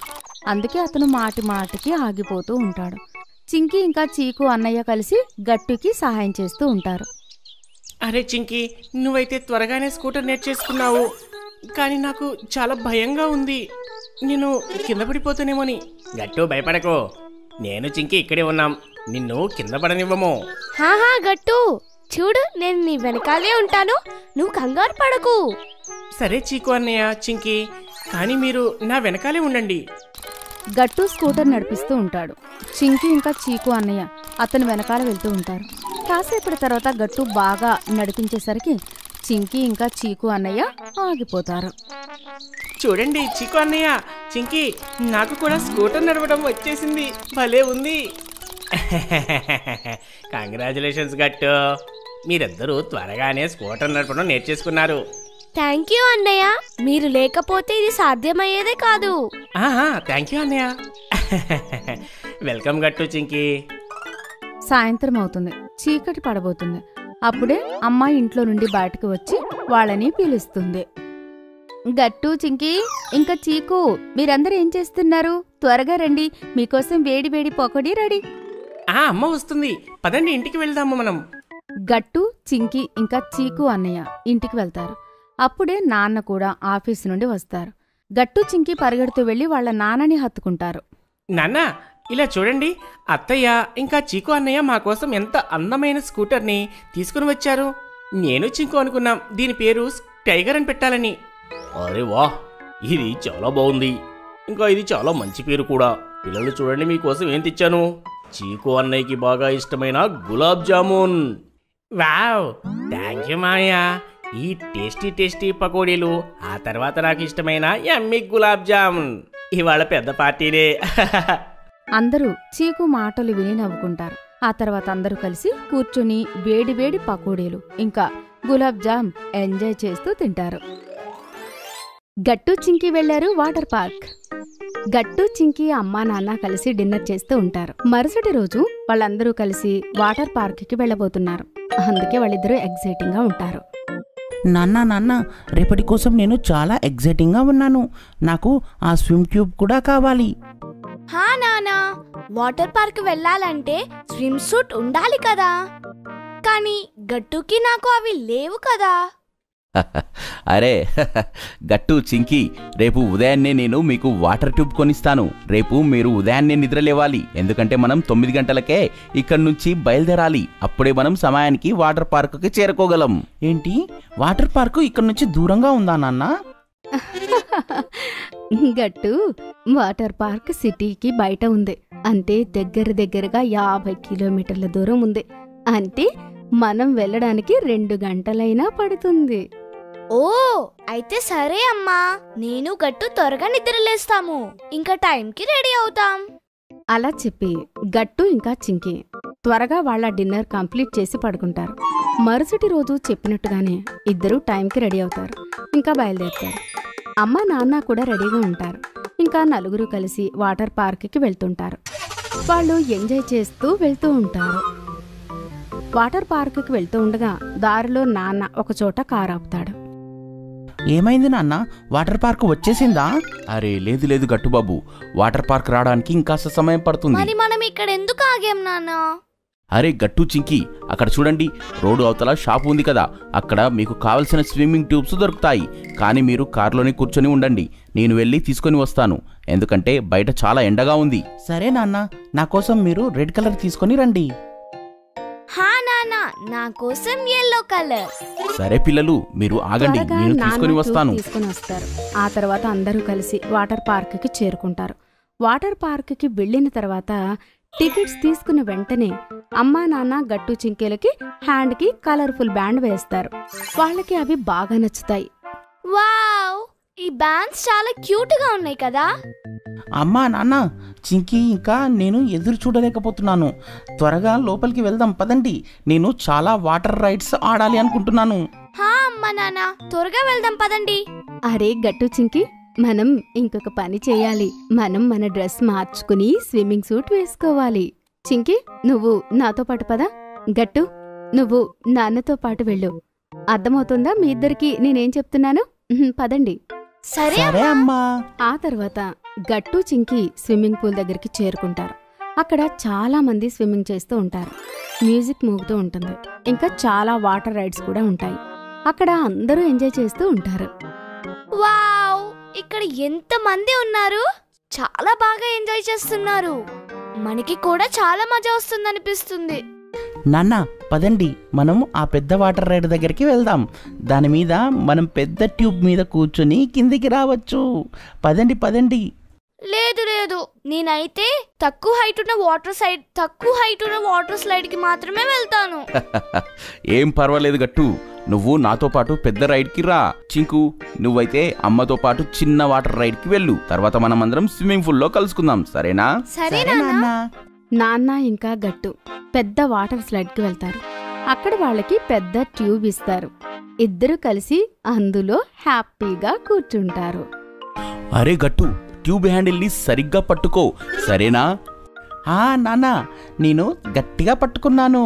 [SPEAKER 1] అందుకే అతను మాటి మాటికి ఆగిపోతూ ఉంటాడు. చింకీ ఇంకా చీకు అన్నయ్య కలిసి గట్టుకి సహాయం చేస్తూ ఉంటారు.
[SPEAKER 7] అరే చింకీ, నువ్వైతే త్వరగానే స్కూటర్ నేర్చేసుకున్నావు. కానీ నాకు చాలా భయంగా ఉంది, నేను కింద పడిపోతానేమోని. గట్టు భయపడకో, నేను చింకీ ఇక్కడే ఉన్నాం, నిన్ను కింద పడనివ్వము.
[SPEAKER 2] హాహా గట్టు, చూడు, నేను నీ వెనకాలే ఉంటాను, నువ్వు కంగారు పడకు.
[SPEAKER 7] సరే చీకు అన్నయ్య, చింకీ, కానీ మీరు నా వెనకాలే ఉండండి.
[SPEAKER 1] గట్టు స్కూటర్ నడిపిస్తూ ఉంటాడు. చింకీ ఇంకా చీకు అన్నయ్య అతను వెనకాల వెళ్తూ ఉంటారు. కాసేపటి తర్వాత గట్టు బాగా నడిపించేసరికి చింకీ ఇంకా చీకు అన్నయ్య ఆగిపోతారు.
[SPEAKER 7] చూడండి చీకు అన్నయ్య, చింకీ, నాకు కూడా స్కూటర్ నడవడం వచ్చేసింది, భలే ఉంది. కంగ్రాచులేషన్స్ గట్టు, మీరిద్దరూ త్వరగానే స్కూటర్ నడపడం నేర్చేసుకున్నారు.
[SPEAKER 2] థ్యాంక్ యూ అన్నయ్య, మీరు లేకపోతే ఇది సాధ్యమయ్యేదే కాదు.
[SPEAKER 7] థ్యాంక్ యూ అన్నయ్య. వెల్కమ్ గట్టు, చింకీ.
[SPEAKER 1] సాయంత్రం అవుతుంది. చీకటి పడబోతుంది. అప్పుడే అమ్మాయి ఇంట్లో నుండి బయటకు వచ్చి వాళ్ళని పిలుస్తుంది. గట్టు, చింకీ, ఇంకా చీకు, మీరందరూ ఏం చేస్తున్నారు? త్వరగా రండి, మీకోసం వేడి వేడి పకోడీ రెడీ.
[SPEAKER 7] అమ్మ వస్తుంది, పదండి ఇంటికి వెళ్దాము మనం.
[SPEAKER 1] గట్టు, చింకీ ఇంకా చీకు అన్నయ్య ఇంటికి వెళ్తారు. అప్పుడే నాన్న కూడా ఆఫీసు నుండి వస్తారు. గట్టు, చింకీ పరిగెడుతూ వెళ్లి వాళ్ళ నాన్నని హత్తుకుంటారు.
[SPEAKER 7] నాన్న, ఇలా చూడండి, అత్తయ్య ఇంకా చీకు అన్నయ్య మా కోసం ఎంత అందమైన స్కూటర్ని తీసుకుని వచ్చారు. నేను చింకు అనుకున్నాం దీని పేరు టైగర్ అని పెట్టాలని. అరే వాహ్, ఇది చాలా బాగుంది, ఇంకా ఇది చాలా మంచి పేరు కూడా. పిల్లలు చూడండి, మీకోసం ఏం తెచ్చాను. చీకు అన్నయ్యకి బాగా ఇష్టమైన gulab jamun. Wow, thank you మామయ్య. ఈ టేస్టీ పకోడీలు, ఆ తర్వాత నాకు ఇష్టమైన యమ్మీ గులాబ్ జామున్. ఇవాళ పెద్ద పార్టీనే.
[SPEAKER 1] అందరూ చీకు మాటలు విని నవ్వుకుంటారు. ఆ తర్వాత అందరూ కలిసి కూర్చుని వేడి వేడి పకోడీలు ఇంకా గులాబ్ జామ్ ఎంజాయ్ చేస్తూ తింటారు. గట్టు చింకి వెళ్లారు వాటర్ పార్క్. గట్టు చింకి అమ్మా నాన్న కలిసి డిన్నర్ చేస్తూ ఉంటారు. మరుసటి రోజు వాళ్ళందరూ కలిసి వాటర్ పార్క్కి వెళ్ళబోతున్నారు. అందుకే వాళ్ళిద్దరూ ఎగ్జైటింగ్ గా ఉంటారు.
[SPEAKER 9] నాన్న రేపటి కోసం నేను చాలా ఎగ్జైటింగ్గా ఉన్నాను. నాకు ఆ స్విమ్ ట్యూబ్ కూడా కావాలి.
[SPEAKER 2] హా నానా, వాటర్ పార్క్ వెళ్ళాలంటే స్విమ్ సూట్ ఉండాలి కదా. కానీ గట్టుకి నాకు అవి లేవు కదా.
[SPEAKER 9] అరే గట్టు చింకి, రేపు ఉదయాన్నే నేను మీకు వాటర్ ట్యూబ్ కొనిస్తాను. రేపు మీరు ఉదయాన్నే నిద్రలేవాలి, ఎందుకంటే మనం 9 గంటలకే ఇక్కడి నుంచి బయలుదేరాలి. అప్పుడే మనం సమయానికి వాటర్ పార్కుకి చేరుకోగలం. ఏంటి, వాటర్ పార్కు ఇక్కడ నుంచి దూరంగా ఉందా నాన్న?
[SPEAKER 1] గట్టు, వాటర్ పార్క్ సిటీకి బయట ఉంది. అంటే దగ్గరగా 50 కిలోమీటర్ల దూరం ఉంది. అంటే మనం వెళ్ళడానికి 2 గంటలైనా పడుతుంది.
[SPEAKER 2] ఓ, అయితే సరే అమ్మా, నేను గట్టు త్వరగా నిద్రలేస్తాము. ఇంకా టైంకి రెడీ అవుతాం.
[SPEAKER 1] అలా చెప్పి గట్టు ఇంకా చింకి త్వరగా వాళ్ళ డిన్నర్ కంప్లీట్ చేసి పడుకుంటారు. మరుసటి రోజు చెప్పినట్టుగానే ఇద్దరూ టైంకి రెడీ అవుతారు. ఇంకా బయలుదేరుతారు. అమ్మ నాన్న కూడా రెడీగా ఉంటారు. ఇంకా నలుగురు కలిసి వాటర్ పార్క్కి వెళ్తుంటారు. వాళ్ళు ఎంజాయ్ చేస్తూ వెళ్తూ ఉంటారు. వాటర్ పార్క్కి వెళ్తూ ఉండగా దారిలో నాన్న ఒకచోట కారు ఆపుతాడు.
[SPEAKER 9] ఏమైంది నాన్న, వాటర్ పార్క్ వచ్చేసిందా? అరే లేదు గట్టుబాబు, వాటర్ పార్క్ రావడానికి ఇంకాస్త సమయం పడుతుంది.
[SPEAKER 2] మరి మనం ఇక్కడ ఎందుకు ఆగాం నాన్నా?
[SPEAKER 9] అరే గట్టు చింకి, అక్కడ చూడండి, రోడ్డు అవతల షాప్ ఉంది కదా, అక్కడ మీకు కావలసిన స్విమ్మింగ్ ట్యూబ్స్ దొరుకుతాయి. కానీ మీరు కారులోనే కూర్చొని ఉండండి, నేను వెళ్ళి తీసుకొని వస్తాను. ఎందుకంటే బయట చాలా ఎండగా ఉంది. సరే నాన్న, నా కోసం మీరు రెడ్ కలర్ తీసుకొని రండి.
[SPEAKER 2] హా నాన్న, నా కోసం yellow కలర్.
[SPEAKER 9] సరే పిల్లలు, మీరు ఆగండి,
[SPEAKER 1] త్వరగా
[SPEAKER 9] నేను
[SPEAKER 1] నాన్న
[SPEAKER 9] తీసుకొని వస్తాను.
[SPEAKER 1] ట్యూబ్ తీసుకొని వస్తారు. ఆ తర్వాత అందరూ కలిసి వాటర్ పార్క్కి చేరుకుంటారు. వాటర్ పార్క్కి వెళ్ళిన తర్వాత టికెట్స్ తీసుకున్న వెంటనే అమ్మా నాన్న గట్టు చింకేలకి హ్యాండ్కి కలర్ఫుల్ బ్యాండ్ వేస్తారు. వాళ్ళకి అవి బాగా నచ్చుతాయి.
[SPEAKER 2] వావ్, ఈ బ్యాండ్స్ చాలా క్యూట్ గా ఉన్నాయి కదా.
[SPEAKER 9] అమ్మా నాన్న, చింకి ఇంకా నేను ఎదురు చూడలేకపోతున్నాను. త్వరగా లోపలికి వెళ్దాం పదండి. నేను చాలా వాటర్ రైడ్స్ ఆడాలి అనుకుంటున్నాను.
[SPEAKER 2] హా అమ్మా నాన్న, త్వరగా వెళ్దాం పదండి.
[SPEAKER 1] అరే గట్టు చింకి, మనం ఇంకొక పని చేయాలి. మనం మన డ్రెస్ మార్చుకుని స్విమ్మింగ్ సూట్ వేసుకోవాలి. చింకి, నువ్వు నాతో పాటు పద. గట్టు, నువ్వు నాన్నతో పాటు వెళ్ళు. అర్థమవుతుందా మీ ఇద్దరికి నేనేం చెప్తున్నాను? పదండి.
[SPEAKER 2] సరే
[SPEAKER 9] అమ్మా.
[SPEAKER 1] ఆ తర్వాత గట్టు చింకి స్విమ్మింగ్ పూల్ దగ్గరికి చేరుకుంటారు. అక్కడ చాలా మంది స్విమ్మింగ్ చేస్తూ ఉంటారు. మ్యూజిక్ మోగుతూ ఉంటుంది. ఇంకా చాలా వాటర్ రైడ్స్ కూడా ఉంటాయి. అక్కడ అందరూ ఎంజాయ్ చేస్తూ ఉంటారు.
[SPEAKER 2] వావ్, ఇక్కడ ఎంత మంది ఉన్నారు. చాలా బాగా ఎంజాయ్ చేస్తున్నారు. మనకి కూడా చాలా మజా వస్తుందనిపిస్తుంది.
[SPEAKER 9] నాన్న పదండి, మనం ఆ పెద్ద వాటర్ రైడ్ దగ్గరికి వెళ్దాం. దాని మీద మనం పెద్ద ట్యూబ్ మీద కూర్చొని కిందికి రావచ్చు. పదండి.
[SPEAKER 2] లేదు, నేనైతే తక్కువ హైట్ ఉన్న వాటర్ స్లైడ్ కి మాత్రమే వెళ్తాను.
[SPEAKER 9] ఏం పర్వాలేదు గట్టు, నువ్వు నాతో పాటు పెద్ద రైడ్ కి రా. చింకు, నువ్వైతే అమ్మతో పాటు చిన్న వాటర్ రైడ్ కి వెళ్ళు. తర్వాత మనం అందరం స్విమ్మింగ్ పూల్ లో కలుసుకుందాం, సరేనా?
[SPEAKER 2] సరే నాన్న.
[SPEAKER 1] నాన్న ఇంకా గట్టు పెద్ద వాటర్ స్లైడ్కి వెళ్తారు. అక్కడ వాళ్ళకి పెద్ద ట్యూబ్ ఇస్తారు. ఇద్దరు కలిసి అందులో హ్యాపీగా కూర్చుంటారు.
[SPEAKER 9] అరే గట్టు, ట్యూబ్ హ్యాండిల్ ని సరిగ్గా పట్టుకో, సరేనా? నాన్న, నేను గట్టిగా పట్టుకున్నాను.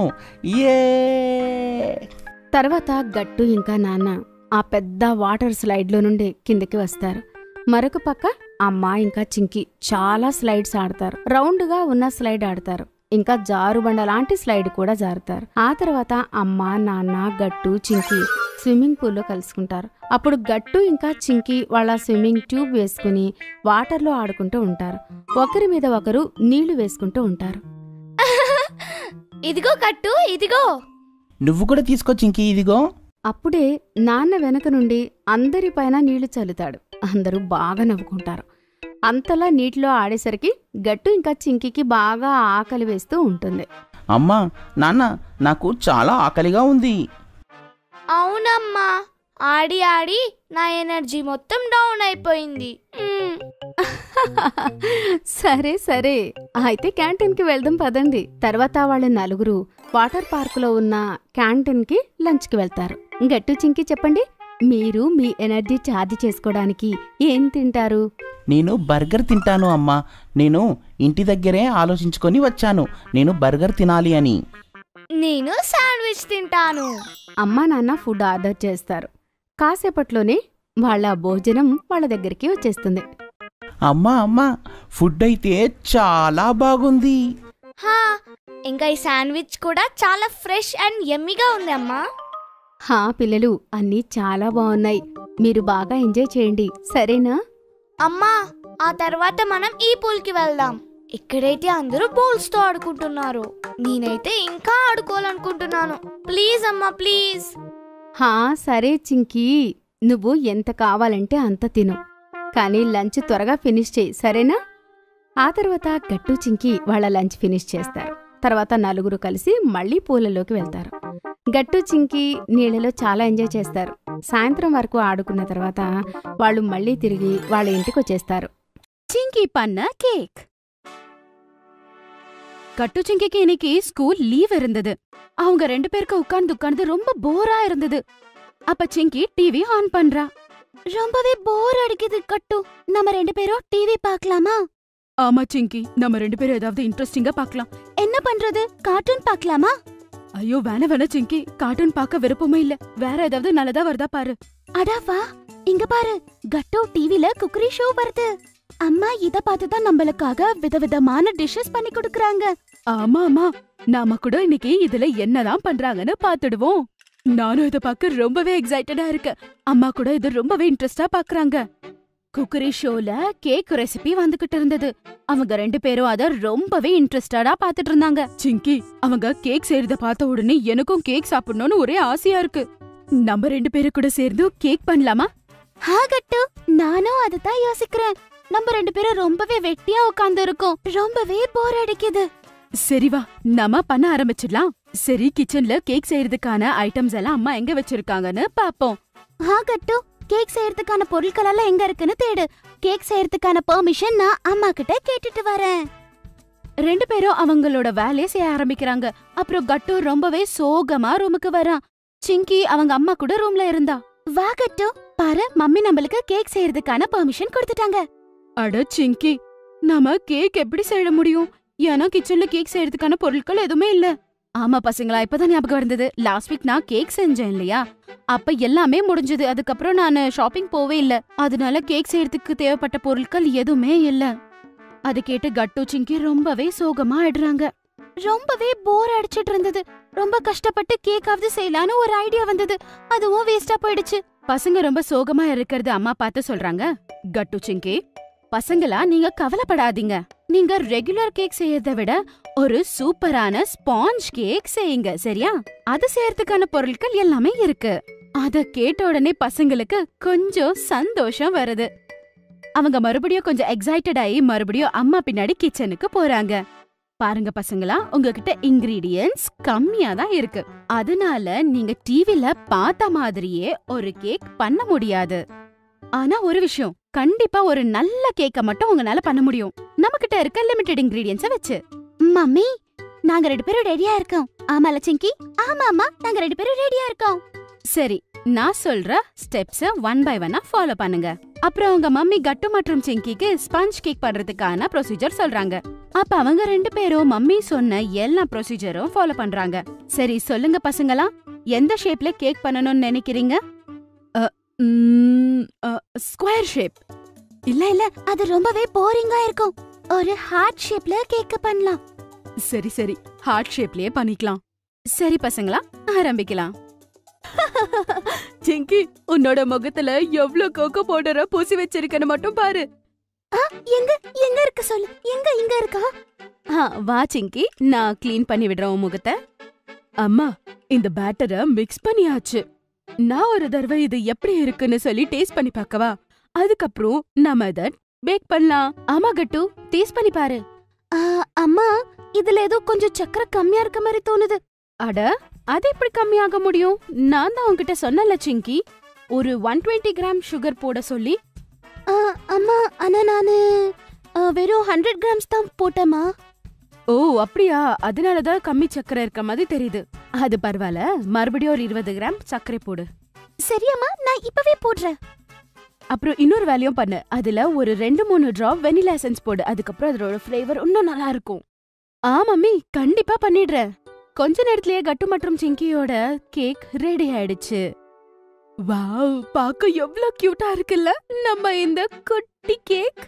[SPEAKER 1] తర్వాత గట్టు ఇంకా నాన్న ఆ పెద్ద వాటర్ స్లైడ్లో నుండి కిందకి వస్తారు. మరొక పక్క అమ్మ ఇంకా చింకి చాలా స్లైడ్స్ ఆడతారు. రౌండ్గా ఉన్న స్లైడ్ ఆడతారు. ఇంకా జారుబండ లాంటి స్లైడ్ కూడా జారుతారు. ఆ తర్వాత అమ్మ నాన్న గట్టు చింకి స్విమ్మింగ్ పూల్లో కలుసుకుంటారు. అప్పుడు గట్టు ఇంకా చింకి వాళ్ళ స్విమ్మింగ్ ట్యూబ్ వేసుకుని వాటర్లో ఆడుకుంటూ ఉంటారు. ఒకరి మీద ఒకరు నీళ్లు వేసుకుంటూ ఉంటారు.
[SPEAKER 2] ఇదిగో గట్టు, ఇదిగో.
[SPEAKER 9] నువ్వు కూడా తీసుకో చింకి, ఇదిగో.
[SPEAKER 1] అప్పుడే నాన్న వెనక నుండి అందరిపైన నీళ్లు చల్లుతాడు. అందరూ బాగా నవ్వుకుంటారు. అంతలా నీటిలో ఆడేసరికి గట్టు ఇంకా చింకికి బాగా ఆకలి వేస్తూ ఉంటుంది.
[SPEAKER 9] అమ్మా నాన్న నాకు చాలా ఆకలిగా ఉంది.
[SPEAKER 2] అవునమ్మా, ఆడి ఆడి నా ఎనర్జీ మొత్తం డౌన్ అయిపోయింది.
[SPEAKER 1] సరే సరే, అయితే క్యాంటీన్కి వెళ్దాం పదండి. తర్వాత వాళ్ళ నలుగురు వాటర్ పార్కులో ఉన్న క్యాంటీన్కి లంచ్కి వెళ్తారు. గట్టు చింకి చెప్పండి, మీరు మీ ఎనర్జీ ఛార్జ్ చేసుకోవడానికి ఏం తింటారు?
[SPEAKER 9] నేను బర్గర్ తింటాను అమ్మా. నేను ఇంటి దగ్గరే ఆలోచించుకొని వచ్చాను నేను బర్గర్ తినాలి అని.
[SPEAKER 2] నేను శాండ్విచ్ తింటాను.
[SPEAKER 1] అమ్మా నాన్న ఫుడ్ ఆర్డర్ చేస్తారు. కాసేపట్లోనే వాళ్ళ భోజనం వాళ్ళ దగ్గరికి వచ్చేస్తుంది.
[SPEAKER 9] అమ్మా అమ్మా ఫుడ్ అయితే చాలా బాగుంది.
[SPEAKER 2] హా, ఇంకా ఈ శాండ్విచ్ కూడా చాలా ఫ్రెష్ అండ్ యమ్మీగా ఉంది అమ్మా.
[SPEAKER 1] హా పిల్లలు, అన్నీ చాలా బాగున్నాయి. మీరు బాగా ఎంజాయ్ చేయండి, సరేనా?
[SPEAKER 2] అమ్మా, ఆ తర్వాత మనం ఈ పూల్కి వెళ్దాం. ఎక్కడైతే అందరూ బౌల్స్ తో ఆడుకుంటున్నారు, నేనైతే ఇంకా ఆడుకోవాలనుకుంటున్నాను. ప్లీజ్ అమ్మా, ప్లీజ్.
[SPEAKER 1] హా సరే చింకీ, నువ్వు ఎంత కావాలంటే అంత తిను, కానీ లంచ్ త్వరగా ఫినిష్ చేయి, సరేనా? ఆ తర్వాత గట్టు చింకీ వాళ్ళ లంచ్ ఫినిష్ చేస్తారు. తర్వాత నలుగురు కలిసి మళ్ళీ పూలలోకి వెళ్తారు. గట్టు చింకీ నీళ్ళలో చాలా ఎంజాయ్ చేస్తారు. సాయంత్రం వరకు ఆడుకున్న తర్వాత వాళ్ళు మళ్ళీ తిరిగి వాళ్ళ ఇంటికి వచ్చేస్తారు.
[SPEAKER 5] சிங்கி பண்ண கேக். கட்டு சிங்கிக்கு இன்னைக்கு ஸ்கூல் லீவ் இருந்தது. அவங்க 2 பேருக்கு உட்கார்ந்து ரொம்ப போரா இருந்தது. அப்ப சிங்கி டிவி ஆன் பண்றா. ரொம்பவே போர் அடிக்குது கட்டு, நம்ம 2 பேரும் டிவி பார்க்கலாமா? ஆமா சிங்கி, நம்ம 2 பேரும் ஏதாவது இன்ட்ரெஸ்டிங்கா பார்க்கலாம். என்ன பண்றது? கார்ட்டூன் பார்க்கலாமா? ஐயோ வேணா சிங்கி, கார்ட்டூன் பார்க்க விருப்பமே இல்ல. வேற ஏதாவது நல்லதா வருதா பாரு. அடா வா, இங்க பாரு, கட்டு டிவில குக்கரி ஷோ வருது. அம்மா இத பார்த்துதான் நம்மளுக்காக விதவிதமான டிஷ்ஷஸ் பண்ணி கொடுக்கறாங்க. ஆமா ஆமா, நாம கூட இன்னைக்கு இதுல என்னதான் பண்றாங்கன்னு பாத்துடுவோம். நானும் இத பார்க்க ரொம்பவே எக்ஸைட்டடா இருக்கேன். அம்மா கூட இது ரொம்பவே இன்ட்ரெஸ்டா பாக்குறாங்க. குக்கரி ஷோல கேக் ரெசிபி வந்துகிட்டு இருந்தது. அவங்க 2 பேரும் அத ரொம்பவே இன்ட்ரெஸ்டடா பாத்துட்டு இருந்தாங்க. சிங்கி, அவங்க கேக் செய்யறத பார்த்த உடனே எனக்கும் கேக் சாப்பிடணும்னு ஒரே ஆசையா இருக்கு. நம்ம 2 பேரும் கூட சேர்ந்து கேக் பண்ணலாமா? ஹா கட்டு, நானும் அததான் யோசிக்கிறேன். நம்ம 2 பேரும் ரொம்பவே வெட்டியா உட்கார்ந்து இருக்கோம், ரொம்பவே போர் அடிக்குது. சரி வா, நாம பண்ண ஆரம்பிச்சிடலாம். சரி, கிச்சன்ல கேக் செய்யறதுக்கான ஐட்டம்ஸ் எல்லாம் அம்மா எங்க வச்சிருக்காங்கன்னு பாப்போம். ஹா கட்டு, கேக் செய்யறதுக்கான பொருட்கள் எல்லாம் எங்க இருக்குன்னு தேடு. கேக் செய்யறதுக்கான பெர்மிஷன் நான் அம்மா கிட்ட கேட்டுட்டு வரேன். 2 பேரும் அவங்களோட வேலையை செய்ய ஆரம்பிக்கிறாங்க. அப்புறம் கட்டு ரொம்பவே சோகமா ரூமுக்கு வரான். சிங்கி அவங்க அம்மா கூட ரூம்ல இருந்தா. வா கட்டு, பாரு, மம்மி நம்மளுக்கு கேக் செய்யறதுக்கான பெர்மிஷன் கொடுத்துட்டாங்க. அட சிங்கி, நாம கேக் எப்படி செய்ய முடியும்? ஏன்னா கிச்சன்ல கேக் செய்யறதுக்கான பொருட்கள் எதுவுமே இல்ல. ஆமா பசங்களா, இப்பதான் ஞாபகம் இருந்தது. லாஸ்ட் வீக் நான் கேக் செஞ்சேன் இல்லையா, அப்ப எல்லாமே முடிஞ்சது. அதுக்கப்புறம் நான் ஷாப்பிங் போவே இல்ல. அதனால கேக் செய்யறதுக்கு தேவைப்பட்ட பொருட்கள் எதுவுமே இல்ல. அது கேட்டு கட்டு சிங்கி ரொம்பவே சோகமா ஆயிடுறாங்க. ரொம்பவே போர் அடிச்சிட்டு இருந்தது. ரொம்ப கஷ்டப்பட்டு கேக்காவது செய்யலான்னு ஒரு ஐடியா வந்தது, அதுவும் வேஸ்டா போயிடுச்சு. பசங்க ரொம்ப சோகமா இருக்கிறது அம்மா பார்த்து சொல்றாங்க. கட்டு சிங்கி, பசங்களா நீங்க கவலைப்படாதீங்க. நீங்க ரெகுலர் கேக் செய்யறதை விட ஒரு சூப்பரான ஸ்பாஞ்ச் கேக் செய்யுங்க, சரியா? அது செய்யறதுக்கான பொருட்கள் எல்லாமே இருக்கு. அத கேட்ட உடனே பசங்களுக்கு கொஞ்சம் சந்தோஷம் வருது. அவங்க மறுபடியும் கொஞ்சம் எக்ஸைட்டட் ஆகி மறுபடியும் அம்மா பின்னாடி கிச்சனுக்கு போறாங்க. பாருங்க பசங்களா, உங்ககிட்ட இன்கிரீடியன்ட்ஸ் கம்மியா தான் இருக்கு. அதனால நீங்க டிவில பார்த்த மாதிரியே ஒரு கேக் பண்ண முடியாது. ஆனா ஒரு விஷயம், கண்டிப்பா ஒரு நல்ல கேக்க மட்டும் உங்களால பண்ண முடியும், நம்மகிட்ட இருக்க லிமிட்டட் இன்கிரீடியன்ட்ஸ வச்சு. மம்மி, நாங்க 2 பேரும் ரெடியா இருக்கோம். ஆமால சிங்கி? ஆமாமா, நாங்க 2 பேரும் ரெடியா இருக்கோம். சரி, நான் சொல்ற ஸ்டெப்ஸ 1 by 1 ஃபாலோ பண்ணுங்க. அப்புறம் உங்க மம்மி கட்டு மற்றும் சிங்கிக்கு ஸ்பஞ்ச் கேக் பண்றதுக்கான ப்ரொசீஜர் சொல்றாங்க. அப்ப அவங்க 2 பேரும் மம்மி சொன்ன எல்லா ப்ரொசீஜரும் ஃபாலோ பண்றாங்க. சரி சொல்லுங்க பசங்களா, எந்த ஷேப்ல கேக் பண்ணணும்னு நினைக்கிறீங்க? Square shape. இல்ல இல்ல, அது ரொம்பவே போரிங்கா இருக்கும். ஒரு ஹார்ட் ஷேப்ல கேக் பண்ணலாம். சரி சரி, ஹார்ட் ஷேப்லயே பண்ணிக்கலாம். சரி பசங்களா, ஆரம்பிக்கலாம். சிங்கி, உன்னோட முகத்துல எவ்வளவு கோகோ பவுடரை பூசி வச்சிருக்கன்னு மட்டும் பாரு. எங்க எங்க இருக்கு சொல்லு, எங்க இங்க இருக்கா? வா சிங்கி, நான் கிளீன் பண்ணி விடுறேன் உன் முகத்தை. அம்மா, இந்த பேட்டரை மிக்ஸ் பண்ணியாச்சு. நான் ஒரு தடவை இது எப்படி இருக்குன்னு சொல்லி டேஸ்ட் பண்ணி பார்க்கவா? அதுக்கப்புறம் நாம இத பேக் பண்ணலாம். ஆமா கட்டு, டேஸ்ட் பண்ணி பாரு. அம்மா, இதுல கொஞ்சம் சக்கரை கம்மியா இருக்க மாதிரி தோணுது. அட, அது எப்படி கம்மியாக முடியும்? நான் தான் உன்கிட்ட சொன்னல சிங்கி, ஒரு 120 கிராம் சுகர் போட சொல்லி. அம்மா, ஆனா நானு வெறும் 100 கிராம்ஸ் தான் போட்டேமா. ஓ அப்படியா? அதனாலதான் கம்மி சக்கரை இருக்க மாதிரி தெரியுது. அது பரவாயில்ல, மறுபடியும் ஒரு 20 கிராம் சர்க்கரை போடு. சரியாம்மா, நான் இப்பவே போடுறேன். அப்புறம் இன்னொரு வேலையும் பண்ணு, அதுல ஒரு 2-3 டிராப் வெனிலா எசன்ஸ் போடு. அதுக்கப்புறம் அதோட ஃப்ளேவர் இன்னும் நல்லா இருக்கும். மம்மி, கண்டிப்பா பண்ணிடுறேன். கொஞ்ச நேரத்திலேயே கட்டு மற்றும் சிங்கியோட கேக் ரெடி ஆயிடுச்சு. வாவ், பார்க்க எவ்வளவு கியூட்டா இருக்குல்ல நம்ம இந்த குட்டி கேக்.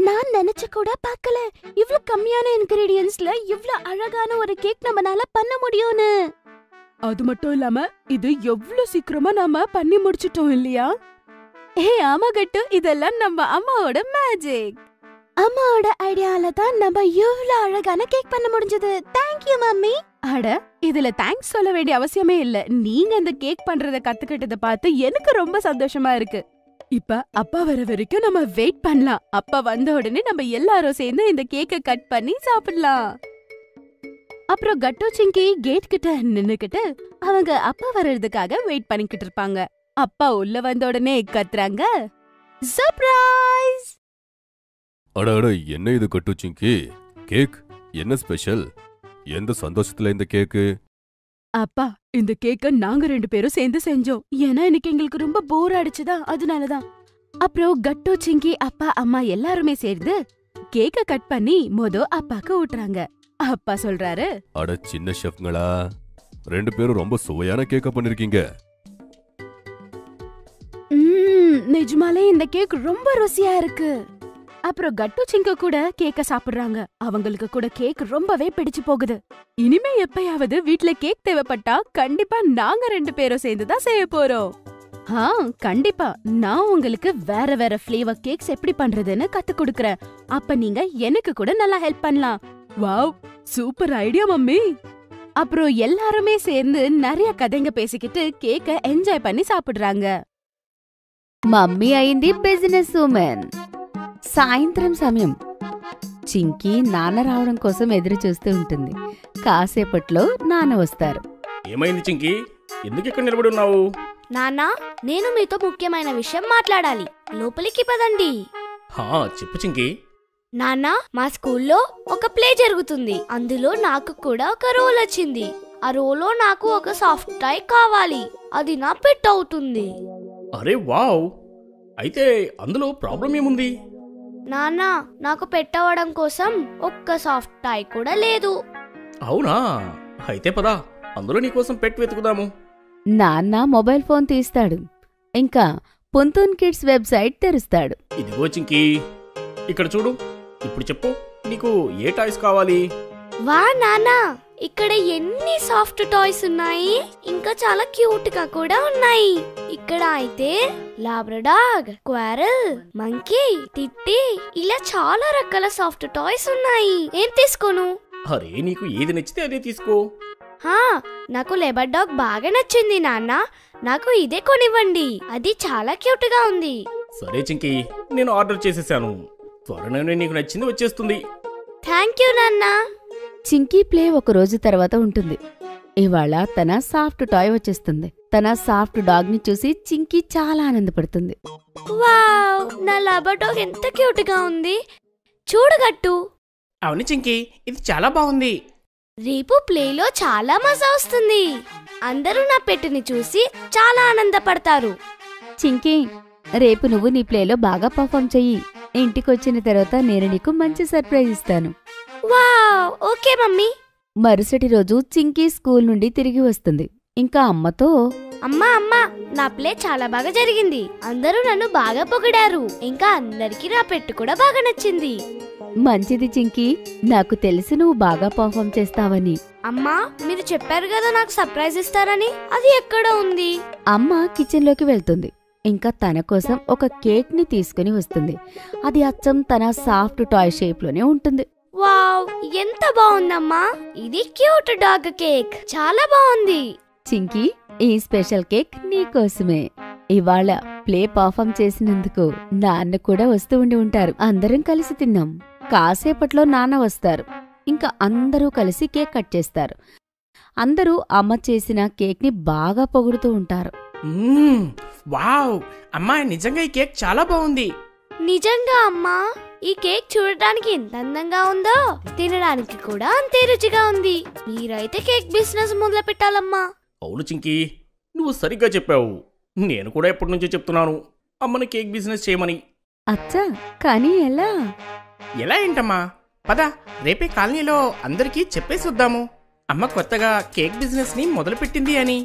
[SPEAKER 5] நான் நினைச்ச கூட பார்க்கல இவ்ளோ கம்மியான இன்கிரிடியன்ட்ஸ்ல இவ்ளோ அழகான ஒரு கேக் நம்மனால பண்ண முடியும்னு. அது மட்டும் இல்லாம இது எவ்வளவு சீக்கிரமா நாம பண்ணி முடிச்சிட்டோம் இல்லையா? ஆமா கட்டு, இதெல்லாம் நம்ம அம்மாவோட மேஜிக். அம்மாவோட ஐடியால தான் நம்ம இவ்ளோ அழகான கேக் பண்ண முடிஞ்சது. Thank you mummy. அட, இதுல தேங்க்ஸ் சொல்ல வேண்டிய அவசியமே இல்ல. நீங்க இந்த கேக் பண்றத கத்துக்கிட்டத பார்த்து எனக்கு ரொம்ப சந்தோஷமா இருக்கு. இப்ப அப்பா வர வரைக்கும் நம்ம வெயிட் பண்ணலாம். அப்பா வந்த உடனே நம்ம எல்லாரும் சேர்ந்து இந்த கேக்க கட் பண்ணி சாப்பிடலாம். அப்புறம் கட்டு சிங்கி கேட் கிட்ட நின்னுக்கிட்டு அவங்க அப்பா வர்றதுக்காக வெயிட் பண்ணிக்கிட்டு இருப்பாங்க. அப்பா உள்ள வந்த உடனே கத்துறாங்க, சர்ப்ரைஸ்!
[SPEAKER 10] அட அட, என்ன இது கட்டு சிங்கி? கேக் என்ன ஸ்பெஷல்? எந்த சந்தோஷத்துல இந்த கேக்கு?
[SPEAKER 5] அப்பா, இந்த கேக்க நாங்க 2 பேரும் சேர்ந்து செஞ்சோம். ஏன்னா இன்னைக்கு எங்களுக்கு ரொம்ப போர் அடிச்சுதா, அதனாலதான். அப்புறம் கட்டு சிங்கி அப்பா அம்மா எல்லாருமே சேர்ந்து கேக்க கட் பண்ணி அப்பாக்கு ஊட்டுறாங்க. அப்பா சொல்றாரு,
[SPEAKER 10] அட சின்ன ஷெஃப்ங்களா, 2 பேரும் ரொம்ப சுவையான கேக்க பண்ணிருக்கீங்க.
[SPEAKER 5] நிஜமாலே இந்த கேக் ரொம்ப ருசியா இருக்கு. அப்புறம் கட்டு சிங்க கூட கேக்க சாப்பிடுறாங்க. அவங்களுக்கு கூட கேக் ரொம்பவே பிடிச்சு போகுது. இனிமே எப்பயாவது வீட்ல கேக் தேவைப்பட்டா கண்டிப்பா நாங்க 2 பேரும் சேர்ந்துதான் செய்ய போறோம். கண்டிப்பா நான் உங்களுக்கு வேற வேற ஃபிளேவர் கேக்ஸ் எப்படி பண்றதுன்னு கத்து கொடுக்கறேன். அப்ப நீங்க எனக்கு கூட நல்லா ஹெல்ப் பண்ணலாம். Wow, super idea mummy. அப்புறம் எல்லாருமே சேர்ந்து நிறைய கதைங்க பேசிக்கிட்டு கேக்க என்ஜாய் பண்ணி சாப்பிடுறாங்க.
[SPEAKER 1] మమ్మీ అయింది బిజినెస్ ఉమెన్. సాయంత్రం సమయం చింకీ నాన్న రావడం కోసం ఎదురు చూస్తూ ఉంటుంది. కాసేపట్లో నాన్న వస్తారు.
[SPEAKER 8] ఏమైంది చింకీ, ఎందుకు ఇక్కడ నిలబడి ఉన్నావు?
[SPEAKER 2] నాన్నా, నేను మీతో ముఖ్యమైన విషయం మాట్లాడాలి. లోపలికి పదండి.
[SPEAKER 8] చెప్పు చింకీ.
[SPEAKER 2] నాన్నా, మా స్కూల్లో ఒక ప్లే జరుగుతుంది. అందులో నాకు కూడా ఒక రోల్ వచ్చింది. ఆ రోల్లో నాకు ఒక సాఫ్ట్ టాయ్ కావాలి. అది నా పెట్ అవుతుంది.
[SPEAKER 8] అరే వావ్, అయితే అందులో ప్రాబ్లం ఏముంది?
[SPEAKER 2] నాన్నా, నాకు పెట్ అవ్వడం కోసం ఒక్క సాఫ్ట్ టాయ్ కూడా లేదు.
[SPEAKER 8] అవునా? అయితే పదా, అందులో నీకోసం పెట్ వెతుకుదాము.
[SPEAKER 1] నాన్న మొబైల్ ఫోన్ తీస్తాడు. ఇంకా పొంతూన్ కిడ్స్ వెబ్సైట్ తెరుస్తాడు.
[SPEAKER 8] ఇదిగో చింకీ, ఇక్కడ చూడు. ఇప్పుడు చెప్పు, నీకు ఏ టాయ్స్ కావాలి?
[SPEAKER 2] వా నాన్నా, ఇక్కడ ఎన్ని సాఫ్ట్ టాయ్స్ ఉన్నాయి. ఇంకా చాలా క్యూట్ గా కూడా ఉన్నాయి. ఇక్కడ అయితే లాబ్రడాగ్, క్వారల్, మంకీ, టిట్టి, ఇలా చాలా రకాల సాఫ్ట్ టాయ్స్ ఉన్నాయి. ఏం తీసుకోను?
[SPEAKER 8] అరే, నీకు ఏది నచ్చితే అదే తీసుకో.
[SPEAKER 2] నాకు లేబర్ డాగ్ బాగా నచ్చింది నాన్న. నాకు ఇదే కొనివ్వండి. అది చాలా క్యూట్ గా ఉంది.
[SPEAKER 8] సరే చింకీ, నేను ఆర్డర్ చేసేసాను. త్వరలోనే నీకు నచ్చింది వచ్చేస్తుంది.
[SPEAKER 2] థ్యాంక్ యూ నాన్న.
[SPEAKER 1] చింకీ ప్లే ఒక రోజు తర్వాత ఉంటుంది. ఇవాళ తన సాఫ్ట్ టాయ్ వచ్చేస్తుంది. తన సాఫ్ట్ డాగ్ ని చూసి చింకీ చాలా ఆనందపడుతుంది.
[SPEAKER 2] వావ్, నా లేబర్ డాగ్ ఎంత క్యూట్ గా ఉంది. చూడగట్టు.
[SPEAKER 7] అవును చింకీ, ఇది చాలా బాగుంది.
[SPEAKER 2] రేపు ప్లేలో చాలా మజా వస్తుంది. అందరూ నా పెట్టుని చూసి చాలా ఆనందపడతారు.
[SPEAKER 1] చింకీ, రేపు నువ్వు నీ ప్లేలో బాగా పర్ఫామ్ చెయ్యి. ఇంటికొచ్చిన తర్వాత నేను నీకు మంచి సర్ప్రైజ్ ఇస్తాను.
[SPEAKER 2] Wow, okay mummy.
[SPEAKER 1] మరుసటి రోజు చింకీ స్కూల్ నుండి తిరిగి వస్తుంది. ఇంకా అమ్మతో,
[SPEAKER 2] అమ్మా అమ్మా, నా ప్లే చాలా బాగా జరిగింది. అందరూ నన్ను బాగా పొగిడారు. ఇంకా అందరికీ నా పెట్టు కూడా బాగా నచ్చింది.
[SPEAKER 1] మంచిది చింకీ, నాకు తెలిసి నువ్వు బాగా పర్ఫామ్ చేస్తావని.
[SPEAKER 2] అమ్మా, మీరు చెప్పారు కదా నాకు సర్ప్రైజ్ ఇస్తారని. అది ఎక్కడ ఉంది?
[SPEAKER 1] అమ్మ కిచెన్ లోకి వెళ్తుంది. ఇంకా తన కోసం ఒక కేక్ ని తీసుకుని వస్తుంది. అది అచ్చం తన సాఫ్ట్ టాయ్ షేప్ లోనే ఉంటుంది.
[SPEAKER 2] వావ్, ఎంత బాగుందమ్మా. ఇది క్యూట్ డాగ్ కేక్. చాలా బాగుంది.
[SPEAKER 1] చింకీ, ఈ స్పెషల్ కేక్ నీకోసమే. ఇవాళ ప్లే పర్ఫామ్ చేసినందుకు నాన్న కూడా వస్తూ ఉండి ఉంటారు. అందరం కలిసి తిన్నాం. కాసేపట్లో నాన్న వస్తారు. ఇంకా అందరూ కలిసి కేక్ కట్ చేస్తారు. అందరూ అమ్మ చేసిన కేక్ని బాగా పొగుడుతూ ఉంటారు.
[SPEAKER 7] వావ్, అమ్మా నిజంగా ఈ కేక్ చాలా బాగుంది.
[SPEAKER 2] నిజంగా అమ్మా, ఈ కేక్ చూడటానికి ఎంత అందంగా ఉందో తినడానికి కూడా అంతే రుచిగా ఉంది. మీరైతే కేక్ బిజినెస్ మొదలు పెట్టాలమ్మా.
[SPEAKER 8] అవును చింకీ, నువ్వు సరిగ్గా చెప్పావు. నేను కూడా ఎప్పటి నుంచో చెప్తున్నాను అమ్మని కేక్ బిజినెస్ చేయమని.
[SPEAKER 1] అచ్చా, కానీ ఎలా?
[SPEAKER 7] ఎలా ఏంటమ్మా, పద రేపే కాలనీలో అందరికీ చెప్పేసి వద్దాము. అమ్మ కొత్తగా కేక్ బిజినెస్ ని మొదలుపెట్టింది అని,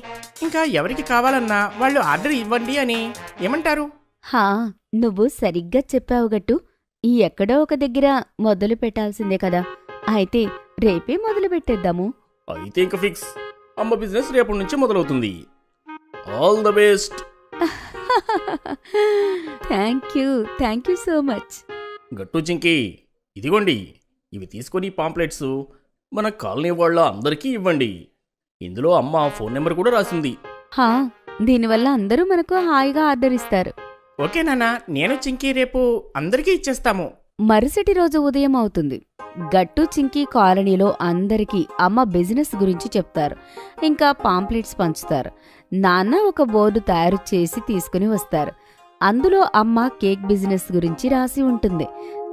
[SPEAKER 7] ఇంకా ఎవరికి కావాలన్నా వాళ్ళు ఆర్డర్ ఇవ్వండి అని. ఏమంటారు?
[SPEAKER 1] హా, నువ్వు సరిగ్గా చెప్పావు గట్టు. ఈ ఎక్కడో ఒక దగ్గర మొదలు పెట్టాల్సిందే కదా. అయితే రేపే మొదలు పెట్టేద్దాము.
[SPEAKER 8] అయితే ఇంకా ఫిక్స్, అమ్మ బిజినెస్ రేపటి నుంచి మొదలవుతుంది. All the best.
[SPEAKER 1] Thank you so much.
[SPEAKER 8] గట్టు చింకీ, ఇదిగోండి, ఇవి తీసుకొని పాంప్లెట్స్ మన కాలనీ వాళ్ళ అందరికీ ఇవ్వండి. ఇందులో అమ్మ ఫోన్ నెంబర్ కూడా రాసింది.
[SPEAKER 1] హా, దీనివల్ల అందరూ మనకు హాయిగా ఆర్డర్ ఇస్తారు.
[SPEAKER 7] ఓకే నాన్న, నేను చింకీ రేపు అందరికీ ఇచ్చేస్తాము.
[SPEAKER 1] మరుసటి రోజు ఉదయం అవుతుంది. గట్టు చింకీ కాలనీలో అందరికీ అమ్మ బిజినెస్ గురించి చెప్తారు. ఇంకా పాంప్లెట్స్ పంచుతారు. నాన్న ఒక బోర్డు తయారు చేసి తీసుకుని వస్తారు. అందులో అమ్మ కేక్ బిజినెస్ గురించి రాసి ఉంటుంది.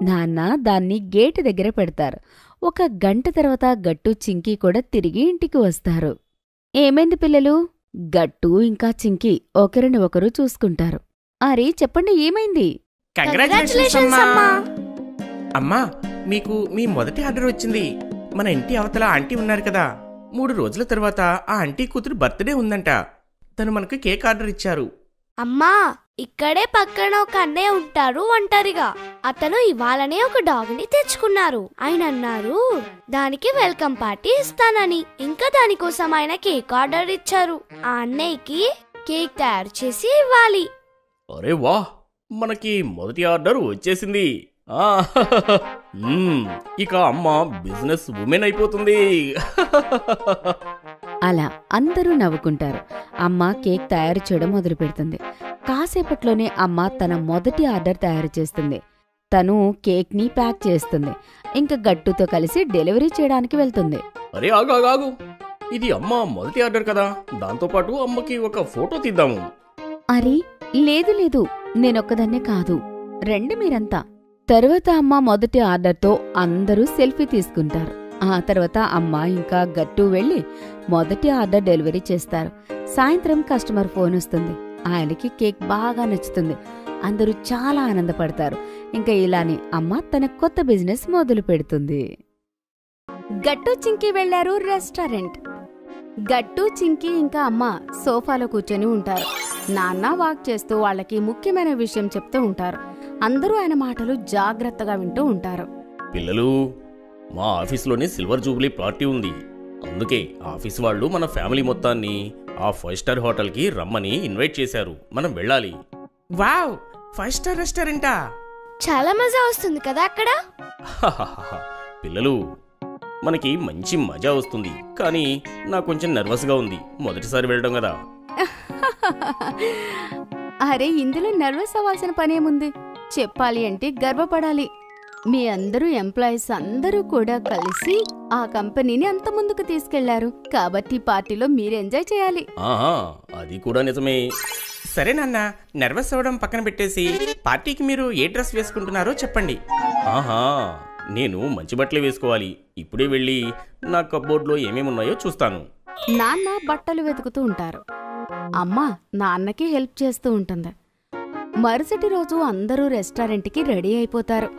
[SPEAKER 1] నాన్న దాన్ని గేటు దగ్గర పెడతారు. ఒక గంట తర్వాత గట్టు చింకీ కూడా తిరిగి ఇంటికి వస్తారు. ఏమైంది పిల్లలు? గట్టు ఇంకా చింకీ ఒకరిని ఒకరు చూసుకుంటారు. అరే చెప్పండి, ఏమైంది?
[SPEAKER 7] కంగ్రాచులేషన్స్ అమ్మా. అమ్మా, మీకు మీ మొదటి ఆర్డర్ వచ్చింది. మన ఇంటి అవతల ఆంటీ ఉన్నారు కదా, 3 రోజుల తర్వాత ఆ ఆంటీ కూతురు బర్త్డే ఉందంట. తను మనకు కేక్ ఆర్డర్ ఇచ్చారు.
[SPEAKER 2] అమ్మా, ఇక్కడే పక్కన ఒక అన్నయ్య ఉంటారు ఒంటరిగా. అతను ఇవాళనే ఒక డాగ్ని తెచ్చుకున్నారు. ఆయన అన్నారు దానికి వెల్కమ్ పార్టీ ఇస్తానని. ఇంకా దానికోసం ఆయన కేక్ ఆర్డర్ ఇచ్చారు. ఆ అన్నయ్యకి కేక్ తయారు చేసి ఇవ్వాలి.
[SPEAKER 8] అరే వా, మనకి మొదటి ఆర్డర్ వచ్చేసింది. ఇక అమ్మ బిజినెస్ ఉమెన్ అయిపోతుంది.
[SPEAKER 1] అలా అందరూ నవ్వుకుంటారు. అమ్మ కేక్ తయారు చేయడం మొదలు పెడుతుంది. కాసేపట్లోనే అమ్మ తన మొదటి ఆర్డర్ తయారు చేస్తుంది. తను కేక్ని ప్యాక్ చేస్తుంది. ఇంకా గట్టుతో కలిసి డెలివరీ చేయడానికి వెళ్తుంది.
[SPEAKER 8] అరే ఆగాగు, ఇది అమ్మ మొదటి ఆర్డర్ కదా, దాంతోపాటు అమ్మకి ఒక ఫోటో తీద్దాము.
[SPEAKER 1] అరే లేదు, నేనొక్కదాన్నే కాదు, రండి మీరంతా. తరువాత అమ్మ మొదటి ఆర్డర్తో అందరూ సెల్ఫీ తీసుకుంటారు. ఆ తర్వాత అమ్మ ఇంకా గట్టు వెళ్లి మొదటి ఆర్డర్ డెలివరీ చేస్తారు. సాయంత్రం కస్టమర్ ఫోన్ వస్తుంది. ఆయనకి కేక్ బాగా నచ్చుతుంది. అందరూ చాలా ఆనందపడతారు. ఇంకా ఇలానే అమ్మ తన కొత్త బిజినెస్ మొదలు పెడుతుంది. గట్టు చింకీ వెళ్లారు రెస్టారెంట్. గట్టు చింకీ ఇంకా అమ్మ సోఫాలో కూర్చొని ఉంటారు. నాన్న వాక్ చేస్తూ వాళ్ళకి ముఖ్యమైన విషయం చెప్తూ ఉంటారు. అందరూ ఆయన మాటలు జాగ్రత్తగా వింటూ ఉంటారు.
[SPEAKER 8] పిల్లలు, మా ఆఫీస్లోనే సిల్వర్ జూబ్లీ పార్టీ ఉంది. అందుకే ఆఫీస్ వాళ్ళు మన ఫ్యామిలీ మొత్తాన్ని ఆ 5 స్టార్ హోటల్కి రమ్మని ఇన్వైట్ చేశారు. మనం వెళ్ళాలి.
[SPEAKER 7] వావ్, 5 స్టార్ రెస్టారెంటా?
[SPEAKER 2] చాలా మజా వస్తుంది కదా అక్కడ.
[SPEAKER 8] పిల్లలు, మనకి మంచి మజా వస్తుంది, కానీ నాకు కొంచెం నర్వస్గా ఉంది. మొదటిసారి వెళ్ళడం కదా.
[SPEAKER 1] అరే, ఇందులో నర్వస్ అవ్వాల్సిన పనేముంది? చెప్పాలి అంటే గర్వపడాలి. మీ అందరూ ఎంప్లాయీస్ అందరూ కూడా కలిసి ఆ కంపెనీని అంత ముందుకు తీసుకెళ్లారు. కాబట్టి పార్టీలో మీరు ఎంజాయ్ చేయాలి.
[SPEAKER 8] అది కూడా నిజమే.
[SPEAKER 7] సరే నాన్న, నర్వస్ అవ్వడం పక్కన పెట్టేసి పార్టీకి మీరు ఏ డ్రెస్ వేసుకుంటున్నారో చెప్పండి.
[SPEAKER 8] నేను మంచి బట్టలే వేసుకోవాలి. ఇప్పుడే వెళ్ళి నా కప్బోర్డ్లో ఏమేమున్నాయో చూస్తాను.
[SPEAKER 1] నాన్న బట్టలు వెతుకుతూ ఉంటారు. అమ్మ నాన్నకి హెల్ప్ చేస్తూ ఉంటుంది. మరుసటి రోజు అందరూ రెస్టారెంట్కి రెడీ అయిపోతారు.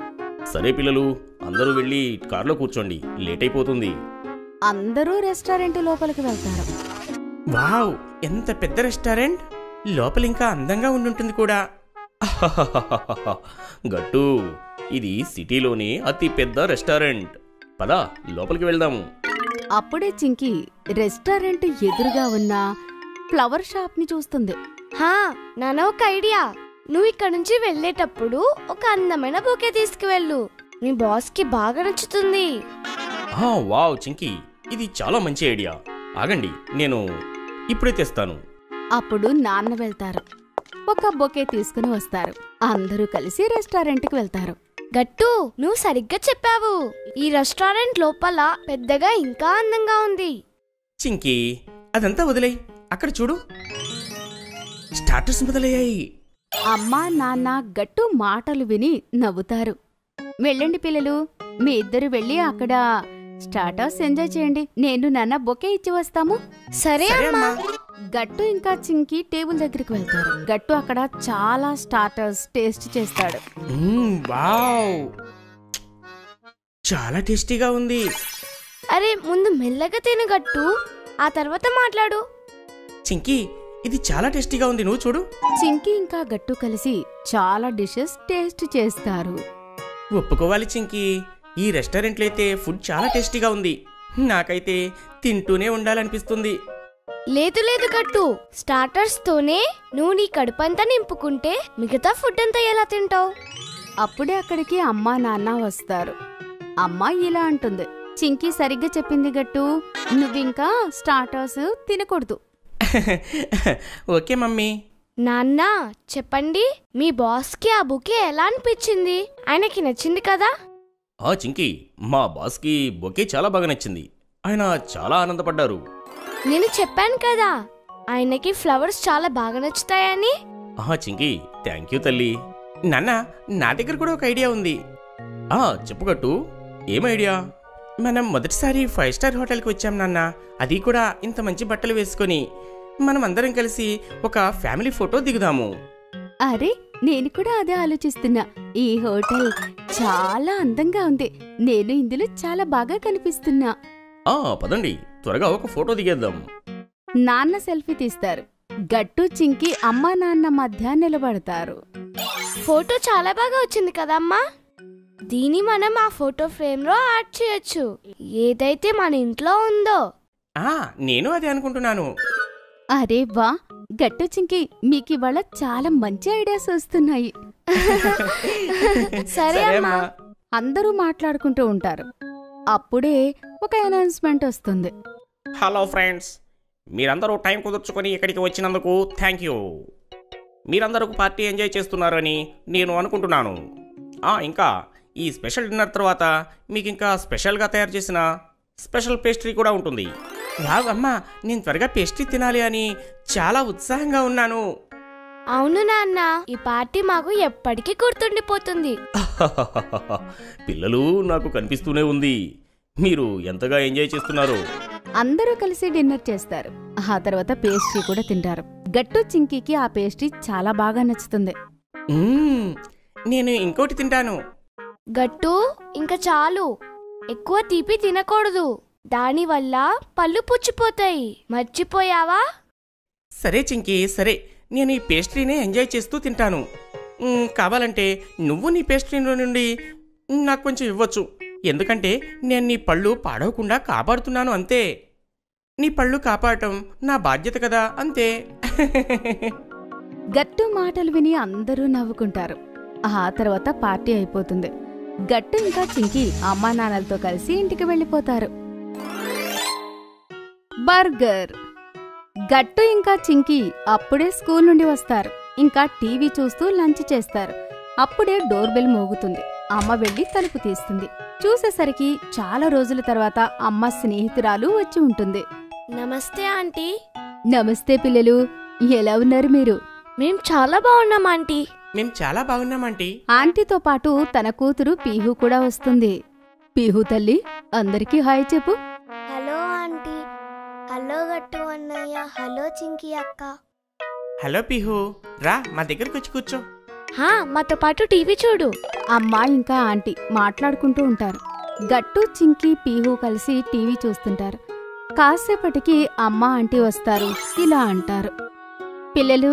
[SPEAKER 8] సరే పిల్లలు, అందరూ వెళ్ళి కార్లో కూర్చోండి, లేట్ అయిపోతుంది.
[SPEAKER 1] అందరూ రెస్టారెంట్ లోపలికి వెళ్తారు.
[SPEAKER 7] వావ్, ఎంత పెద్ద రెస్టారెంట్! లోపల ఇంకా అందంగా ఉండుంటుంది కూడా.
[SPEAKER 8] గట్టు, ఇది సిటీలోని అతి పెద్ద రెస్టారెంట్. పద లోపలికి వెళ్దాము.
[SPEAKER 1] అప్పుడే చింకీ రెస్టారెంట్ ఎదురుగా ఉన్న ఫ్లవర్ షాప్ ని చూస్తుంది.
[SPEAKER 2] నాన్న, ఒక ఐడియా. నువ్వు ఇక్కడ నుంచి వెళ్ళేటప్పుడు ఒక అందమైన బొకే తీసుకువెళ్ళు. మీ బాస్ కి బాగా నచ్చుతుంది.
[SPEAKER 8] వావ్ చింకీ, ఇది చాలా మంచి ఐడియా. ఆగండి, నేను ఇప్పుడే తెస్తాను.
[SPEAKER 1] అప్పుడు నాన్న వెళ్తారు. ఒక బొకే తీసుకుని వస్తారు. అందరూ కలిసి రెస్టారెంట్కి వెళ్తారు.
[SPEAKER 2] గట్టు నువ్వు సరిగ్గా చెప్పావు. ఈ రెస్టారెంట్ లోపల పెద్దగా ఇంకా అందంగా ఉంది.
[SPEAKER 7] చింకీ అదంతా వదిలేయ్. అక్కడ చూడు, స్టార్టర్స్ మొదలయ్యాయి.
[SPEAKER 1] అమ్మా నాన్న గట్టు మాటలు విని నవ్వుతారు. వెళ్ళండి పిల్లలు, మీ ఇద్దరు వెళ్ళి అక్కడ స్టార్టర్స్ ఎంజాయ్ చేయండి. నేను నాన్న బొకే ఇచ్చి వస్తాము.
[SPEAKER 2] సరే అమ్మా.
[SPEAKER 1] గట్టు ఇంకా చింకి టేబుల్ దగ్గరికి వెళ్తారు. గట్టు అక్కడ చాలా స్టార్టర్స్ టేస్ట్ చేస్తాడు.
[SPEAKER 7] వావ్, చాలా టేస్టీగా ఉంది.
[SPEAKER 2] అరే ముందు మెల్లగా తిను గట్టు, ఆ తర్వాత మాట్లాడు.
[SPEAKER 7] చింకీ ఇది చాలా టేస్టీగా ఉంది, నువ్వు చూడు.
[SPEAKER 1] చింకి ఇంకా గట్టు కలిసి చాలా డిషెస్ టేస్ట్ చేస్తారు.
[SPEAKER 7] ఒప్పుకోవాలి చింకీ, ఈ రెస్టారెంట్లో అయితే ఫుడ్ చాలా టేస్టీగా ఉంది. నాకైతే తింటూనే ఉండాలనిపిస్తుంది.
[SPEAKER 2] లేదు లేదు గట్టు, స్టార్టర్స్ తోనే నువ్వు నీ కడుపంతా నింపుకుంటే మిగతా ఫుడ్ అంతా ఎలా తింటావు?
[SPEAKER 1] అప్పుడే అక్కడికి అమ్మా నాన్న వస్తారు. అమ్మ ఇలా అంటుంది, చింకి సరిగ్గా చెప్పింది గట్టు, నువ్వింకా స్టార్టర్స్ తినకూడదు.
[SPEAKER 7] Okay mummy.
[SPEAKER 2] నాన్న చెప్పండి, మీ బాస్కి ఆ బుకే ఎలా అనిపించింది? ఆయనకి నచ్చింది కదా?
[SPEAKER 8] చింకీ, మా బాస్కి బొకే చాలా బాగా నచ్చింది. ఆయన చాలా ఆనందపడ్డారు.
[SPEAKER 2] నేను చెప్పాను కదా ఆయనకి ఫ్లవర్స్ చాలా బాగా నచ్చుతాయని.
[SPEAKER 8] చింకీ థ్యాంక్ యూ తల్లి.
[SPEAKER 7] నాన్న నా దగ్గర కూడా ఒక ఐడియా ఉంది.
[SPEAKER 8] చెప్పుగట్టు, ఏం ఐడియా?
[SPEAKER 7] మనం మొదటిసారి 5 స్టార్ హోటల్కి వచ్చాం నాన్న, అది కూడా ఇంత మంచి బట్టలు వేసుకొని. మనం అందరం కలిసి ఒక ఫ్యామిలీ ఫోటో దిగుదాము.
[SPEAKER 1] అరే నేను కూడా అదే ఆలోచిస్తున్నా. ఈ హోటల్ చాలా అందంగా ఉంది. నేను ఇందులో చాలా బాగా కనిపిస్తున్నా.
[SPEAKER 8] పదండి త్వరగా ఒక ఫోటో దిగేద్దాం.
[SPEAKER 1] నాన్న సెల్ఫీ తీస్తారు. గట్టు చింకి అమ్మా నాన్న మధ్య నిలబడతారు.
[SPEAKER 2] ఫోటో చాలా బాగా వచ్చింది కదమ్మా. దీన్ని మనం ఆ ఫోటో ఫ్రేమ్ లో యాడ్ చేయొచ్చు, ఏదైతే మన ఇంట్లో ఉందో.
[SPEAKER 7] నేను అదే అనుకుంటున్నాను.
[SPEAKER 1] అరే వా, గట్టు చింకి మీకు ఇవాళ చాలా మంచి ఐడియాస్ వస్తున్నాయి.
[SPEAKER 2] సరే అమ్మా.
[SPEAKER 1] అందరూ మాట్లాడుకుంటూ ఉంటారు. అప్పుడే ఒక అనౌన్స్మెంట్ వస్తుంది.
[SPEAKER 7] హలో ఫ్రెండ్స్, మీరందరూ టైం కుదుర్చుకొని ఇక్కడికి వచ్చినందుకు థ్యాంక్ యూ. మీరందరూ పార్టీ ఎంజాయ్ చేస్తున్నారని నేను అనుకుంటున్నాను. ఇంకా ఈ స్పెషల్ డిన్నర్ తర్వాత మీకు ఇంకా స్పెషల్గా తయారు చేసిన స్పెషల్ పేస్ట్రీ కూడా ఉంటుంది. అమ్మా, నేను త్వరగా పేస్ట్రీ తినాలి అని చాలా ఉత్సాహంగా ఉన్నాను.
[SPEAKER 2] అవును నాన్న, ఈ పార్టీ మాకు ఎప్పటికీ గుర్తుండిపోతుంది.
[SPEAKER 8] పిల్లలు, నాకు కనిపిస్తూనే ఉంది మీరు ఎంతగా ఎంజాయ్ చేస్తున్నారు.
[SPEAKER 1] అందరూ కలిసి డిన్నర్ చేస్తారు. ఆ తర్వాత పేస్ట్రీ కూడా తింటారు. గట్టు చింకీకి ఆ పేస్ట్రీ చాలా బాగా నచ్చుతుంది.
[SPEAKER 7] నేను ఇంకోటి తింటాను.
[SPEAKER 2] గట్టు ఇంకా చాలు, ఎక్కువ తీపి తినకూడదు, దానివల్ల పళ్ళు పుచ్చిపోతాయి, మర్చిపోయావా?
[SPEAKER 7] సరే చింకీ, సరే, నేను ఈ పేస్ట్రీనే ఎంజాయ్ చేస్తూ తింటాను. కావాలంటే నువ్వు నీ పేస్ట్రీలో నుండి నాకు కొంచెం ఇవ్వచ్చు, ఎందుకంటే నేను నీ పళ్ళు పాడవకుండా కాపాడుతున్నాను అంతే. నీ పళ్ళు కాపాడటం నా బాధ్యత కదా, అంతే.
[SPEAKER 1] గట్టు మాటలు విని అందరూ నవ్వుకుంటారు. ఆ తర్వాత పార్టీ అయిపోతుంది. గట్టు ఇంకా చింకి అమ్మా నాన్నలతో కలిసి ఇంటికి వెళ్ళిపోతారు. బర్గర్. గట్టు ఇంకా చింకి అప్పుడే స్కూల్ నుండి వస్తారు. ఇంకా టీవీ చూస్తూ లంచ్ చేస్తారు. అప్పుడే డోర్ బెల్ మోగుతుంది. అమ్మ వెళ్లి తలుపు తీస్తుంది. చూసేసరికి చాలా రోజుల తర్వాత అమ్మ స్నేహితురాలు వచ్చి ఉంటుంది.
[SPEAKER 2] నమస్తే ఆంటీ.
[SPEAKER 1] నమస్తే పిల్లలు, ఎలా ఉన్నారు మీరు?
[SPEAKER 2] మేం చాలా బాగున్నాం ఆంటీ.
[SPEAKER 7] మేం చాలా బాగున్నాం ఆంటీ.
[SPEAKER 1] ఆంటీతో పాటు తన కూతురు పీహు కూడా వస్తుంది. పీహు తల్లి, అందరికీ హాయ్ చెప్పు.
[SPEAKER 4] Hello aunty. హలో గట్టు అన్నయ్య. హలో చింకి అక్క.
[SPEAKER 7] హలో పీహు, రా మా దగ్గరకు వచ్చి కూర్చో.
[SPEAKER 2] మాతో పాటు టీవీ చూడు.
[SPEAKER 1] అమ్మ ఇంకా ఆంటీ మాట్లాడుకుంటూ ఉంటారు. గట్టు చింకి పీహు కలిసి టీవీ చూస్తుంటారు. కాసేపటికి అమ్మ ఆంటీ వస్తారు. ఇలా అంటారు, పిల్లలు,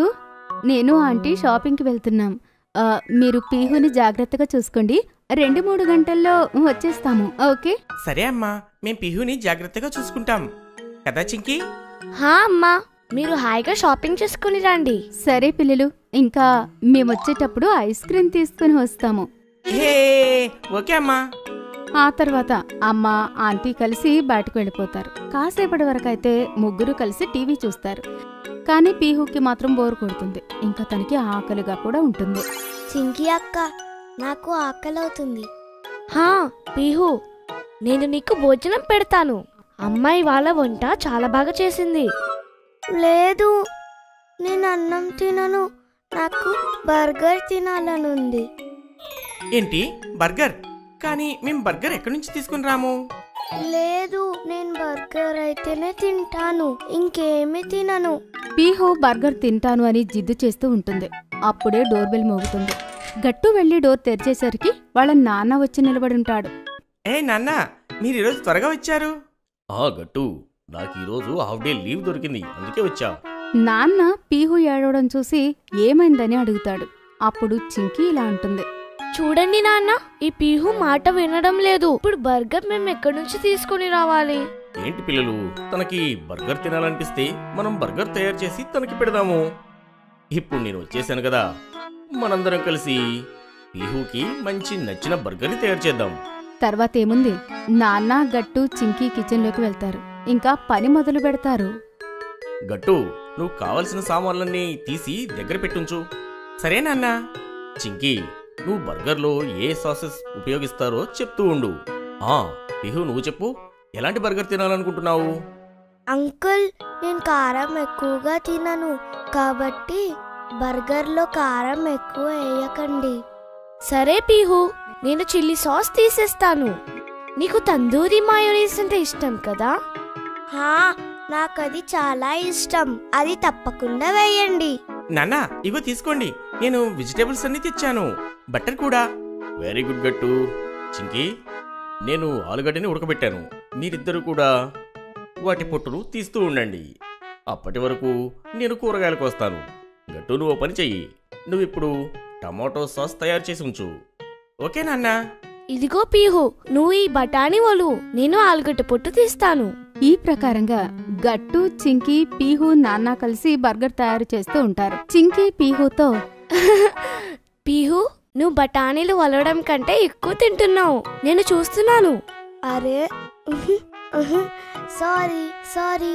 [SPEAKER 1] నేను ఆంటీ షాపింగ్కి వెళ్తున్నాం. మీరు పీహుని జాగ్రత్తగా చూసుకోండి. 2-3 గంటల్లో వచ్చేస్తాము, ఓకే?
[SPEAKER 7] సరే అమ్మా, మేం పీహుని జాగ్రత్తగా చూసుకుంటాం కదా చింకి.
[SPEAKER 2] అమ్మా, మీరు హాయిగా షాపింగ్ చేసుకుని రండి.
[SPEAKER 1] సరే పిల్లలు, ఇంకా మేమొచ్చేటప్పుడు ఐస్ క్రీమ్ తీసుకుని వస్తాము.
[SPEAKER 7] ఓకే అమ్మా.
[SPEAKER 1] ఆ తర్వాత అమ్మ ఆంటీ కలిసి బయటకు వెళ్ళిపోతారు. కాసేపటి వరకైతే ముగ్గురు కలిసి టీవీ చూస్తారు. కానీ పీహుకి మాత్రం బోర్ కొడుతుంది. ఇంకా తనకి ఆకలిగా కూడా ఉంటుంది.
[SPEAKER 4] చింకి అక్క, నాకు ఆకలవుతుంది.
[SPEAKER 2] హా పీహు, నేను నీకు భోజనం పెడతాను. అమ్మాయి వాళ్ళ వంట చాలా బాగా చేసింది.
[SPEAKER 4] లేదు, నేను అన్నం తినను. నాకు బర్గర్ తినాలనుంది.
[SPEAKER 7] ఏంటి బర్గర్? కానీ మేము బర్గర్ ఎక్కడి నుంచి తీసుకుని రాము?
[SPEAKER 4] లేదు, నేను బర్గర్ అయితేనే తింటాను, ఇంకేమీ తినను.
[SPEAKER 1] పీహు బర్గర్ తింటాను అని జిద్దు చేస్తూ ఉంటుంది. అప్పుడే డోర్ బెల్ మోగుతుంది. గట్టు వెళ్లి డోర్ తెరిచేసరికి వాళ్ళ నాన్న వచ్చి నిలబడుంటాడు.
[SPEAKER 7] ఏ నాన్న, మీరు ఈరోజు త్వరగా వచ్చారు.
[SPEAKER 8] గట్టు, నాకు ఈరోజు హాఫ్ డే లీవ్ దొరికింది, అందుకే వచ్చా.
[SPEAKER 1] నాన్న పీహు ఏడవడం చూసి ఏమైందని అడుగుతాడు. అప్పుడు చింకీ ఇలా అంటుంది.
[SPEAKER 2] చూడండి నాన్న, ఈ పీహు మాట వినడం లేదు. ఇప్పుడు బర్గర్ మేము ఎక్కడి నుంచి తీసుకుని రావాలి?
[SPEAKER 8] ఏంటి పిల్లలు, తనకి బర్గర్ తినాలనిపిస్తే మనం బర్గర్ తయారు చేసి తనకి పెడదాము. ఇప్పుడు నేను వచ్చేసాను కదా, మనందరం కలిసి పీహుకి మంచి నచ్చిన బర్గర్ని తయారు చేద్దాం.
[SPEAKER 1] తర్వాత ఏముంది, నాన్న గట్టు చింకీ కిచెన్లోకి వెళ్తారు. ఇంకా పని మొదలు పెడతారు.
[SPEAKER 8] గట్టు, నువ్వు కావలసిన సామాన్లన్నీ తీసి దగ్గర పెట్టుంచు.
[SPEAKER 7] సరే నాన్న.
[SPEAKER 8] చింకీ, నువ్వు బర్గర్లో ఏ సాసెస్ ఉపయోగిస్తారో చెప్తూ ఉండు. పీహు, నువ్వు చెప్పు, ఎలాంటి బర్గర్ తినాలనుకుంటున్నావు?
[SPEAKER 4] అంకుల్, నేను కారం ఎక్కువగా తినను, కాబట్టి బర్గర్లో కారం ఎక్కువ వేయకండి.
[SPEAKER 2] సరే పీహు, నేను చిల్లీ సాస్ తీసేస్తాను. నీకు తందూరి మయోనీస్ అంటే ఇష్టం కదా?
[SPEAKER 4] నాకది చాలా ఇష్టం, అది తప్పకుండా వేయండి.
[SPEAKER 7] నాన్న, ఇగో తీసుకోండి, నేను వెజిటేబుల్స్ అన్ని తెచ్చాను, బట్టర్ కూడా.
[SPEAKER 8] వెరీ గుడ్ గట్టు. చింకీ, నేను ఆలుగడ్డని ఉడకబెట్టాను, మీరిద్దరూ కూడా వాటి పొట్టును తీస్తూ ఉండండి. అప్పటి వరకు నేను కూరగాయలకు వస్తాను. గట్టు, నువ్వు ఓ పని చెయ్యి, నువ్విప్పుడు టమాటో సాస్ తయారు చేసి ఉంచు.
[SPEAKER 7] ఓకే నాన్న.
[SPEAKER 2] ఇదిగో పీహు, నువ్వు ఈ బఠానీ ఒలు, నేను ఆలుగడ్డ పొట్టు తీస్తాను.
[SPEAKER 1] ఈ ప్రకారంగా గట్టు, చింకీ, పీహు, నాన్న కలిసి బర్గర్ తయారు చేస్తూ ఉంటారు. చింకీ పీహుతో,
[SPEAKER 2] పీహు, నువ్వు బఠానీలు వలవడం కంటే ఎక్కువ తింటున్నావు, నేను చూస్తున్నాను.
[SPEAKER 4] అరే సారీ.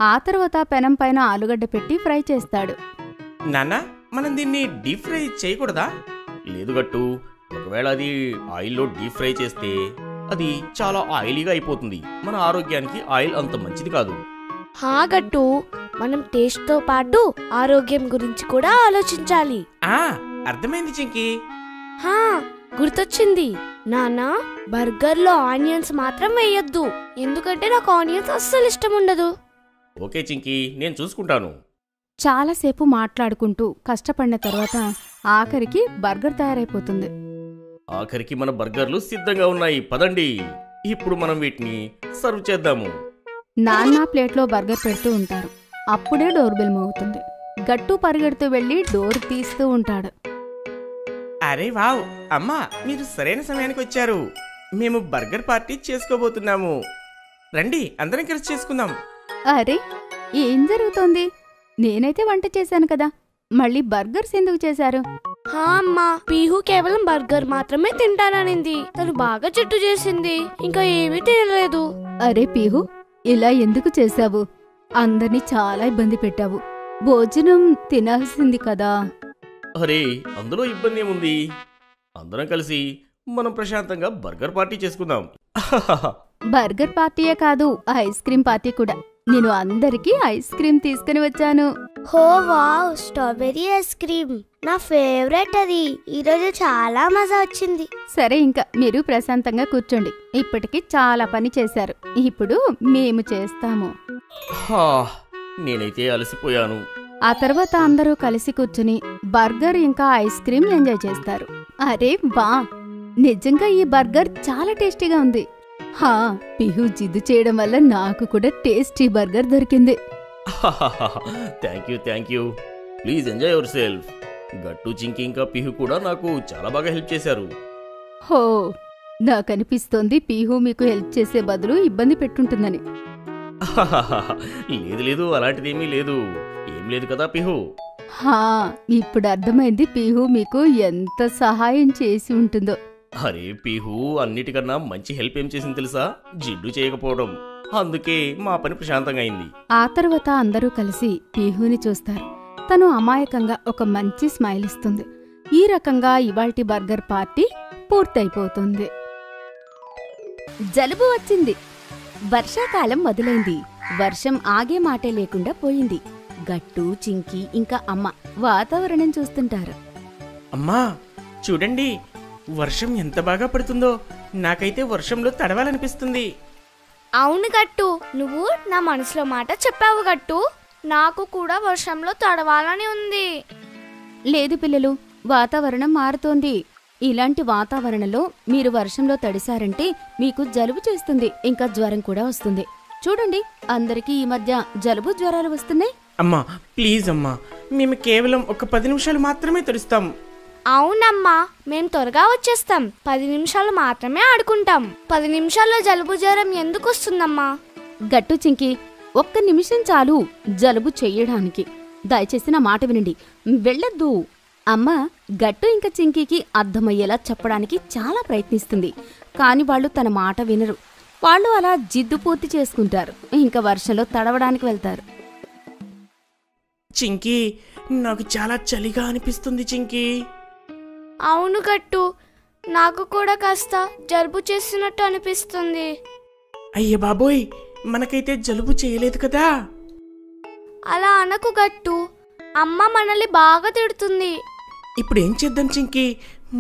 [SPEAKER 1] ఆ తర్వాత పెనం పైన ఆలుగడ్డ పెట్టి ఫ్రై చేస్తాడు.
[SPEAKER 7] నాన్న, మనం దీన్ని డీప్ ఫ్రై చేయకూడదా?
[SPEAKER 8] లేదు గట్టు, ఒకవేళ అది ఆయిల్లో డీప్ ఫ్రై చేస్తే అది చాలా ఆయిలీగా అయిపోతుంది. మన ఆరోగ్యానికి ఆయిల్ అంత మంచిది కాదు.
[SPEAKER 2] గట్టు, మనం టేస్ట్ తో పాటు ఆరోగ్యం గురించి కూడా ఆలోచించాలి.
[SPEAKER 7] అర్థమైంది చింకీ.
[SPEAKER 2] గుర్తొచ్చింది నాన్న, బర్గర్ లో ఆనియన్స్ మాత్రం వేయొద్దు, ఎందుకంటే నాకు ఆనియన్స్ అస్సలు ఇష్టం ఉండదు.
[SPEAKER 8] ఓకే చింకీ, నేను చూసుకుంటాను.
[SPEAKER 1] చాలాసేపు మాట్లాడుకుంటూ కష్టపడిన తర్వాత ఆఖరికి బర్గర్ తయారైపోతుంది.
[SPEAKER 8] ఆఖరికి మన బర్గర్లు సిద్ధంగా ఉన్నాయి, పదండి. ఇప్పుడు మనం వీటిని సర్వ్ చేద్దాము.
[SPEAKER 1] నాన్న ప్లేట్లో బర్గర్ పెడుతూ ఉంటారు. అప్పుడే డోర్ బెల్ మోగుతుంది. గట్టు పరిగెడుతూ వెళ్లి డోర్ తీస్తూ ఉంటాడు.
[SPEAKER 7] అరే వావ్, అమ్మా, మీరు సరైన సమయానికి వచ్చారు. మేము బర్గర్ పార్టీ చేసుకోబోతున్నాము. రండి, అందరం కలిసి చేసుకుందాం.
[SPEAKER 1] అరే, ఏం జరుగుతోంది? నేనైతే వంట చేశాను కదా, మళ్ళీ బర్గర్స్ ఎందుకు చేశారు?
[SPEAKER 2] అమ్మా, పీహు కేవలం బర్గర్ మాత్రమే తింటాననింది. తను బాగా జట్టు చేసింది, ఇంకా ఏమీ తినలేదు.
[SPEAKER 1] అరే పీహు, ఇలా ఎందుకు చేశావు? అందర్నీ చాలా ఇబ్బంది పెట్టావు. భోజనం తినాల్సింది కదా.
[SPEAKER 8] అరే, అందులో ఇబ్బంది ఏముంది? అందరం కలిసి మనం ప్రశాంతంగా బర్గర్ పార్టీ చేసుకుందాం.
[SPEAKER 1] బర్గర్ పార్టీయే కాదు, ఐస్ క్రీమ్ పార్టీ కూడా. నేను అందరికీ ఐస్ క్రీమ్ తీసుకుని వచ్చాను.
[SPEAKER 4] హో వావ్, స్ట్రాబెరీ ఐస్ క్రీమ్ నా ఫేవరెట్. అది ఈరోజు చాలా మజా వచ్చింది.
[SPEAKER 1] సరే, ఇంకా మీరు ప్రశాంతంగా కూర్చోండి. ఇప్పటికి చాలా పని చేశారు, ఇప్పుడు మేము చేస్తాము.
[SPEAKER 8] నేనైతే అలసిపోయాను.
[SPEAKER 1] ఆ తర్వాత అందరూ కలిసి కూర్చుని బర్గర్ ఇంకా ఐస్ క్రీమ్ ఎంజాయ్ చేస్తారు. అరే వా, నిజంగా ఈ బర్గర్ చాలా టేస్టీగా ఉంది. పిహు జిద్దు చేయడం వల్ల నాకు కూడా టేస్టీ బర్గర్ దొరికింది.
[SPEAKER 8] Thank you. Please enjoy your self. గట్టు, చింకి ఇంకా పిహు కూడా నాకు చాలా బాగా హెల్ప్ చేశారు.
[SPEAKER 1] హో, నాకనిపిస్తోంది పీహు మీకు హెల్ప్ చేసే బదులు ఇబ్బంది పెట్టుంటుందని.
[SPEAKER 8] లేదు, అలాంటిదేమీ లేదు. ఏం లేదు కదా పిహు.
[SPEAKER 1] ఇప్పుడు అర్థమైంది పీహు మీకు ఎంత సహాయం చేసి ఉంటుందో.
[SPEAKER 8] అరే పిహు అన్నిటికన్నా మంచి హెల్ప్ ఏం చేసింది తెలుసా? జిడ్డు చేయకపోవడం. అందుకే మా పని ప్రశాంతంగా అయింది.
[SPEAKER 1] ఆ తర్వాత అందరూ కలిసి పీహుని చూస్తారు. తను అమాయకంగా ఒక మంచి స్మైల్ ఇస్తుంది. ఈ రకంగా ఇవాల్టి బర్గర్ పార్టీ పూర్తయిపోతుంది. జలుబు వచ్చింది. వర్షాకాలం మొదలైంది. వర్షం ఆగే మాటే లేకుండా పోయింది. గట్టు, చింకి ఇంకా అమ్మ వాతావరణం చూస్తుంటారు.
[SPEAKER 7] అమ్మా చూడండి, వర్షం ఎంత బాగా పడుతుందో. నాకైతే వర్షంలో తడవాలనిపిస్తుంది.
[SPEAKER 2] అవును గట్టు, నువ్వు నా మనసులో మాట చెప్పావు గట్టు. నాకు కూడా వర్షంలో తడవాలని ఉంది.
[SPEAKER 1] లేదు పిల్లలు, వాతావరణం మారుతోంది. ఇలాంటి వాతావరణంలో మీరు వర్షంలో తడిశారంటే మీకు జలుబు చేస్తుంది, ఇంకా జ్వరం కూడా వస్తుంది. చూడండి, అందరికీ ఈ మధ్య జలుబు జ్వరాలు వస్తున్నాయి.
[SPEAKER 7] అమ్మా ప్లీజ్ అమ్మా, మేము కేవలం ఒక 10 నిమిషాలు మాత్రమే తడుస్తాం.
[SPEAKER 2] అవునమ్మా, మేం త్వరగా వచ్చేస్తాం. 10 నిమిషాలు మాత్రమే ఆడుకుంటాం. 10 నిమిషాల్లో జలుబు జ్వరం ఎందుకు వస్తుందమ్మా?
[SPEAKER 1] గట్టు, చింకి, 1 నిమిషం చాలు జలుబు చెయ్యడానికి. దయచేసి నా మాట వినండి, వెళ్ళొద్దు. అమ్మ గట్టు ఇంకా చింకీకి అర్థమయ్యేలా చెప్పడానికి చాలా ప్రయత్నిస్తుంది. కాని వాళ్ళు తన మాట వినరు. వాళ్ళు అలా జిద్దు పూర్తి చేసుకుంటారు. ఇంకా వర్షంలో తడవడానికి వెళ్తారు.
[SPEAKER 7] చింకీ, నాకు చాలా చలిగా అనిపిస్తుంది చింకీ.
[SPEAKER 2] అవును గట్టు, నాకు కూడా కాస్త జలుబు చేసినట్టు అనిపిస్తుంది.
[SPEAKER 7] అయ్య బాబోయ్, మనకైతే జలుబు చేయలేదు కదా.
[SPEAKER 2] అలా అనకు గట్టు, అమ్మ మనల్ని బాగా తిడుతుంది.
[SPEAKER 7] ఇప్పుడు ఏం చేద్దాం చింకీ?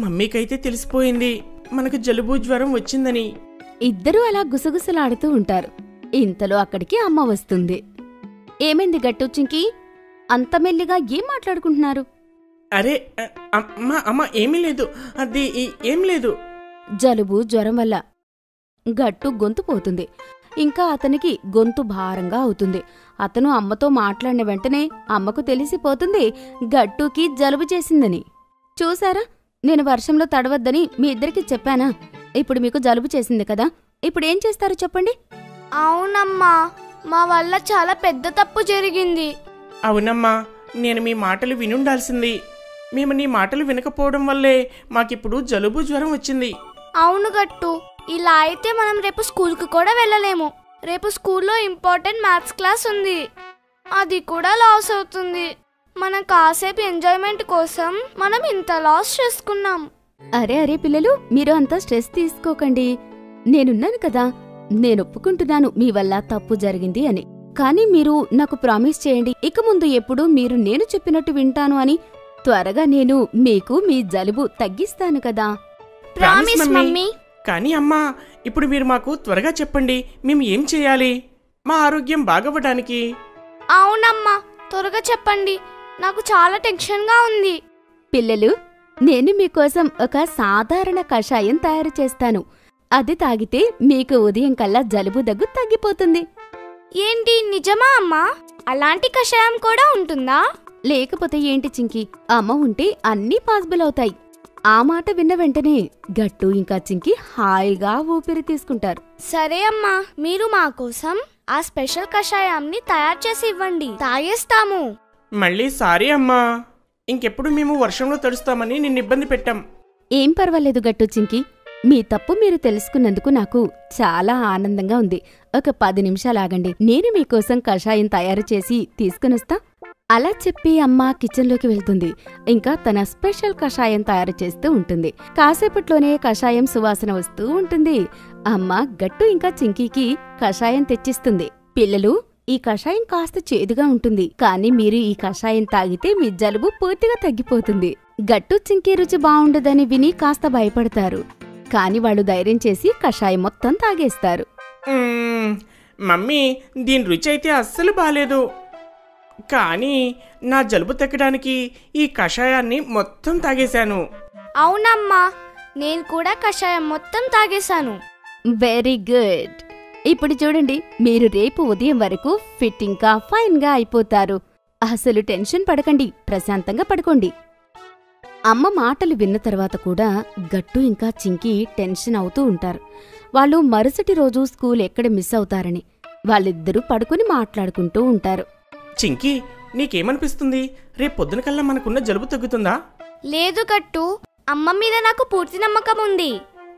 [SPEAKER 7] మమ్మీకైతే తెలిసిపోయింది మనకు జలుబు జ్వరం వచ్చిందని.
[SPEAKER 1] ఇద్దరూ అలా గుసగుసలాడుతూ ఉంటారు. ఇంతలో అక్కడికి అమ్మ వస్తుంది. ఏమైంది గట్టు, చింకి? అంత మెల్లిగా ఏం మాట్లాడుకుంటున్నారు?
[SPEAKER 7] అరే అమ్మ ఏమీ లేదు, అది ఏం లేదు.
[SPEAKER 1] జలుబు జ్వరం వల్ల గట్టు గొంతు పోతుంది. ఇంకా అతనికి గొంతు భారంగా అవుతుంది. అతను అమ్మతో మాట్లాడిన వెంటనే అమ్మకు తెలిసిపోతుంది గట్టుకి జలుబు చేసిందని. చూసారా, నేను వర్షంలో తడవద్దని మీ ఇద్దరికి చెప్పానా? ఇప్పుడు మీకు జలుబు చేసింది కదా, ఇప్పుడు ఏం చేస్తారు చెప్పండి?
[SPEAKER 2] అవునమ్మా, మా వల్ల చాలా పెద్ద తప్పు జరిగింది.
[SPEAKER 7] అవునమ్మా, నేను మీ మాటలు వినుండాల్సింది. మేము నీ మాటలు వినకపోవడం వల్లే మాకిప్పుడు జలుబు జ్వరం వచ్చింది.
[SPEAKER 2] అవును గట్టు, ఇలా అయితే మనం రేపు స్కూల్కి కూడా వెళ్ళలేము. రేపు స్కూల్లో ఇంపార్టెంట్ మ్యాథ్స్ క్లాస్ ఉంది, అది కూడా లాస్ అవుతుంది. మనం కాసేపు ఎంజాయ్మెంట్ కోసం మనం ఇంత లాస్ చేసుకున్నాం.
[SPEAKER 1] అరే అరే పిల్లలు, మీరు అంత స్ట్రెస్ తీసుకోకండి. నేనున్నాను కదా, నేను ఒప్పుకుంటున్నాను మీ వల్ల తప్పు జరిగింది అని. కానీ మీరు నాకు ప్రామిస్ చేయండి, ఇక ముందు ఎప్పుడు మీరు నేను చెప్పినట్టు వింటాను అని. త్వరగా నేను మీకు మీ జలుబు తగ్గిస్తాను కదా.
[SPEAKER 2] Promise mummy.
[SPEAKER 7] కానీ అమ్మా, ఇప్పుడు మీరు మాకు త్వరగా చెప్పండి, మేము ఏం చేయాలి మా ఆరోగ్యం బాగవ్వడానికి?
[SPEAKER 2] అవునమ్మా, త్వరగా చెప్పండి, నాకు చాలా టెన్షన్గా ఉంది.
[SPEAKER 1] పిల్లలు, నేను మీకోసం ఒక సాధారణ కషాయం తయారు చేస్తాను. అది తాగితే మీకు ఉదయం కల్లా జలుబు దగ్గు తగ్గిపోతుంది.
[SPEAKER 2] ఏంటి, నిజమా అమ్మా? అలాంటి కషాయం కూడా ఉంటుందా?
[SPEAKER 1] లేకపోతే ఏంటి చింకి, అమ్మ ఉంటే అన్నీ పాసిబుల్ అవుతాయి. ఆ మాట విన్న వెంటనే గట్టు ఇంకా చింకి హాయిగా ఊపిరి తీసుకుంటారు.
[SPEAKER 2] సరే అమ్మా, మీరు మా కోసం ఆ స్పెషల్ కషాయాన్ని తయారు చేసి ఇవ్వండి, తాగేస్తాము.
[SPEAKER 7] మళ్ళీ సారీ అమ్మా, ఇంకెప్పుడు మేము వర్షంలో తడుస్తామని నిన్ను ఇబ్బంది పెట్టాం.
[SPEAKER 1] ఏం పర్వాలేదు గట్టు చింకి, మీ తప్పు మీరు తెలుసుకున్నందుకు నాకు చాలా ఆనందంగా ఉంది. ఒక 10 నిమిషాలు ఆగండి, నేను మీకోసం కషాయం తయారు చేసి తీసుకునొస్తా. అలా చెప్పి అమ్మ కిచెన్లోకి వెళ్తుంది. ఇంకా తన స్పెషల్ కషాయం తయారు చేస్తూ ఉంటుంది. కాసేపట్లోనే కషాయం సువాసన వస్తూ ఉంటుంది. అమ్మ గట్టు ఇంకా చింకీకి కషాయం తెచ్చిస్తుంది. పిల్లలు, ఈ కషాయం కాస్త చేదుగా ఉంటుంది, కానీ మీరు ఈ కషాయం తాగితే మీ జలుబు పూర్తిగా తగ్గిపోతుంది. గట్టు చింకీ రుచి బావుండదని విని కాస్త భయపడతారు. కాని వాళ్ళు ధైర్యం చేసి కషాయం మొత్తం తాగేస్తారు.
[SPEAKER 7] మమ్మీ, దీని రుచి అయితే అస్సలు బాలేదు. కానీ నా జలుబు తగ్గడానికి ఈ కషాయాన్ని మొత్తం తాగేశాను.
[SPEAKER 2] అవునమ్మా, నేను కూడా కషాయం మొత్తం తాగేశాను.
[SPEAKER 1] Very good. ఇప్పుడు చూడండి, మీరు రేపు ఉదయం వరకు ఫిట్ ఇంకా ఫైన్ గా అయిపోతారు. అసలు టెన్షన్ పడకండి, ప్రశాంతంగా పడుకోండి. అమ్మ మాటలు విన్న తర్వాత కూడా గట్టు ఇంకా చింకి టెన్షన్ అవుతూ ఉంటారు. వాళ్ళు మరుసటి రోజు స్కూల్ ఎక్కడ మిస్ అవుతారని వాళ్ళిద్దరూ పడుకుని మాట్లాడుకుంటూ ఉంటారు.
[SPEAKER 7] చింకీ, నీకేమనిపిస్తుంది? రేపు పొద్దున కల్లా మనకున్న జలుబు తగ్గుతుందా?
[SPEAKER 2] లేదు గట్టు, అమ్మ మీద నాకు పూర్తి నమ్మకం ఉంది.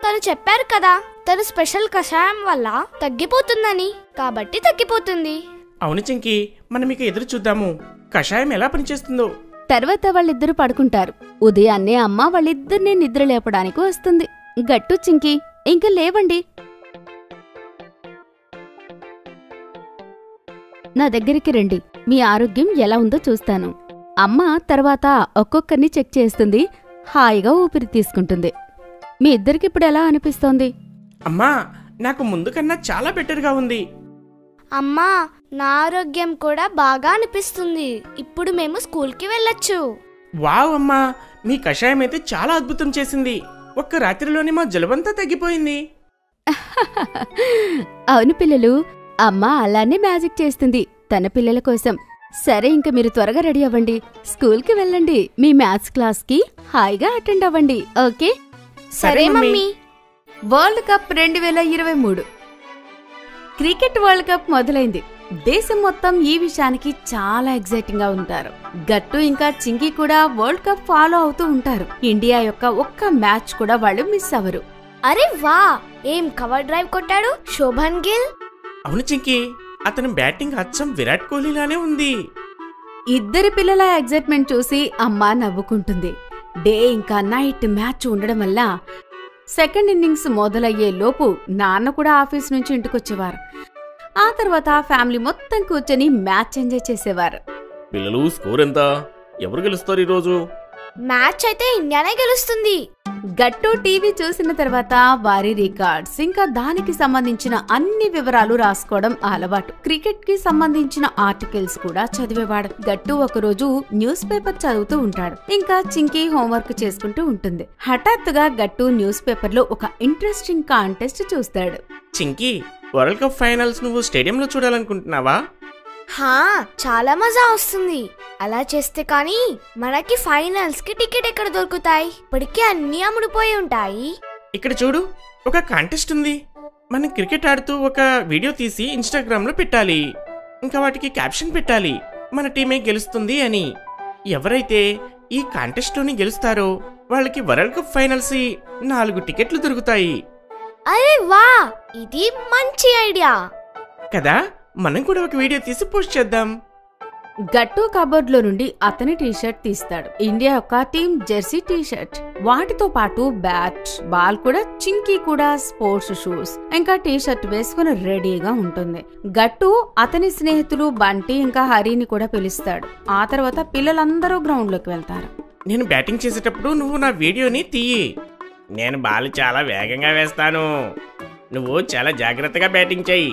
[SPEAKER 2] తను చెప్పారు కదా, తను స్పెషల్ కషాయం వల్ల తగ్గిపోతుందని, కాబట్టి తగ్గిపోతుంది.
[SPEAKER 7] అవును చింకీ, మనం ఇక ఎదురు చూద్దాము కషాయం ఎలా పనిచేస్తుందో.
[SPEAKER 1] తర్వాత వాళ్ళిద్దరూ పడుకుంటారు. ఉదయాన్నే అమ్మ వాళ్ళిద్దరినీ నిద్ర లేపడానికి వస్తుంది. గట్టు చింకి ఇంక లేవండి, నా దగ్గరికి రండి, మీ ఆరోగ్యం ఎలా ఉందో చూస్తాను. అమ్మ తర్వాత ఒక్కొక్కరిని చెక్ చేస్తుంది. హాయిగా ఊపిరి తీసుకుంటుంది. మీ ఇద్దరికి ఇప్పుడు ఎలా అనిపిస్తోంది?
[SPEAKER 7] అమ్మా, నాకు ముందు కన్నా చాలా బెటర్గా ఉంది.
[SPEAKER 2] అమ్మా, నా ఆరోగ్యం కూడా బాగా అనిపిస్తుంది. ఇప్పుడు మేము స్కూల్కి వెళ్ళొచ్చు.
[SPEAKER 7] వావ్ అమ్మా, మీ కషాయం అయితే చాలా అద్భుతం చేసింది. ఒక్క రాత్రిలోనే మా జలుబంతా తగ్గిపోయింది.
[SPEAKER 1] అవును పిల్లలు, అమ్మ అలానే మ్యాజిక్ చేస్తుంది తన పిల్లల కోసం. సరే, ఇంక మీరు త్వరగా రెడీ అవ్వండి, స్కూల్కి వెళ్ళండి. మీ మ్యాథ్స్ క్లాస్కి హాయిగా అటెండ్ అవ్వండి. ఓకే?
[SPEAKER 2] సరే mummy.
[SPEAKER 1] World cup 2023 cricket world cup మొదలైంది. దేశం మొత్తం ఈ విషయానికి చాలా ఎక్సైటింగ్ గా ఉంటారు. గట్టు ఇంకా చింకి కూడా వరల్డ్ కప్ ఫాలో అవుతూ ఉంటారు. ఇండియా యొక్క ఒక్క మ్యాచ్ కూడా వాళ్ళు మిస్ అవ్వరు.
[SPEAKER 2] అరే వా, ఏం కవర్ డ్రైవ్ కొట్టాడు శోభన్ గిల్.
[SPEAKER 7] అవును చింకి, అతని బ్యాటింగ్ అచ్చం విరాట్ కోహ్లీలానే ఉంది.
[SPEAKER 1] ఇద్దరి పిల్లల ఎగ్జైట్మెంట్ చూసి అమ్మ నవ్వుకుంటుంది. డే ఇంకా నైట్ మ్యాచ్ ఉండడం వల్ల సెకండ్ ఇన్నింగ్స్ మొదలయ్యే లోపు నాన్న కూడా ఆఫీస్ నుంచి ఇంటికొచ్చేవారు. ఆ తర్వాత ఫ్యామిలీ మొత్తం కూర్చొని మ్యాచ్ ఎంజాయ్ చేసేవారు.
[SPEAKER 8] పిల్లలు, స్కోర్ ఎంత? ఎవరు గెలుస్తారు ఈరోజు?
[SPEAKER 2] మ్యాచ్ అయితే ఇండియానే గెలుస్తుంది.
[SPEAKER 1] గట్టు టీవీ చూసిన తర్వాత వారి రికార్డ్స్ ఇంకా దానికి సంబంధించిన అన్ని వివరాలు రాసుకోవడం అలవాటు. క్రికెట్ కి సంబంధించిన ఆర్టికల్స్ కూడా చదివేవాడు. గట్టు ఒకరోజు న్యూస్ పేపర్ చదువుతూ ఉంటాడు. ఇంకా చింకి హోంవర్క్ చేసుకుంటూ ఉంటుంది. హఠాత్తుగా గట్టు న్యూస్ పేపర్ లో ఒక ఇంట్రెస్టింగ్ కాంటెస్ట్ చూస్తాడు.
[SPEAKER 7] చింకి, వరల్డ్ కప్ ఫైనల్స్ నువ్వు స్టేడియంలో చూడాలనుకుంటున్నావా?
[SPEAKER 2] హా, చాలా మజా వస్తుంది. అలా చేస్తే కానీ మనకి ఫైనల్స్ కి టికెట్ ఎక్కడ దొరుకుతాయి? ఇప్పటికే అన్ని అమ్ముడుపోయి ఉంటాయి.
[SPEAKER 7] ఇక్కడ చూడు, ఒక కాంటెస్ట్ ఉంది. మనం క్రికెట్ ఆడుతూ ఒక వీడియో తీసి ఇన్స్టాగ్రామ్ లో పెట్టాలి. ఇంకా వాటికి క్యాప్షన్ పెట్టాలి, మన టీమే గెలుస్తుంది అని. ఎవరైతే ఈ కాంటెస్ట్ లోని గెలుస్తారో వాళ్ళకి వరల్డ్ కప్ ఫైనల్స్ 4 టికెట్లు దొరుకుతాయి.
[SPEAKER 2] అరే వా, ఇది మంచి ఐడియా
[SPEAKER 7] కదా. మనం కూడా ఒక వీడియో తీసి పోస్ట్ చేద్దాం.
[SPEAKER 1] గట్టు కబోర్డ్ లో నుండి అతని టీషర్ట్ తీస్తాడు. ఇండియా యొక్క టీం జెర్సీ టీషర్ట్, వాటితో పాటు బ్యాట్, బాల్ కూడా. చింకి కూడా స్పోర్ట్స్ షూస్ ఇంకా టీషర్ట్ వేసుకుని రెడీగా ఉంటుంది. గట్టు అతని స్నేహితులు బంటి ఇంకా హరిని కూడా పిలుస్తాడు. ఆ తర్వాత పిల్లలందరూ గ్రౌండ్ లోకి వెళ్తారు.
[SPEAKER 7] నేను బ్యాటింగ్ చేసేటప్పుడు నువ్వు నా వీడియోని తీయి. నేను బాల్ చాలా వేగంగా వేస్తాను, నువ్వు చాలా జాగ్రత్తగా బ్యాటింగ్ చెయ్యి.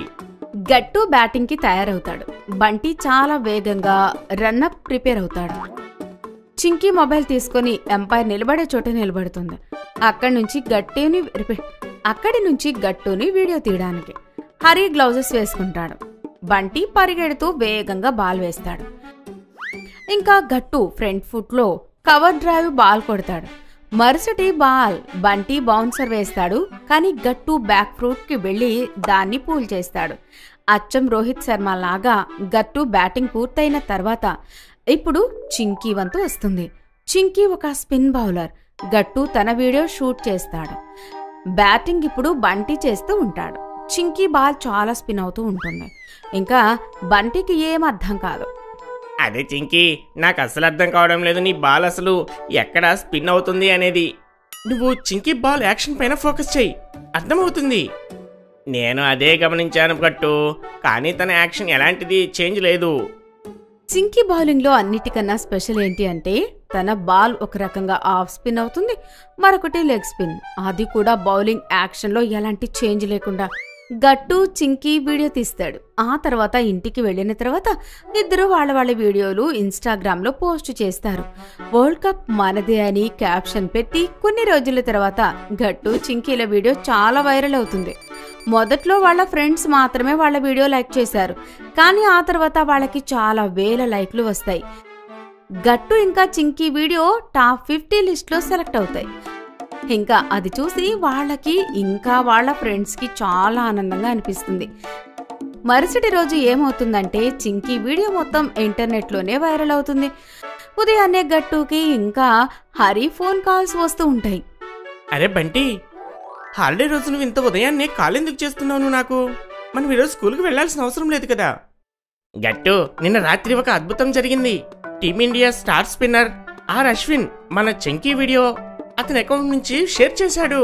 [SPEAKER 1] గట్టు బ్యాటింగ్ కి తయారవుతాడు. బంటి చాలా వేగంగా రన్అప్ ప్రిపేర్ అవుతాడు. చింకి మొబైల్ తీసుకుని ఎంపైర్ నిలబడే చోట నిలబడుతుంది. అక్కడి నుంచి గట్టుని వీడియో తీయడానికి. హరి గ్లౌజెస్ వేసుకుంటాడు. బంటి పరిగెడుతూ వేగంగా బాల్ వేస్తాడు. ఇంకా గట్టు ఫ్రంట్ ఫుట్ లో కవర్ డ్రైవ్ బాల్ కొడతాడు. మరుసటి బాల్ బంటి బౌన్సర్ వేస్తాడు. కానీ గట్టు బ్యాక్ ఫ్రూట్ కి వెళ్లి దాన్ని పూల్ చేస్తాడు. అచ్చం రోహిత్ శర్మ లాగా గట్టు బ్యాటింగ్ పూర్తయిన తర్వాత ఇప్పుడు చింకీ వంతు వస్తుంది. చింకీ ఒక స్పిన్ బౌలర్. గట్టు తన వీడియో షూట్ చేస్తాడు. బ్యాటింగ్ ఇప్పుడు బంటి చేస్తూ ఉంటాడు. చింకీ బాల్ చాలా స్పిన్ అవుతూ ఉంటుంది. ఇంకా బంటికి ఏం అర్థం కాదు.
[SPEAKER 7] అదే చింకీ, నాకు అసలు అర్థం కావడం లేదు నీ బాల్ అసలు ఎక్కడ స్పిన్ అవుతుంది అనేది. నువ్వు చింకీ బాల్ యాక్షన్ పైన ఫోకస్ చెయ్యి, అర్థమవుతుంది. నేను అదే గమనించాను గట్టు, కానీ తన యాక్షన్ ఎలాంటిది చేంజ్ లేదు.
[SPEAKER 1] చింకీ బౌలింగ్ లో అన్నిటికన్నా స్పెషల్ ఏంటి అంటే తన బాల్ ఒక రకంగా ఆఫ్ స్పిన్ అవుతుంది, మరొకటి లెగ్ స్పిన్. అది కూడా బౌలింగ్ యాక్షన్ లో ఎలాంటి చేంజ్ లేకుండా. గట్టు చింకీ వీడియో తీస్తాడు. ఆ తర్వాత ఇంటికి వెళ్ళిన తర్వాత ఇద్దరు వాళ్ళ వీడియోలు ఇన్స్టాగ్రామ్ లో పోస్ట్ చేస్తారు. వరల్డ్ కప్ మనదే అని క్యాప్షన్ పెట్టి కొన్ని రోజుల తర్వాత గట్టు చింకీల వీడియో చాలా వైరల్ అవుతుంది. మొదట్లో వాళ్ళ ఫ్రెండ్స్ మాత్రమే వాళ్ళ వీడియో లైక్ చేశారు. కానీ ఆ తర్వాత వాళ్ళకి చాలా వేల లైక్లు వస్తాయి. గట్టు ఇంకా చింకీ వీడియో టాప్ 50 లిస్ట్ లో సెలెక్ట్ అవుతాయి. ఇంకా అది చూసి వాళ్ళకి ఇంకా వాళ్ళ ఫ్రెండ్స్ కి చాలా ఆనందంగా అనిపిస్తుంది. మరుసటి రోజు ఏమవుతుందంటే చింకీ వీడియో మొత్తం ఇంటర్నెట్ లోనే వైరల్ అవుతుంది. ఉదయాన్నే గట్టుకి ఇంకా హరి ఫోన్ కాల్స్ వస్తూ ఉంటాయి.
[SPEAKER 7] అరే బంటి, హాలిడే రోజు నువ్వు ఇంత ఉదయాన్నే కాల్ ఎందుకు చేస్తున్నావు? నాకు మనం ఈరోజు స్కూల్కి వెళ్లాల్సిన అవసరం లేదు కదా. గట్టు, నిన్న రాత్రి ఒక అద్భుతం జరిగింది. Team India star spinner R Ashwin మన చంకీ వీడియో అతని అకౌంట్ నుంచి షేర్ చేశాడు.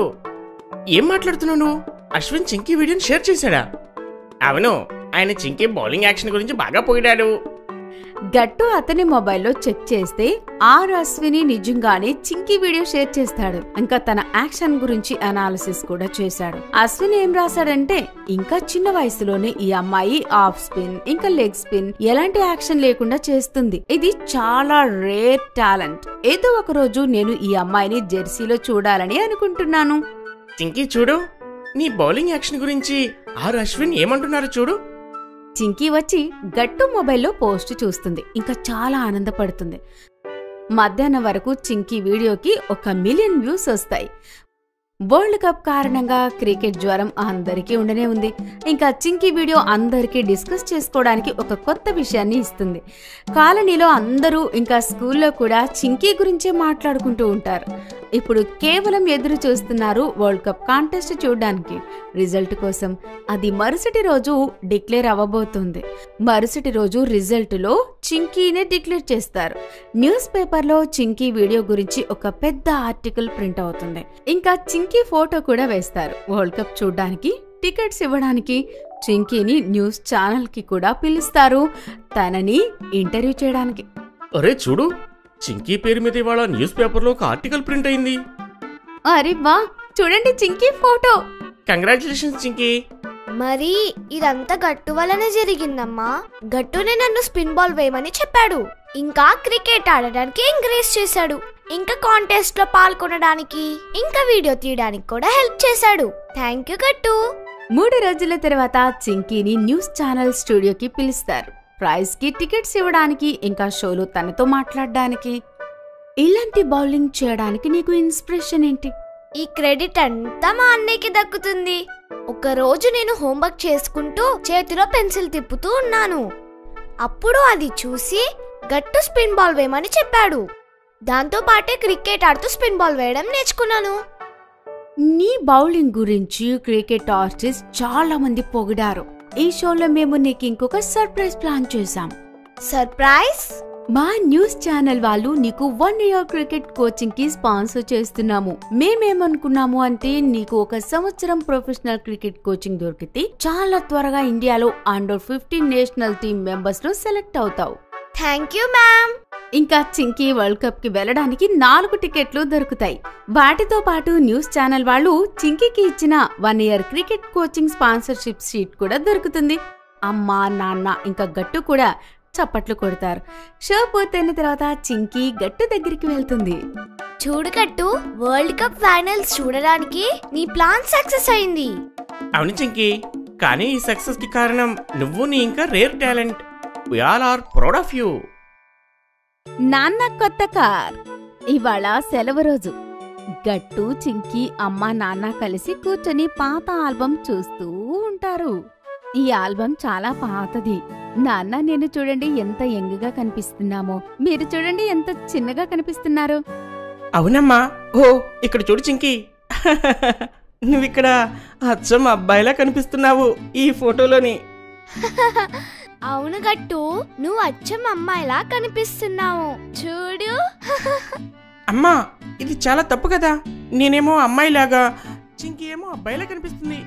[SPEAKER 7] ఏం మాట్లాడుతున్నావు నువ్వు? అశ్విన్ చింకీ వీడియోని షేర్ చేశాడా? అవును, ఆయన చింకీ బౌలింగ్ యాక్షన్ గురించి బాగా పొగిడాడు.
[SPEAKER 1] గట్టు అతని మొబైల్లో చెక్ చేస్తే ఆర్ అశ్విని నిజంగానే చింకీ వీడియో షేర్ చేస్తాడు. ఇంకా తన యాక్షన్ గురించి అనాలిసిస్ కూడా చేశాడు. అశ్విని ఏం రాశాడంటే, ఇంకా చిన్న వయసులోనే ఈ అమ్మాయి ఆఫ్ స్పిన్ ఇంకా లెగ్ స్పిన్ ఎలాంటి యాక్షన్ లేకుండా చేస్తుంది. ఇది చాలా రేర్ టాలెంట్. ఏదో ఒక రోజు నేను ఈ అమ్మాయిని జెర్సీలో చూడాలని అనుకుంటున్నాను.
[SPEAKER 7] చింకీ చూడు, నీ బౌలింగ్ యాక్షన్ గురించి ఆర్ అశ్విన్ ఏమంటున్నారు చూడు.
[SPEAKER 1] చింకీ వచ్చి గట్టు మొబైల్లో పోస్ట్ చూస్తుంది. ఇంకా చాలా ఆనందపడుతుంది. మధ్యాహ్నం వరకు చింకీ వీడియోకి 1 మిలియన్ వ్యూస్ వస్తాయి. వరల్డ్ కప్ కారణంగా క్రికెట్ జ్వరం అందరికీ ఉండనే ఉంది. ఇంకా చింకీ వీడియో అందరికీ డిస్కస్ చేసుకోవడానికి ఒక కొత్త విషయాన్ని ఇస్తుంది. కాలనీలో అందరూ ఇంకా స్కూల్లో కూడా చింకీ గురించే మాట్లాడుకుంటూ ఉంటారు. ఇప్పుడు కేవలం ఎదురు చూస్తున్నారు వరల్డ్ కప్ కాంటెస్ట్ చూడడానికి, రిజల్ట్ కోసం. అది మరుసటి రోజు డిక్లేర్ అవ్వబోతుంది. మరుసటి రోజు రిజల్ట్లో చింకీనే డిక్లేర్ చేస్తారు. న్యూస్ పేపర్లో చింకీ వీడియో గురించి ఒక పెద్ద ఆర్టికల్ ప్రింట్ అవుతుంది. ఇంకా చింకీ ఫోటో కూడా వేస్తారు. వరల్డ్ కప్ చూడడానికి టికెట్స్ ఇవ్వడానికి చింకీని న్యూస్ ఛానల్ కి కూడా పిలుస్తారు, తనని ఇంటర్వ్యూ చేయడానికి.
[SPEAKER 7] అరే చూడు, చింకీ పేరు మీద ఇవాళ న్యూస్ పేపర్లో ఒక ఆర్టికల్ ప్రింట్ అయింది.
[SPEAKER 1] అరే వా, చూడండి చింకీ ఫోటో.
[SPEAKER 7] కంగ్రాచులేషన్స్ చింకీ.
[SPEAKER 2] మరి ఇదంతా గట్టు వల్లనే జరిగిందమ్మా. గట్టునే నన్ను స్పిన్ బాల్ వేయమని చెప్పాడు. ఇంకా క్రికెట్ ఆడడానికి ఎంకరేజ్ చేశాడు. ఇంకా కాంటెస్ట్ లో పాల్గొనడానికి, ఇంకా వీడియో తీయడానికి కూడా హెల్ప్ చేశాడు. థ్యాంక్ యూ గట్టు.
[SPEAKER 1] 3 రోజుల తర్వాత చింకీని న్యూస్ ఛానల్ స్టూడియోకి పిలుస్తారు. ప్రైజ్ కి టికెట్స్ ఇవ్వడానికి, ఇంకా షోలో తనతో మాట్లాడడానికి. ఇలాంటి బౌలింగ్ చేయడానికి నీకు ఇన్స్పిరేషన్ ఏంటి?
[SPEAKER 2] ఈ క్రెడిట్ అంతా మా అన్నయ్యకి దక్కుతుంది. ఒక రోజు నేను హోంవర్క్ చేసుకుంటూ చేతిలో పెన్సిల్ తిప్పుతూ ఉన్నాను. అప్పుడు అది చూసి గట్టు స్పిన్ బాల్ వేయమని చెప్పాడు. దాంతో పాటే క్రికెట్ ఆడుతూ స్పిన్ బాల్ వేయడం నేర్చుకున్నాను.
[SPEAKER 1] నీ బౌలింగ్ గురించి క్రికెట్ ఆర్టిస్ట్ చాలా మంది పొగిడారు. ఈ షోలో మేము నీకు ఇంకొక సర్ప్రైజ్ ప్లాన్ చేశాం.
[SPEAKER 2] సర్ప్రైజ్?
[SPEAKER 1] మా న్యూస్ ఛానల్ వాళ్ళు నీకు 1 year క్రికెట్ కోచింగ్ కి స్పాన్సర్ చేస్తున్నాము. మేమేమనుకున్నాము అంటే, నీకు 1 సంవత్సరం ప్రొఫెషనల్ క్రికెట్ కోచింగ్ దొరికితే చాలా త్వరగా ఇండియాలో అండర్ 15 నేషనల్ టీమ్ మెంబర్స్ లో సెలెక్ట్ అవుతావు.
[SPEAKER 2] Thank you ma'am.
[SPEAKER 1] ఇంకా చింకీ వరల్డ్ కప్ కి వెళ్ళడానికి 4 టికెట్లు దొరుకుతాయి. వాటితో పాటు న్యూస్ ఛానల్ వాళ్ళు చింకీకి ఇచ్చిన 1 year cricket coaching sponsorship sheet కూడా దొరుకుతుంది. అమ్మ, నాన్న ఇంకా గట్టు కూడా చప్పట్లు కొడతారు. షో పూర్తయిన తర్వాత చింకీ గట్టు దగ్గరికి వెళ్తుంది.
[SPEAKER 2] చూడు గట్టు, వరల్డ్ కప్ ఫైనల్స్ చూడడానికి నీ ప్లాన్ సక్సెస్ అయింది.
[SPEAKER 7] అవును చింకీ, కానీ ఈ సక్సెస్ కి కారణం నువ్వు, నీ ఇంకా rare talent. We all are proud of you.
[SPEAKER 1] నాన్న కొత్త కార్. ఇవాళ సెలవు రోజు. గట్టు, చింకీ, అమ్మ, నాన్న కలిసి కూర్చొని పాత ఆల్బం చూస్తూ ఉంటారు. ఈ ఆల్బం చాలా పాతది. నాన్న, నేను చూడండి ఎంత యంగ్గా కనిపిస్తున్నామో, మీరు చూడండి ఎంత చిన్నగా కనిపిస్తున్నారు.
[SPEAKER 7] అవునమ్మా. ఓ ఇక్కడ చూడు చింకీ, నువ్విక్కడ అచ్చం అబ్బాయిలా కనిపిస్తున్నావు ఈ ఫోటోలోని.
[SPEAKER 2] అవును గట్టు, నువ్వు అచ్చం అమ్మాయిలా కనిపిస్తున్నావు చూడు.
[SPEAKER 7] అమ్మా, ఇది చాలా తప్పు కదా. నేనేమో అమ్మాయిలాగా, చింకీ ఏమో అబ్బాయిలా కనిపిస్తుంది.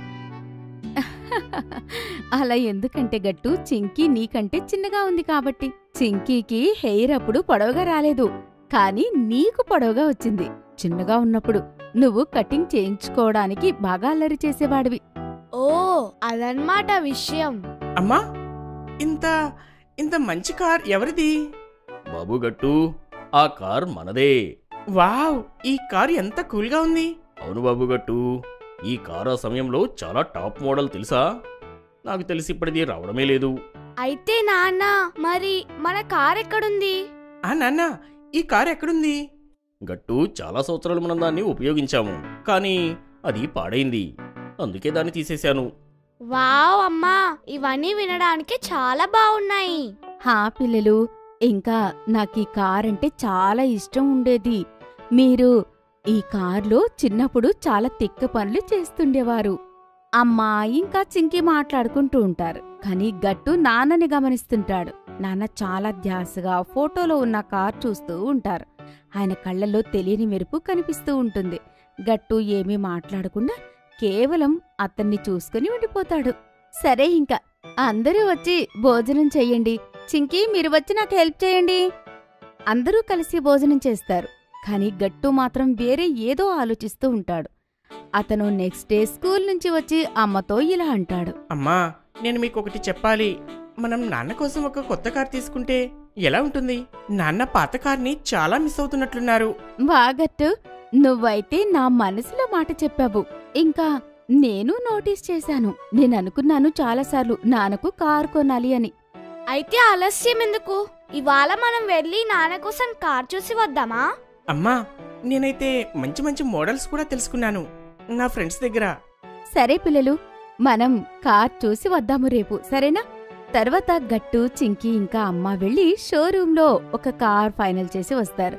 [SPEAKER 1] అలా ఎందుకంటే గట్టు, చింకీ నీకంటే చిన్నగా ఉంది కాబట్టి. చింకీకి హెయిర్ అప్పుడు పొడవుగా రాలేదు, కానీ నీకు పొడవుగా వచ్చింది. చిన్నగా ఉన్నప్పుడు నువ్వు కటింగ్ చేయించుకోవడానికి బాగా అల్లరి చేసేవాడివి.
[SPEAKER 2] ఓ అదన్నమాట విషయం.
[SPEAKER 7] అమ్మా, ఇంత ఇంత మంచి కార్ ఎవరిది?
[SPEAKER 8] బాబు గట్టు, ఆ కార్ మనదే.
[SPEAKER 7] వావ్, ఈ కార్ ఎంత కూల్గా ఉంది.
[SPEAKER 8] అవును బాబు గట్టు, ఈ కారు ఆ సమయంలో చాలా టాప్ మోడల్ తెలుసా? నాకు తెలిసి ఇప్పటిది రావడమే లేదు.
[SPEAKER 2] అయితే నాన్న, మరి మన కార్ ఎక్కడుంది?
[SPEAKER 7] ఆ నాన్న, ఈ కార్ ఎక్కడుంది?
[SPEAKER 8] గట్టు, చాలా సంవత్సరాలు మనం దాన్ని ఉపయోగించాము, కానీ అది పాడైంది. అందుకే దాన్ని తీసేశాను.
[SPEAKER 2] వావ్ అమ్మా, ఇవన్నీ వినడానికి చాలా బాగున్నాయి.
[SPEAKER 1] హా పిల్లలు, ఇంకా నాకు ఈ కార్ అంటే చాలా ఇష్టం ఉండేది. మీరు ఈ కార్లో చిన్నప్పుడు చాలా తిక్క పనులు చేస్తుండేవారు. అమ్మా ఇంకా చింకీ మాట్లాడుకుంటూ ఉంటారు, కానీ గట్టు నాన్నని గమనిస్తుంటాడు. నాన్న చాలా ధ్యాసగా ఫోటోలో ఉన్న కార్ చూస్తూ ఉంటారు. ఆయన కళ్ళల్లో తెలియని మెరుపు కనిపిస్తూ ఉంటుంది. గట్టు ఏమీ మాట్లాడకుండా కేవలం అతన్ని చూసుకుని ఉండిపోతాడు. సరే, ఇంకా అందరూ వచ్చి భోజనం చెయ్యండి. చింకీ, మీరు వచ్చి నాకు హెల్ప్ చేయండి. అందరూ కలిసి భోజనం చేస్తారు. కాని గట్టు మాత్రం వేరే ఏదో ఆలోచిస్తూ ఉంటాడు. అతను నెక్స్ట్ డే స్కూల్ నుంచి వచ్చి అమ్మతో ఇలా అంటాడు.
[SPEAKER 7] అమ్మా, నేను మీకు ఒకటి చెప్పాలి. మనం నాన్న కోసం ఒక కొత్త కార్ తీసుకుంటే ఎలా ఉంటుంది? నాన్న పాత కార్ని చాలా మిస్ అవుతున్నట్లున్నారు.
[SPEAKER 1] బాగట్టు, నువ్వైతే నా మనసులో మాట చెప్పావు. ఇంకా నేను నోటీస్ చేశాను. నేననుకున్నాను చాలాసార్లు నాన్నకు కారు కొనాలి అని.
[SPEAKER 2] అయితే ఆలస్యం ఎందుకు? ఇవాళ మనం వెళ్ళి నాన్న కోసం కార్ చూసి వద్దామా?
[SPEAKER 7] అమ్మా, నేనైతే మంచి మంచి మోడల్స్ కూడా తెలుసుకున్నాను నా ఫ్రెండ్స్ దగ్గర.
[SPEAKER 1] సరే పిల్లలు, మనం కార్ చూసి వద్దాము రేపు, సరేనా? తర్వాత గట్టు, చింకీ ఇంకా అమ్మ వెళ్ళి షోరూంలో ఒక కార్ ఫైనల్ చేసి వస్తారు.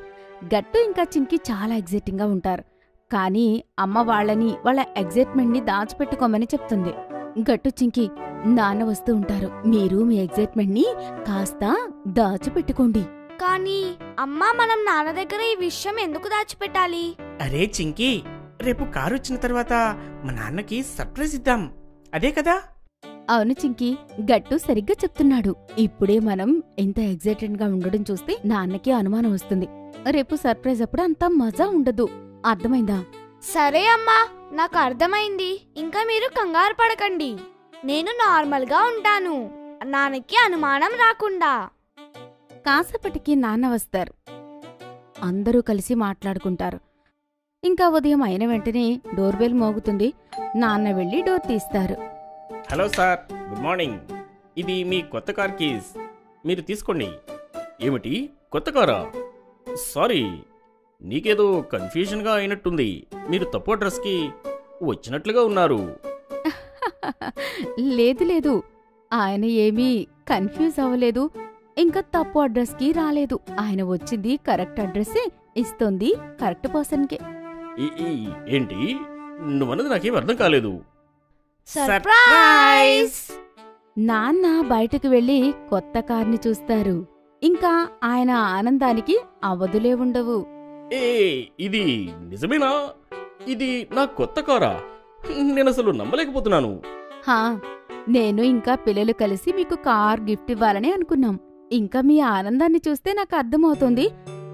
[SPEAKER 1] గట్టు ఇంకా చింకీ చాలా ఎగ్జైటింగ్ గా ఉంటారు. కానీ అమ్మ వాళ్ళ ఎగ్జైట్మెంట్ ని దాచిపెట్టుకోమని చెప్తుంది. గట్టు, చింకీ, నాన్న వస్తూ ఉంటారు. మీరు మీ ఎగ్జైట్మెంట్ ని కాస్త దాచిపెట్టుకోండి.
[SPEAKER 2] కానీ అమ్మా, మనం నాన్న దగ్గర ఈ విషయం ఎందుకు దాచిపెట్టాలి?
[SPEAKER 7] అరే చింకీ, రేపు కారు వచ్చిన తర్వాత మా నాన్నకి సర్ప్రైజ్ ఇద్దాం, అదే కదా?
[SPEAKER 1] అవును చింకీ, గట్టు సరిగ్గా చెప్తున్నాడు. ఇప్పుడే మనం ఎంత ఎగ్జైటెడ్ గా ఉండడం చూస్తే నాన్నకి అనుమానం వస్తుంది. రేపు సర్ప్రైజ్ అప్పుడు అంత మజా ఉండదు. అర్థమైందా?
[SPEAKER 2] సరే అమ్మా, నాకు అర్థమైంది. ఇంకా మీరు కంగారు పడకండి. నేను నార్మల్ గా ఉంటాను, నాన్నకి అనుమానం రాకుండా.
[SPEAKER 1] కాసేపటికి నాన్న వస్తారు. అందరూ కలిసి మాట్లాడుకుంటారు. ఇంకా ఉదయం అయిన వెంటనే డోర్ బెల్ మోగుతుంది. నాన్న వెళ్లి డోర్ తీస్తారు.
[SPEAKER 7] Hello sir, good morning. ఇది మీ కొత్త కార్ కీస్, మీరు తీసుకోండి. ఏమిటి, కొత్త కారా? సారీ, నీకేదో కన్ఫ్యూజన్గా అయినట్టుంది. మీరు తప్పు అడ్రస్కి వచ్చినట్లుగా ఉన్నారు.
[SPEAKER 1] లేదు, ఆయన ఏమీ కన్ఫ్యూజ్ అవ్వలేదు. ఇంకా తప్పు అడ్రస్కి రాలేదు. ఆయన వచ్చింది కరెక్ట్ అడ్రస్సే ఇస్తుంది, కరెక్ట్ పర్సన్కే.
[SPEAKER 8] ఏంటి నువ్వన్నది నాకేం అర్థం కాలేదు.
[SPEAKER 2] సర్ప్రైజ్!
[SPEAKER 1] నాన్న బయటకు వెళ్లి కొత్త కార్ని చూస్తారు. ఇంకా ఆయన ఆనందానికి అవధులే ఉండవు.
[SPEAKER 8] ఇది నిజమేనా? ఇది నా కొత్త కారా? నేను అసలు నమ్మలేకపోతున్నాను.
[SPEAKER 1] హా, నేను ఇంకా పిల్లలు కలిసి మీకు కార్ గిఫ్ట్ ఇవ్వాలని అనుకున్నాం. ఇంకా మీ ఆనందాన్ని చూస్తే నాకు అర్థమవుతుంది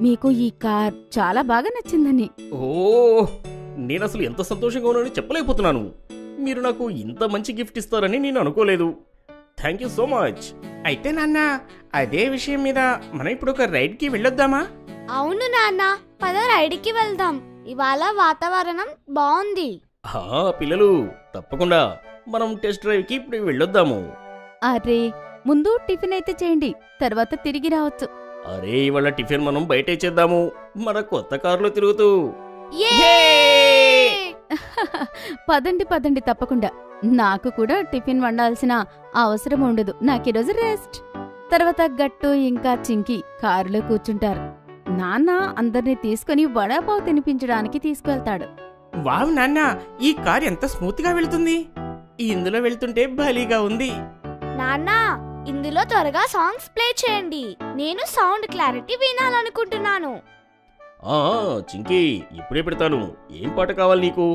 [SPEAKER 1] మీకు ఈ కార్ చాలా బాగా నచ్చిందని.
[SPEAKER 8] ఓ, నేను అసలు ఎంత సంతోషంగా ఉన్నానని చెప్పలేకపోతున్నాను. మీరు నాకు ఇంత మంచి గిఫ్ట్ ఇస్తారని నేను అనుకోలేదు. Thank you so much.
[SPEAKER 7] అయితే నాన్న, అదే విషయం మీద మనం ఇప్పుడు ఒక రైడ్కి వెళ్ళొద్దామా?
[SPEAKER 2] అవును నాన్న, పద రైడ్కి వెళ్దాం. ఇవాళ వాతావరణం బాగుంది.
[SPEAKER 8] పిల్లలు, తప్పకుండా మనం టెస్ట్ డ్రైవ్కి ఇప్పుడు వెళ్ళొద్దాము.
[SPEAKER 1] అరే, ముందు టిఫిన్ అయితే చేయండి, తర్వాత తిరిగి రావచ్చు.
[SPEAKER 8] అరే, ఇవాళ టిఫిన్ మనం బయటే చేద్దాము, మన కొత్త కారులో తిరుగుతూ.
[SPEAKER 1] పదండి తప్పకుండా. నాకు కూడా టిఫిన్ వండాల్సిన అవసరం ఉండదు. నాకీరోజు రెస్ట్. తర్వాత గట్టు ఇంకా చింకీ కారులో కూర్చుంటారు. నాన్న అందర్నీ తీసుకుని వడాపావు తినిపించడానికి తీసుకువెళ్తాడు.
[SPEAKER 7] వావ్ నాన్న, ఈ కార్ ఎంత స్మూత్ గా వెళ్తుంది. ఇందులో వెళ్తుంటే భలీగా ఉంది.
[SPEAKER 2] నాన్న, ఇందులో త్వరగా సాంగ్స్ ప్లే చేయండి. నేను సౌండ్ క్లారిటీ వినాలనుకుంటున్నాను.
[SPEAKER 8] చింకీ, ఇప్పుడే పెడతాను. ఏం పాట కావాలి నీకు?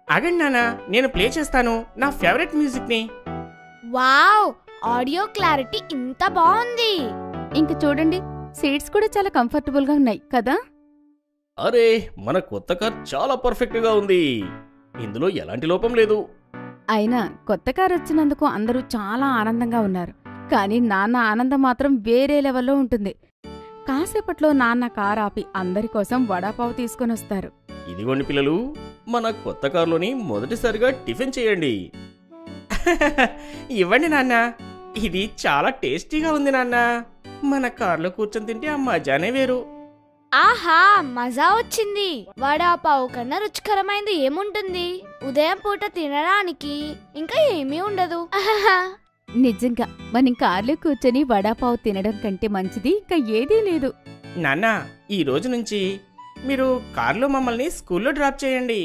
[SPEAKER 7] ఆగండి నాన్న, నేను ప్లే చేస్తాను నా ఫేవరెట్ మ్యూజిక్ ని.
[SPEAKER 2] వావ్, ఆడియో క్లారిటీ ఇంత బాగుంది.
[SPEAKER 1] ఇంక చూడండి, సీట్స్ కూడా చాలా కంఫర్టబుల్ గా ఉన్నాయి కదా.
[SPEAKER 8] అరే, మన కొత్త కార్ చాలా పర్ఫెక్ట్ గా ఉంది. ఇందులో ఎలాంటి లోపం లేదు.
[SPEAKER 1] అయినా కొత్త కార్ వచ్చినందుకు అందరూ చాలా ఆనందంగా ఉన్నారు. కానీ నాన్న ఆనందం మాత్రం వేరే లెవెల్లో ఉంటుంది. కాసేపట్లో నాన్న కార్ ఆపి అందరి కోసం వడాపావు తీసుకొని వస్తారు.
[SPEAKER 8] ఇదిగోండి పిల్లలు, మన కొత్త కారులోని మొదటిసారిగా టిఫిన్ చేయండి.
[SPEAKER 7] ఇవ్వండి నాన్న, ఇది చాలా టేస్టీగా ఉంది నాన్న. మన కార్లో కూర్చొని తింటే ఆ మజానే వేరు.
[SPEAKER 2] ఆహా, మజా వచ్చింది. వడాపావు కన్నా రుచికరమైంది ఏముంటుంది? ఉదయం పూట తినడానికి ఇంకా ఏమీ ఉండదు.
[SPEAKER 1] నిజంగా మనం కార్లో కూర్చొని వడాపావు తినడం కంటే మంచిది ఇంకా ఏదీ లేదు.
[SPEAKER 7] నాన్న, ఈ రోజు నుంచి మీరు కార్లో మమ్మల్ని స్కూల్లో డ్రాప్ చేయండి.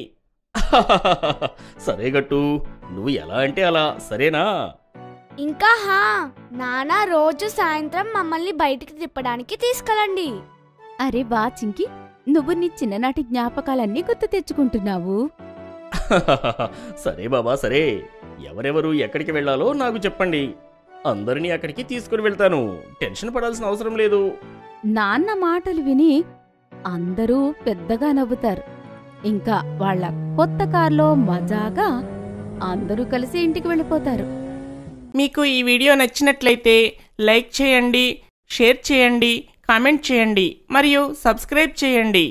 [SPEAKER 8] సరే గట్టు, నువ్వు ఎలా అంటే అలా, సరేనా?
[SPEAKER 2] ఇంకా నాన్న రోజు సాయంత్రం మమ్మల్ని బయటికి తిప్పడానికి తీసుకెళ్ళండి.
[SPEAKER 5] అరే వా చింకి, నువ్వు నీ చిన్ననాటి జ్ఞాపకాలన్నీ గుర్తు తెచ్చుకుంటున్నావు.
[SPEAKER 8] సరే బాబా సరే, ఎవరెవరు ఎక్కడికి వెళ్ళాలో నాకు చెప్పండి. అందరినీ అక్కడికి తీసుకుని వెళ్తాను. టెన్షన్ పడాల్సిన అవసరం లేదు.
[SPEAKER 5] నాన్న మాటలు విని అందరూ పెద్దగా నవ్వుతారు. ఇంకా వాళ్ళ కొత్త కార్లో మజాగా అందరూ కలిసి ఇంటికి వెళ్ళిపోతారు.
[SPEAKER 7] మీకు ఈ వీడియో నచ్చినట్లయితే లైక్ చేయండి, షేర్ చేయండి, కామెంట్ చేయండి మరియు సబ్స్క్రైబ్ చేయండి.